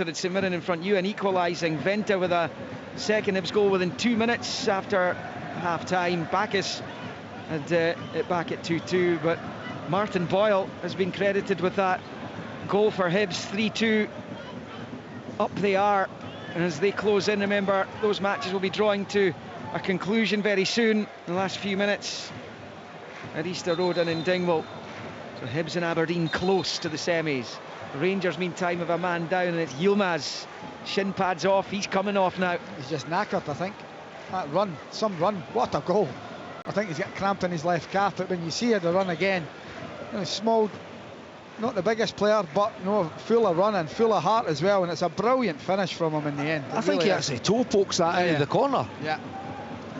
had St Mirren in front, Yuan equalising, Venta with a second Hibs goal within 2 minutes after half-time. Bacchus had it back at 2-2, but Martin Boyle has been credited with that goal for Hibs. 3-2, up they are, and as they close in, remember those matches will be drawing to a conclusion very soon. The last few minutes at Easter Road and in Dingwall. So Hibs and Aberdeen close to the semis. Rangers meantime have a man down, and it's Yilmaz. Shin pads off, he's coming off now. He's just knackered, I think. That run, some run, what a goal. I think he's got cramped in his left calf, but when you see the run again, small, not the biggest player, but full of run and full of heart as well, and it's a brilliant finish from him in the end. I think he actually toe pokes that into the corner. Yeah,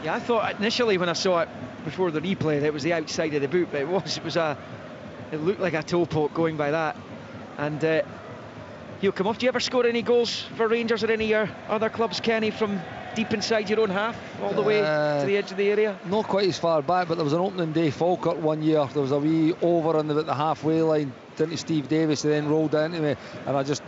I thought initially when I saw it before the replay that it was the outside of the boot, but it looked like a toe poke going by that. And he'll come off. Do you ever score any goals for Rangers or any of your other clubs, Kenny, from deep inside your own half, all the way to the edge of the area? Not quite as far back, but there was an opening day Falkirk one year. There was a wee over on the halfway line into Steve Davis, and then rolled into me, and I just,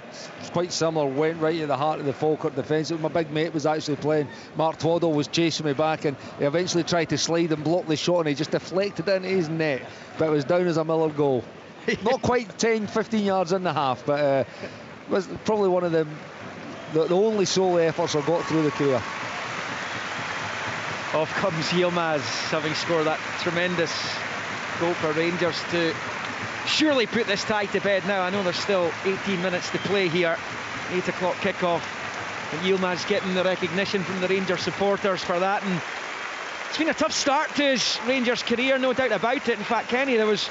quite similar, went right at the heart of the Falkirk defence. My big mate was actually playing. Mark Twaddle was chasing me back, and he eventually tried to slide and block the shot, and he just deflected into his net, but it was down as a Miller goal. Not quite 10-15 yards in the half, but was probably one of the only solo efforts I got through the career. Off comes Yilmaz, having scored that tremendous goal for Rangers to surely put this tie to bed now. I know there's still 18 minutes to play here. 8 o'clock kickoff. And Yilmaz getting the recognition from the Rangers supporters for that. And it's been a tough start to his Rangers career, no doubt about it. In fact, Kenny, there was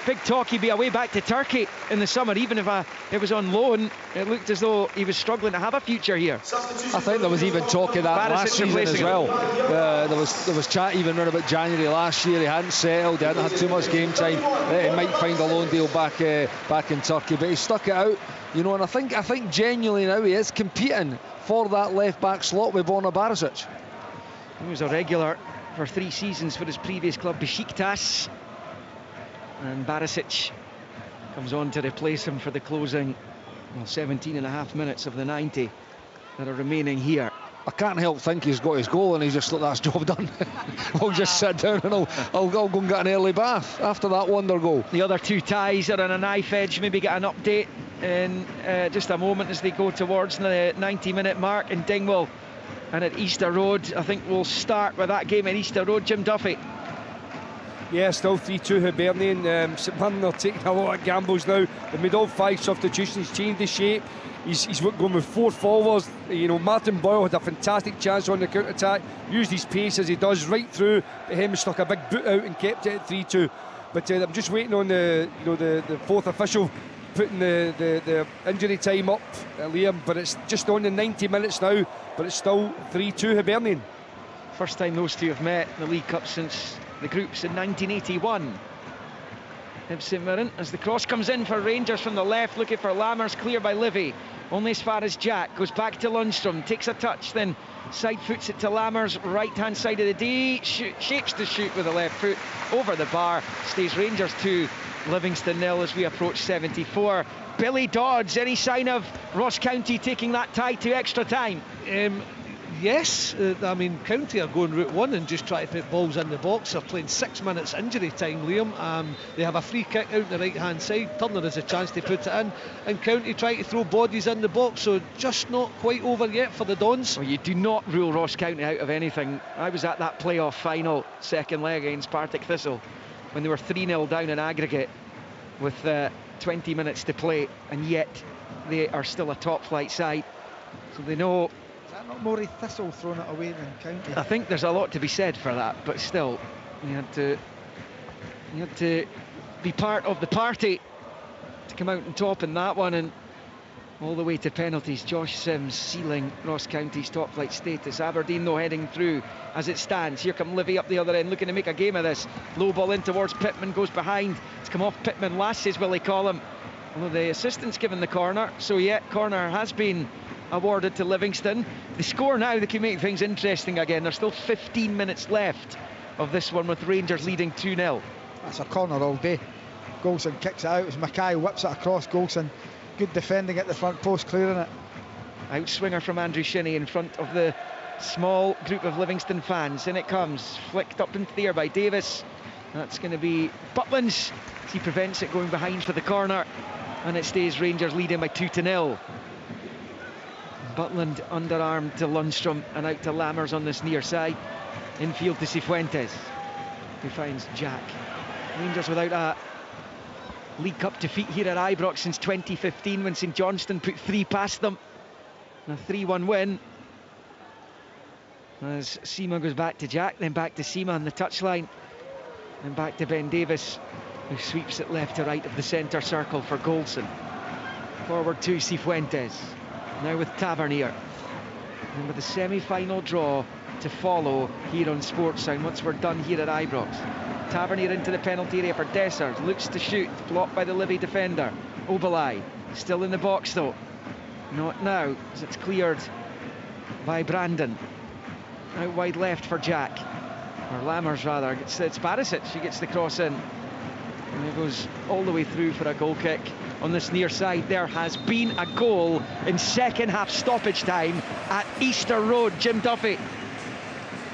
big talk he'd be away back to Turkey in the summer, even if it was on loan. It looked as though he was struggling to have a future here. I think there was even talk of that last season as well. There was chat even around about January last year. He hadn't settled, he hadn't had too much game time. He might find a loan deal back in Turkey, but he stuck it out, and I think genuinely now he is competing for that left back slot with Borna Barisic. He was a regular for 3 seasons for his previous club, Besiktas. And Barisic comes on to replace him for the closing 17 and a half minutes of the 90 that are remaining here. I can't help think he's got his goal and he's just thought that's job done. I'll just sit down and I'll go and get an early bath after that wonder goal. The other 2 ties are on a knife edge. Maybe get an update in just a moment as they go towards the 90-minute mark in Dingwall and at Easter Road. I think we'll start with that game at Easter Road. Jim Duffy. Yeah, still 3-2 Hibernian. St Mirren are taking a lot of gambles now. They've made all 5 substitutions, changed the shape. He's going with 4 forwards. Martin Boyle had a fantastic chance on the counter-attack, used his pace as he does right through, but him stuck a big boot out and kept it at 3-2. But I'm just waiting on the 4th official putting the injury time up, Liam. But it's just on the 90 minutes now, but it's still 3-2 Hibernian. First time those two have met in the League Cup since the groups in 1981. Hibs St Mirren as the cross comes in for Rangers from the left, looking for Lammers, clear by Livy, only as far as Jack, goes back to Lundstrom, takes a touch, then side foots it to Lammers, right hand side of the D, shapes to shoot with the left foot, over the bar, stays Rangers 2, Livingston 0 as we approach 74. Billy Dodds, any sign of Ross County taking that tie to extra time? Yes, County are going route 1 and just trying to put balls in the box. They're playing 6 minutes injury time, Liam. They have a free kick out the right hand side. Turner has a chance to put it in, and County trying to throw bodies in the box, so just not quite over yet for the Dons. Well, you do not rule Ross County out of anything. I was at that playoff final, second leg against Partick Thistle, when they were 3-0 down in aggregate with 20 minutes to play, and yet they are still a top flight side, so they know. Not Moray Thistle throwing it away than County. I think there's a lot to be said for that, but still, you had to be part of the party to come out on top in that one, and all the way to penalties. Josh Sims sealing Ross County's top flight status. Aberdeen though heading through as it stands. Here come Livy up the other end, looking to make a game of this. Low ball in towards Pittman, goes behind. It's come off Pittman. Lasses, will they call him? Although the assistant's given the corner, so yeah, corner has been awarded to Livingston. The score now, they can make things interesting again. There's still 15 minutes left of this one with Rangers leading 2-0. That's a corner all day. Golson kicks it out as Mackay whips it across. Golson, good defending at the front post, clearing it. Outswinger from Andrew Shinnie in front of the small group of Livingston fans. In it comes, flicked up into the air by Davis. That's going to be Butland's. He prevents it going behind for the corner, and it stays Rangers leading by 2-0. Butland underarm to Lundstrom and out to Lammers on this near side. Infield to Cifuentes, who finds Jack. Rangers without a League Cup defeat here at Ibrox since 2015, when St Johnstone put 3 past them. And a 3-1 win. As Seema goes back to Jack, then back to Seema on the touchline, and back to Ben Davis, who sweeps it left to right of the centre circle for Goldson. Forward to Cifuentes, now with Tavernier. And with the semi-final draw to follow here on Sportsound once we're done here at Ibrox. Tavernier into the penalty area for Dessers, looks to shoot, blocked by the Livy defender. Obalai, still in the box though. Not now, as it's cleared by Brandon. Out wide left for Jack, or Lammers rather. It's Barisic, she gets the cross in. And it goes all the way through for a goal kick on this near side. There has been a goal in second half stoppage time at Easter Road. Jim Duffy.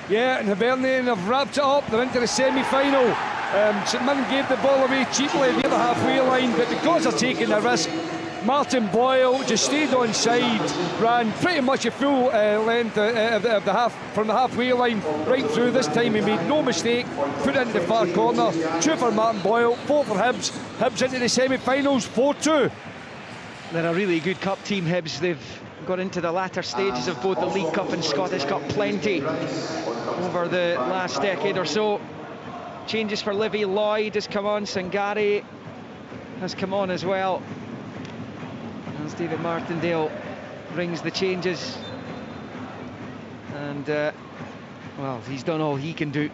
Yeah, and Hibernian have wrapped it up. They're into the semi-final. St Mirren gave the ball away cheaply near the halfway line, but because they're taking the risk, Martin Boyle just stayed on side, ran pretty much a full length of the half, from the halfway line right through. This time he made no mistake, put it into the far corner. 2 for Martin Boyle, 4 for Hibs. Hibs into the semi-finals, 4-2. They're a really good cup team, Hibs. They've got into the latter stages of both the League Cup and Scottish Cup plenty over the last decade or so. Changes for Livy. Lloyd has come on, Sangari has come on as well. As David Martindale brings the changes, and well, he's done all he can do.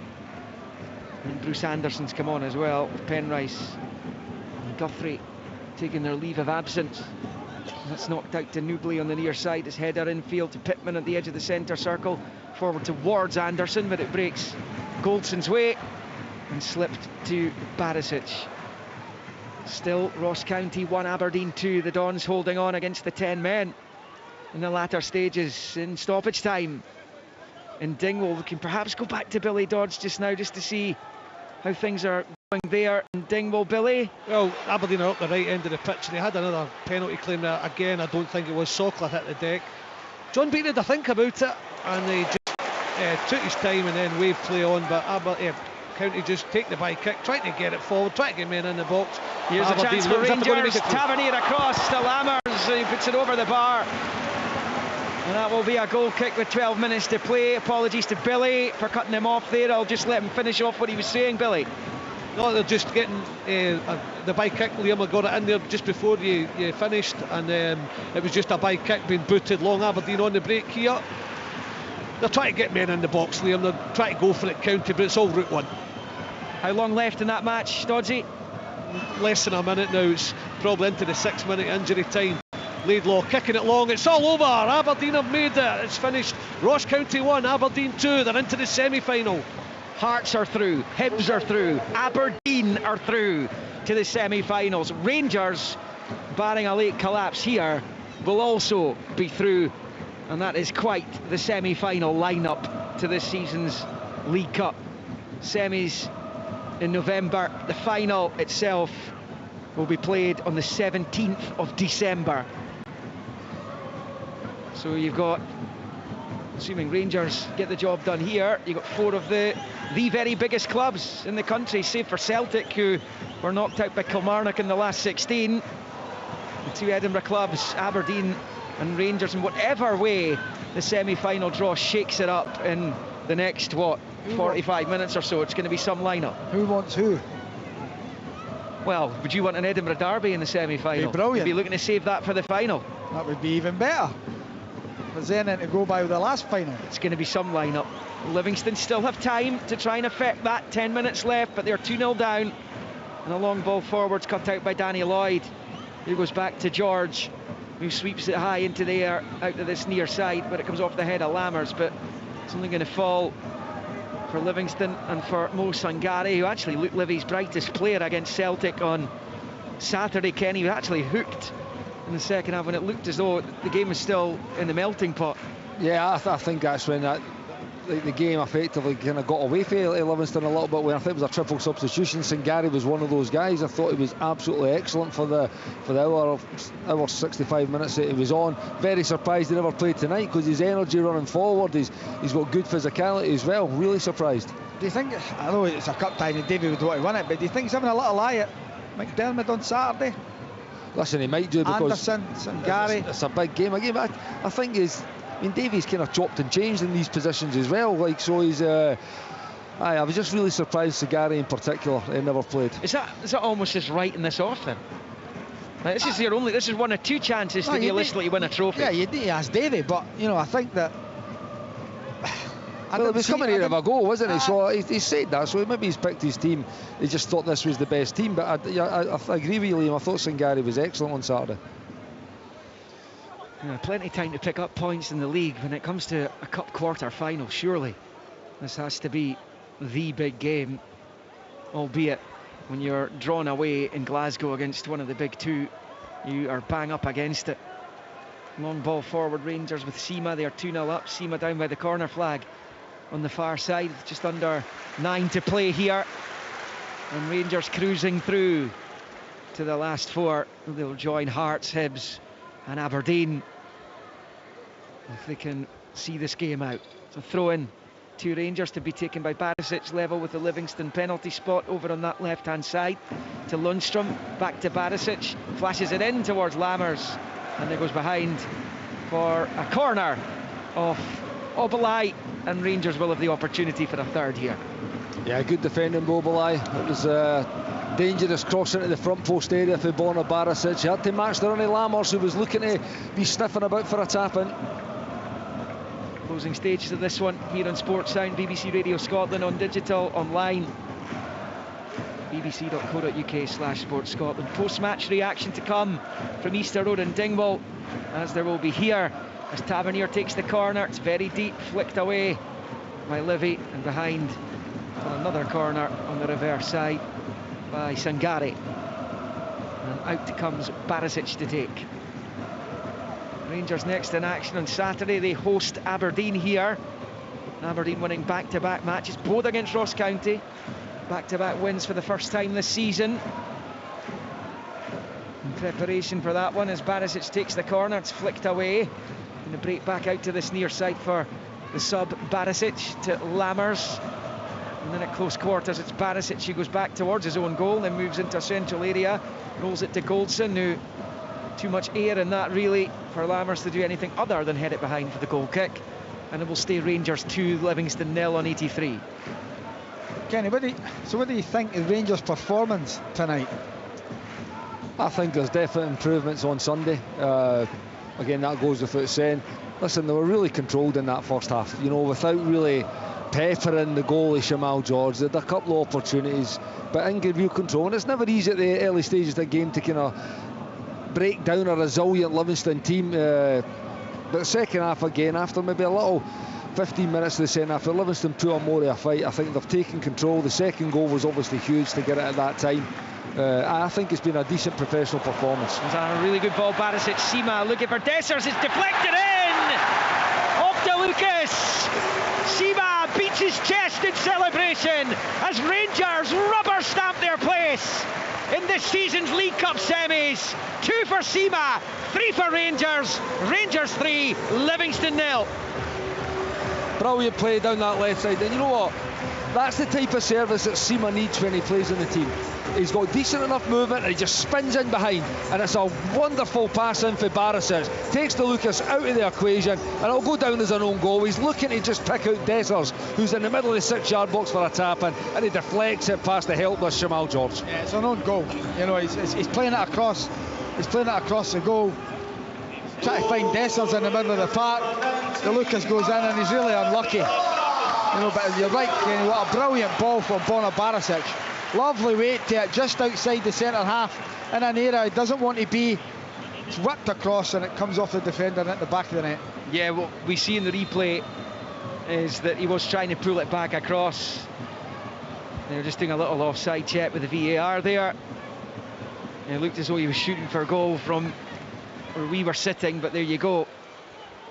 And Bruce Anderson's come on as well, with Penrice and Guthrie taking their leave of absence. That's knocked out to Newbley on the near side. His header infield to Pittman at the edge of the centre circle, forward towards Anderson, but it breaks Goldson's way and slipped to Barisic. Still Ross County 1, Aberdeen 2. The Dons holding on against the 10 men in the latter stages in stoppage time. And Dingwall, we can perhaps go back to Billy Dodds just now just to see how things are going there. And Dingwall, Billy? Well, Aberdeen are up the right end of the pitch. They had another penalty claim there. Again, I don't think it was. Sokler hit the deck. John Beattie had to think about it, and they just took his time and then waved play on. But County just take the by kick, trying to get it forward, trying to get men in the box. Here's a chance for Rangers. Tavernier across to Lammers, he puts it over the bar, and that will be a goal kick with 12 minutes to play. Apologies to Billy for cutting him off there. I'll just let him finish off what he was saying, Billy. No, they're just getting the by kick. Liam got it in there just before you finished, and it was just a by kick being booted long. Aberdeen on the break here. They're trying to get men in the box, Liam. They're trying to go for it, County, but it's all route one. How long left in that match, Doddsy? Less than a minute now. It's probably into the 6-minute injury time. Laidlaw kicking it long. It's all over. Aberdeen have made it. It's finished. Ross County 1, Aberdeen 2. They're into the semi-final. Hearts are through. Hibs are through. Aberdeen are through to the semi-finals. Rangers, barring a late collapse here, will also be through. And that is quite the semi-final lineup to this season's League Cup. Semis in November. The final itself will be played on the 17th of December. So you've got, assuming Rangers get the job done here, you've got 4 of the very biggest clubs in the country, save for Celtic, who were knocked out by Kilmarnock in the last 16. The 2 Edinburgh clubs, Aberdeen and Rangers, in whatever way the semi-final draw shakes it up in the next, 45 minutes or so, it's going to be some lineup. Who wants who? Well, would you want an Edinburgh derby in the semi-final? Be brilliant. You'd be looking to save that for the final. That would be even better. There's anything to go by with the last final. It's going to be some lineup. Livingston still have time to try and affect that. 10 minutes left, but they're 2-0 down. And a long ball forwards cut out by Danny Lloyd. He goes back to George, who sweeps it high into the air out to this near side, but it comes off the head of Lammers. But it's only going to fall for Livingston and for Mo Sangari, who actually looked Livy's brightest player against Celtic on Saturday. Kenny, who actually hooked in the second half when it looked as though the game was still in the melting pot. Yeah, I think that's when the game effectively kind of got away from Livingston a little bit when I think it was a triple substitution. Sangari was one of those guys. I thought he was absolutely excellent for the hour 65 minutes that he was on. Very surprised he never played tonight because his energy running forward, he's got good physicality as well. Really surprised. Do you think, I know it's a cup tie and Davy would want to win it, but do you think he's having a little eye at McDermott on Saturday? Listen, he might do because Anderson, Sangari. It's a big game again. But I think Davy's kind of chopped and changed in these positions as well. Like, so he's. I was just really surprised Sangari in particular never played. Is that almost just writing this off then? Like, this is one of two chances to realistically win a trophy. Yeah, you need to ask Davy, but I think that. Well, it was coming out of a goal, wasn't it? So he said that. So maybe he's picked his team. He just thought this was the best team. But I agree with you, Liam. I thought Sangari was excellent on Saturday. Yeah, plenty of time to pick up points in the league when it comes to a cup quarter final. Surely this has to be the big game, albeit when you're drawn away in Glasgow against one of the big two, you are bang up against it. Long ball forward, Rangers with Sima. They are 2-0 up. Sima down by the corner flag on the far side, just under 9 to play here, and Rangers cruising through to the last 4. They'll join Hearts, Hibs and Aberdeen if they can see this game out. So throw in to Rangers to be taken by Barisic, level with the Livingston penalty spot over on that left hand side to Lundstrom, back to Barisic, flashes it in towards Lammers, and it goes behind for a corner off Obalai, and Rangers will have the opportunity for a third here. Yeah, good defending by Obalai. It was dangerous cross into the front post area for Borna Barisic. He had to match the running Lammers, who was looking to be sniffing about for a tap-in. Closing stages of this one here on Sports Sound, BBC Radio Scotland, on digital, online, bbc.co.uk/Sports Scotland. Post-match reaction to come from Easter Road and Dingwall, as there will be here, as Tavernier takes the corner. It's very deep, flicked away by Livy, and behind for another corner on the reverse side by Sangari, and out comes Barisic to take. Rangers next in action on Saturday. They host Aberdeen here. Aberdeen winning back-to-back matches, both against Ross County. Back-to-back wins for the first time this season. In preparation for that one, as Barisic takes the corner, it's flicked away. And the break back out to this near side for the sub Barisic to Lammers. And then at close quarters, it's Barisic who goes back towards his own goal, then moves into a central area, rolls it to Goldson, who too much air in that really for Lammers to do anything other than head it behind for the goal kick. And it will stay Rangers 2, Livingston 0 on 83. Kenny, what do you think of Rangers' performance tonight? I think there's definite improvements on Sunday. Again, that goes without saying. Listen, they were really controlled in that first half, without really peppering the goalie Shamal George. They had a couple of opportunities, but in good real control. And it's never easy at the early stages of the game to kind of break down a resilient Livingston team. But the second half, again, after maybe a little 15 minutes of the second half, Livingston put on more of a fight. I think they've taken control. The second goal was obviously huge to get it at that time. I think it's been a decent professional performance. It was a really good ball. Barisic, Sima looking for Dessers. It's deflected in! Off to Lucas. Sima beats his chest in celebration as Rangers rubber stamp their place in this season's League Cup semis. 2 for Sima, 3 for Rangers. Rangers 3, Livingston 0. Brilliant play down that left side. And you know what? That's the type of service that Sima needs when he plays in the team. He's got decent enough movement and he just spins in behind, and it's a wonderful pass in for Barisic. Takes the Lucas out of the equation, and it'll go down as an own goal. He's looking to just pick out Dessers, who's in the middle of the 6-yard box for a tap-in, and he deflects it past the helpless Shamal George. Yeah, it's an own goal. He's playing it across. He's playing it across the goal. Trying to find Dessers in the middle of the park. The Lucas goes in and he's really unlucky. But you're right, Kenny, what a brilliant ball from Borna Barisic. Lovely weight to it, just outside the centre half, in an area he doesn't want to be. It's whipped across and it comes off the defender and at the back of the net. Yeah, what we see in the replay is that he was trying to pull it back across. They're just doing a little offside check with the VAR there. And it looked as though he was shooting for a goal from where we were sitting, but there you go.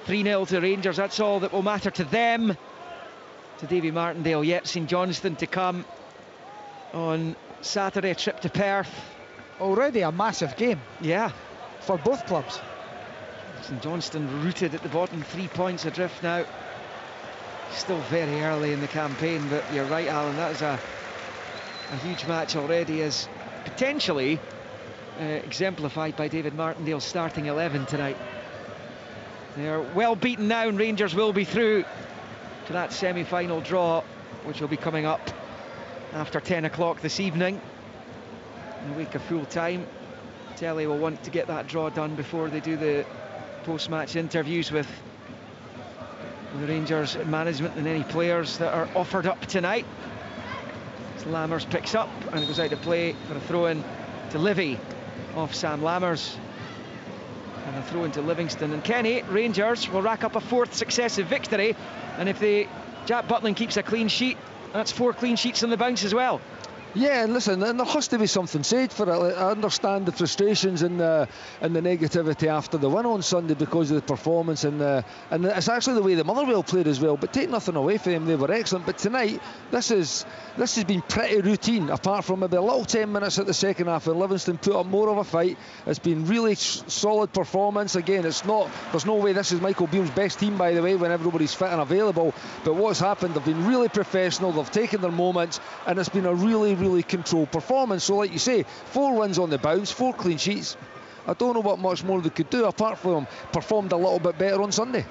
3-0 to Rangers, that's all that will matter to them. to Davy Martindale yet. St Johnstone to come on Saturday, a trip to Perth. Already a massive game. Yeah. For both clubs. St Johnstone rooted at the bottom, 3 points adrift now. Still very early in the campaign, but you're right, Alan, that is a huge match already, as potentially exemplified by David Martindale's starting 11 tonight. They're well beaten now, and Rangers will be through to that semi-final draw, which will be coming up after 10 o'clock this evening. In a week of full time, Telly will want to get that draw done before they do the post-match interviews with the Rangers management and any players that are offered up tonight. So Lammers picks up and it goes out to play for a throw-in to Livy off Sam Lammers, and a throw into Livingston. And Kenny, Rangers will rack up a 4th successive victory, and if Jack Butland keeps a clean sheet, that's 4 clean sheets on the bounce as well. Yeah, and listen, and there has to be something said for it. I understand the frustrations and the negativity after the win on Sunday because of the performance, and it's actually the way the Motherwell played as well. But take nothing away from them, they were excellent. But tonight, this has been pretty routine, apart from maybe a little 10 minutes at the second half, and Livingston put up more of a fight. It's been really solid performance. Again, there's no way this is Michael Beale's best team, by the way, when everybody's fit and available. But what's happened, they've been really professional, they've taken their moments, and it's been a really controlled performance. So like you say, 4 wins on the bounce, 4 clean sheets. I don't know what much more they could do apart from performed a little bit better on Sunday.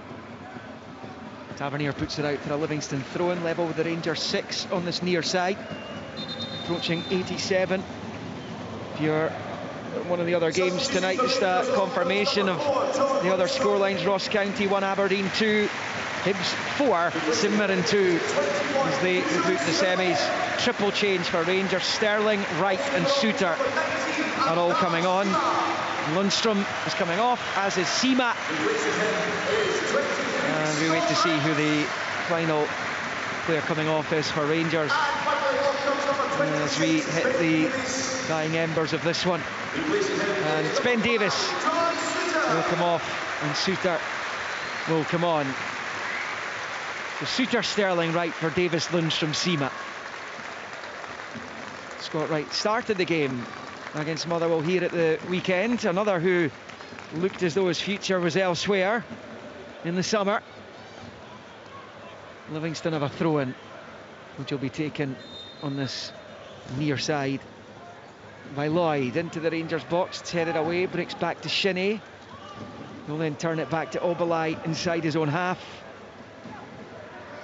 Tavernier puts it out for a Livingston throw-in, level with the Rangers 6 on this near side, approaching 87. If you're one of the other games tonight, just a confirmation of the other scorelines: Ross County 1, Aberdeen 2, Hibs 4, St Mirren 2, as they recruit the semis. Triple change for Rangers. Sterling, Wright and Suter are all coming on. Lundstrom is coming off, as is Sima. And we wait to see who the final player coming off is for Rangers as we hit the dying embers of this one. And it's Ben Davis will come off and Suter will come on. So Suter, Sterling, Wright for Davis, Lundstrom, Sima. Scott Wright started the game against Motherwell here at the weekend. Another who looked as though his future was elsewhere in the summer. Livingston have a throw-in, which will be taken on this near side by Lloyd into the Rangers box. It's headed away, breaks back to Shinnie. He'll then turn it back to Obalai inside his own half,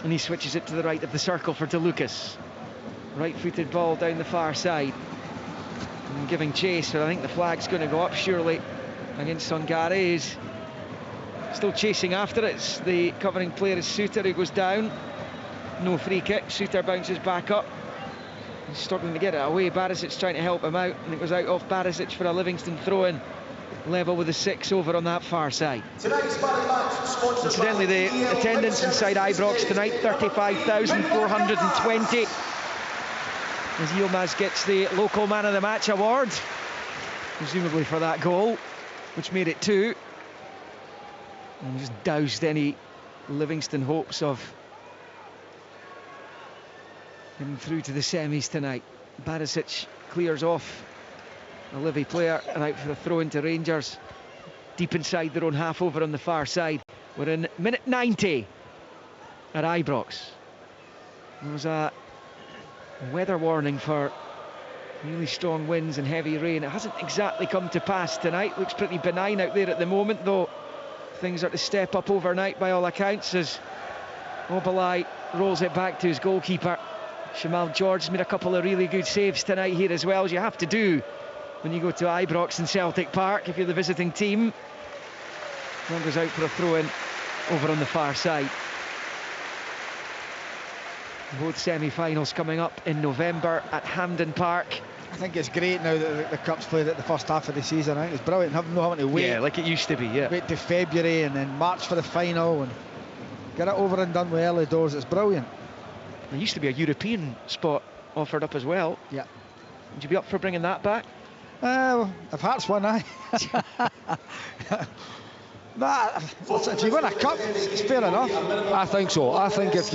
and he switches it to the right of the circle for DeLucas. Right-footed ball down the far side, and giving chase, but I think the flag's going to go up surely against Songare. He's still chasing after it. It's the covering player is Suter who goes down. No free kick. Suter bounces back up. He's struggling to get it away. Barisic trying to help him out, and it goes out off Barisic for a Livingston throw-in. Level with the 6 over on that far side. Incidentally, the attendance inside Ibrox tonight, 35,420. As Yilmaz gets the local man of the match award, presumably for that goal, which made it 2. And just doused any Livingston hopes of getting through to the semis tonight. Barisic clears off a Livy player and out for the throw into Rangers, deep inside their own half over on the far side. We're in minute 90 at Ibrox. There was a weather warning for really strong winds and heavy rain. It hasn't exactly come to pass tonight. Looks pretty benign out there at the moment, though things are to step up overnight by all accounts, as Obalai rolls it back to his goalkeeper. Shamal George's made a couple of really good saves tonight here as well, as you have to do when you go to Ibrox and Celtic Park if you're the visiting team. One goes out for a throw-in over on the far side. Both semi-finals coming up in November at Hampden Park. I think it's great now that the Cup's played at the first half of the season. I think it's brilliant, not having to wait. Yeah, like it used to be, yeah. Wait to February and then March for the final and get it over and done with early doors. It's brilliant. There used to be a European spot offered up as well. Yeah. Would you be up for bringing that back? If Hearts won, But if you win a cup, it's fair enough. I think so. I think if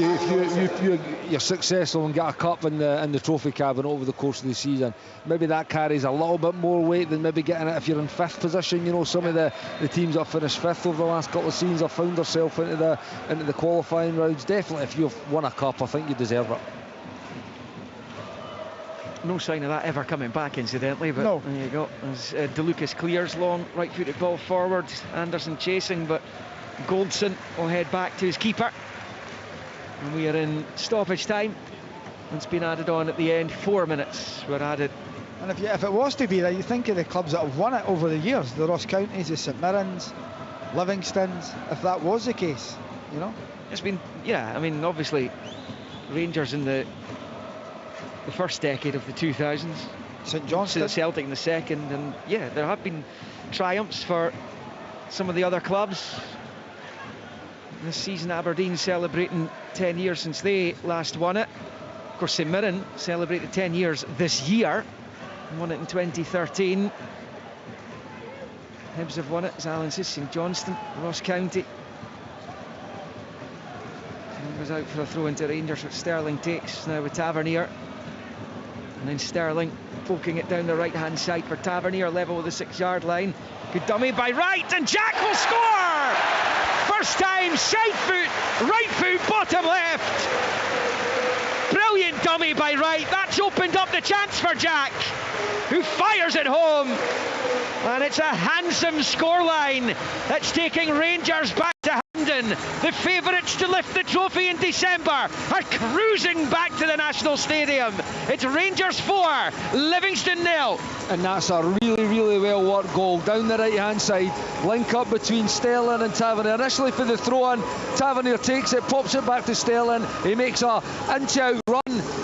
you're successful and get a cup in the trophy cabinet over the course of the season, maybe that carries a little bit more weight than maybe getting it if you're in 5th position. You know, some of the teams that have finished 5th over the last couple of seasons have found themselves into the qualifying rounds. Definitely, if you've won a cup, I think you deserve it. No sign of that ever coming back, incidentally, but no. There you go. As DeLucas clears long, right-footed ball forward. Anderson chasing, but Goldson will head back to his keeper. And we are in stoppage time. It's been added on at the end. 4 minutes were added. And if it was to be that, you think of the clubs that have won it over the years, the Ross Counties, the St Mirrens, Livingstons, if that was the case, you know? It's been, yeah, I mean, obviously, Rangers in the first decade of the 2000s, St Johnstone, Celtic in the second, and yeah, there have been triumphs for some of the other clubs. This season Aberdeen celebrating 10 years since they last won it. Of course, St Mirren celebrated 10 years this year, won it in 2013. Hibs have won it, as Alan says. St Johnstone, Ross County. And goes out for a throw into Rangers, which Sterling takes now with Tavernier. And then Sterling poking it down the right-hand side for Tavernier, level with the 6-yard line. Good dummy by Wright, and Jack will score! First time, side foot, right foot, bottom left. Brilliant dummy by Wright. That's opened up the chance for Jack, who fires it home. And it's a handsome scoreline that's taking Rangers back to Hampden. The favourites to lift the trophy in December are cruising back to the National Stadium. It's Rangers 4, Livingston 0. And that's a really, really well worked goal down the right hand side. Link up between Sterling and Tavernier. Initially for the throw in, Tavernier takes it, pops it back to Sterling. He makes a inch out run.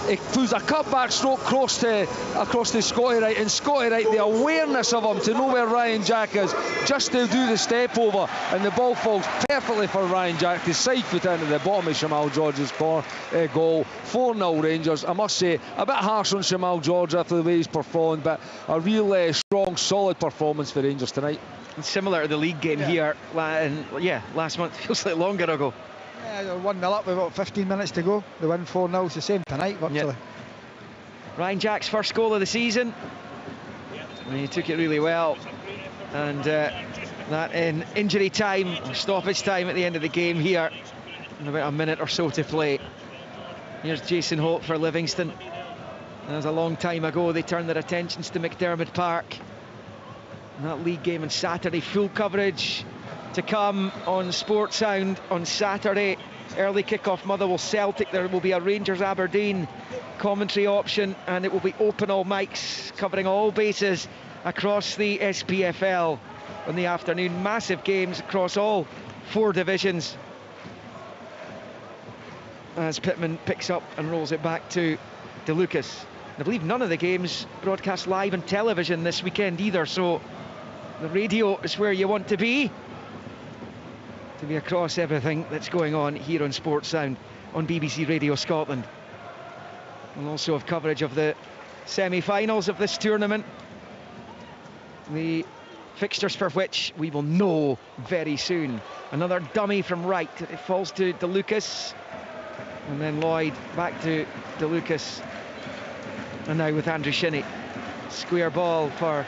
He pulls a cut back stroke across to Scotty Wright, and Scotty Wright, the awareness of him to know where Ryan Jack is, just to do the step over, and the ball falls perfectly for Ryan Jack to side foot into the bottom of Shamal George's goal. 4-0 Rangers. I must say, a bit harsh on Shamal George after the way he's performed, but a really strong, solid performance for Rangers tonight. Similar to the league game here, last month, feels like longer ago. Yeah, 1-0 up with about 15 minutes to go. They win 4-0. It's the same tonight, virtually. Yep. Ryan Jack's first goal of the season. And he took it really well. And that in injury time, or stoppage time at the end of the game here. In about a minute or so to play. Here's Jason Holt for Livingston. That was a long time ago. They turned their attentions to McDermott Park. And that league game on Saturday, full coverage to come on Sports Sound on Saturday. Early kick-off, Motherwell Celtic. There will be a Rangers Aberdeen commentary option, and it will be open all mics covering all bases across the SPFL in the afternoon. Massive games across all 4 divisions. As Pittman picks up and rolls it back to DeLucas. I believe none of the games broadcast live on television this weekend either, so the radio is where you want to be across everything that's going on here on Sports Sound on BBC Radio Scotland. We'll also have coverage of the semi-finals of this tournament, the fixtures for which we will know very soon. Another dummy from Wright. It falls to DeLucas, and then Lloyd back to DeLucas, and now with Andrew Shinnie. Square ball for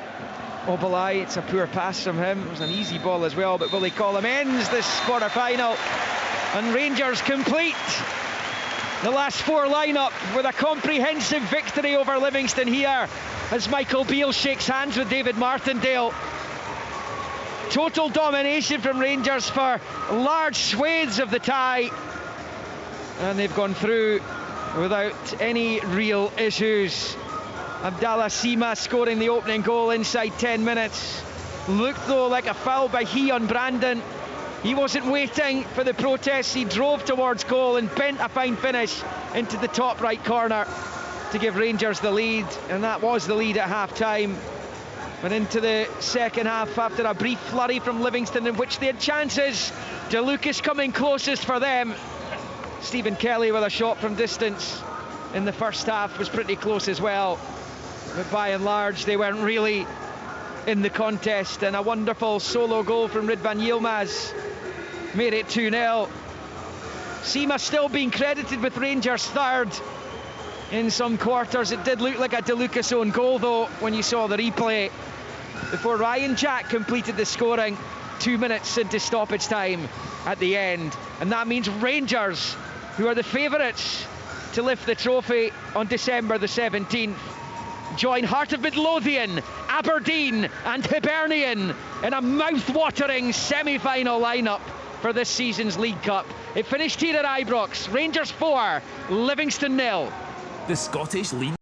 Obalai. It's a poor pass from him. It was an easy ball as well, but Willie Collum ends this quarter-final, and Rangers complete the last 4 lineup with a comprehensive victory over Livingston here, as Michael Beale shakes hands with David Martindale. Total domination from Rangers for large swathes of the tie, and they've gone through without any real issues. Abdallah Sima scoring the opening goal inside 10 minutes. Looked though like a foul by he on Brandon. He wasn't waiting for the protests. He drove towards goal and bent a fine finish into the top right corner to give Rangers the lead, and that was the lead at half-time. But into the second half, after a brief flurry from Livingston in which they had chances, DeLucas coming closest for them. Stephen Kelly with a shot from distance in the first half was pretty close as well. But by and large, they weren't really in the contest, and a wonderful solo goal from Ridvan Yilmaz made it 2-0. Sima still being credited with Rangers' third in some quarters. It did look like a De Lucas own goal though when you saw the replay, before Ryan Jack completed the scoring 2 minutes into stoppage time at the end. And that means Rangers, who are the favourites to lift the trophy on December the 17th, join Heart of Midlothian, Aberdeen and Hibernian in a mouth-watering semi-final lineup for this season's League Cup. It finished here at Ibrox. Rangers 4, Livingston 0. The Scottish League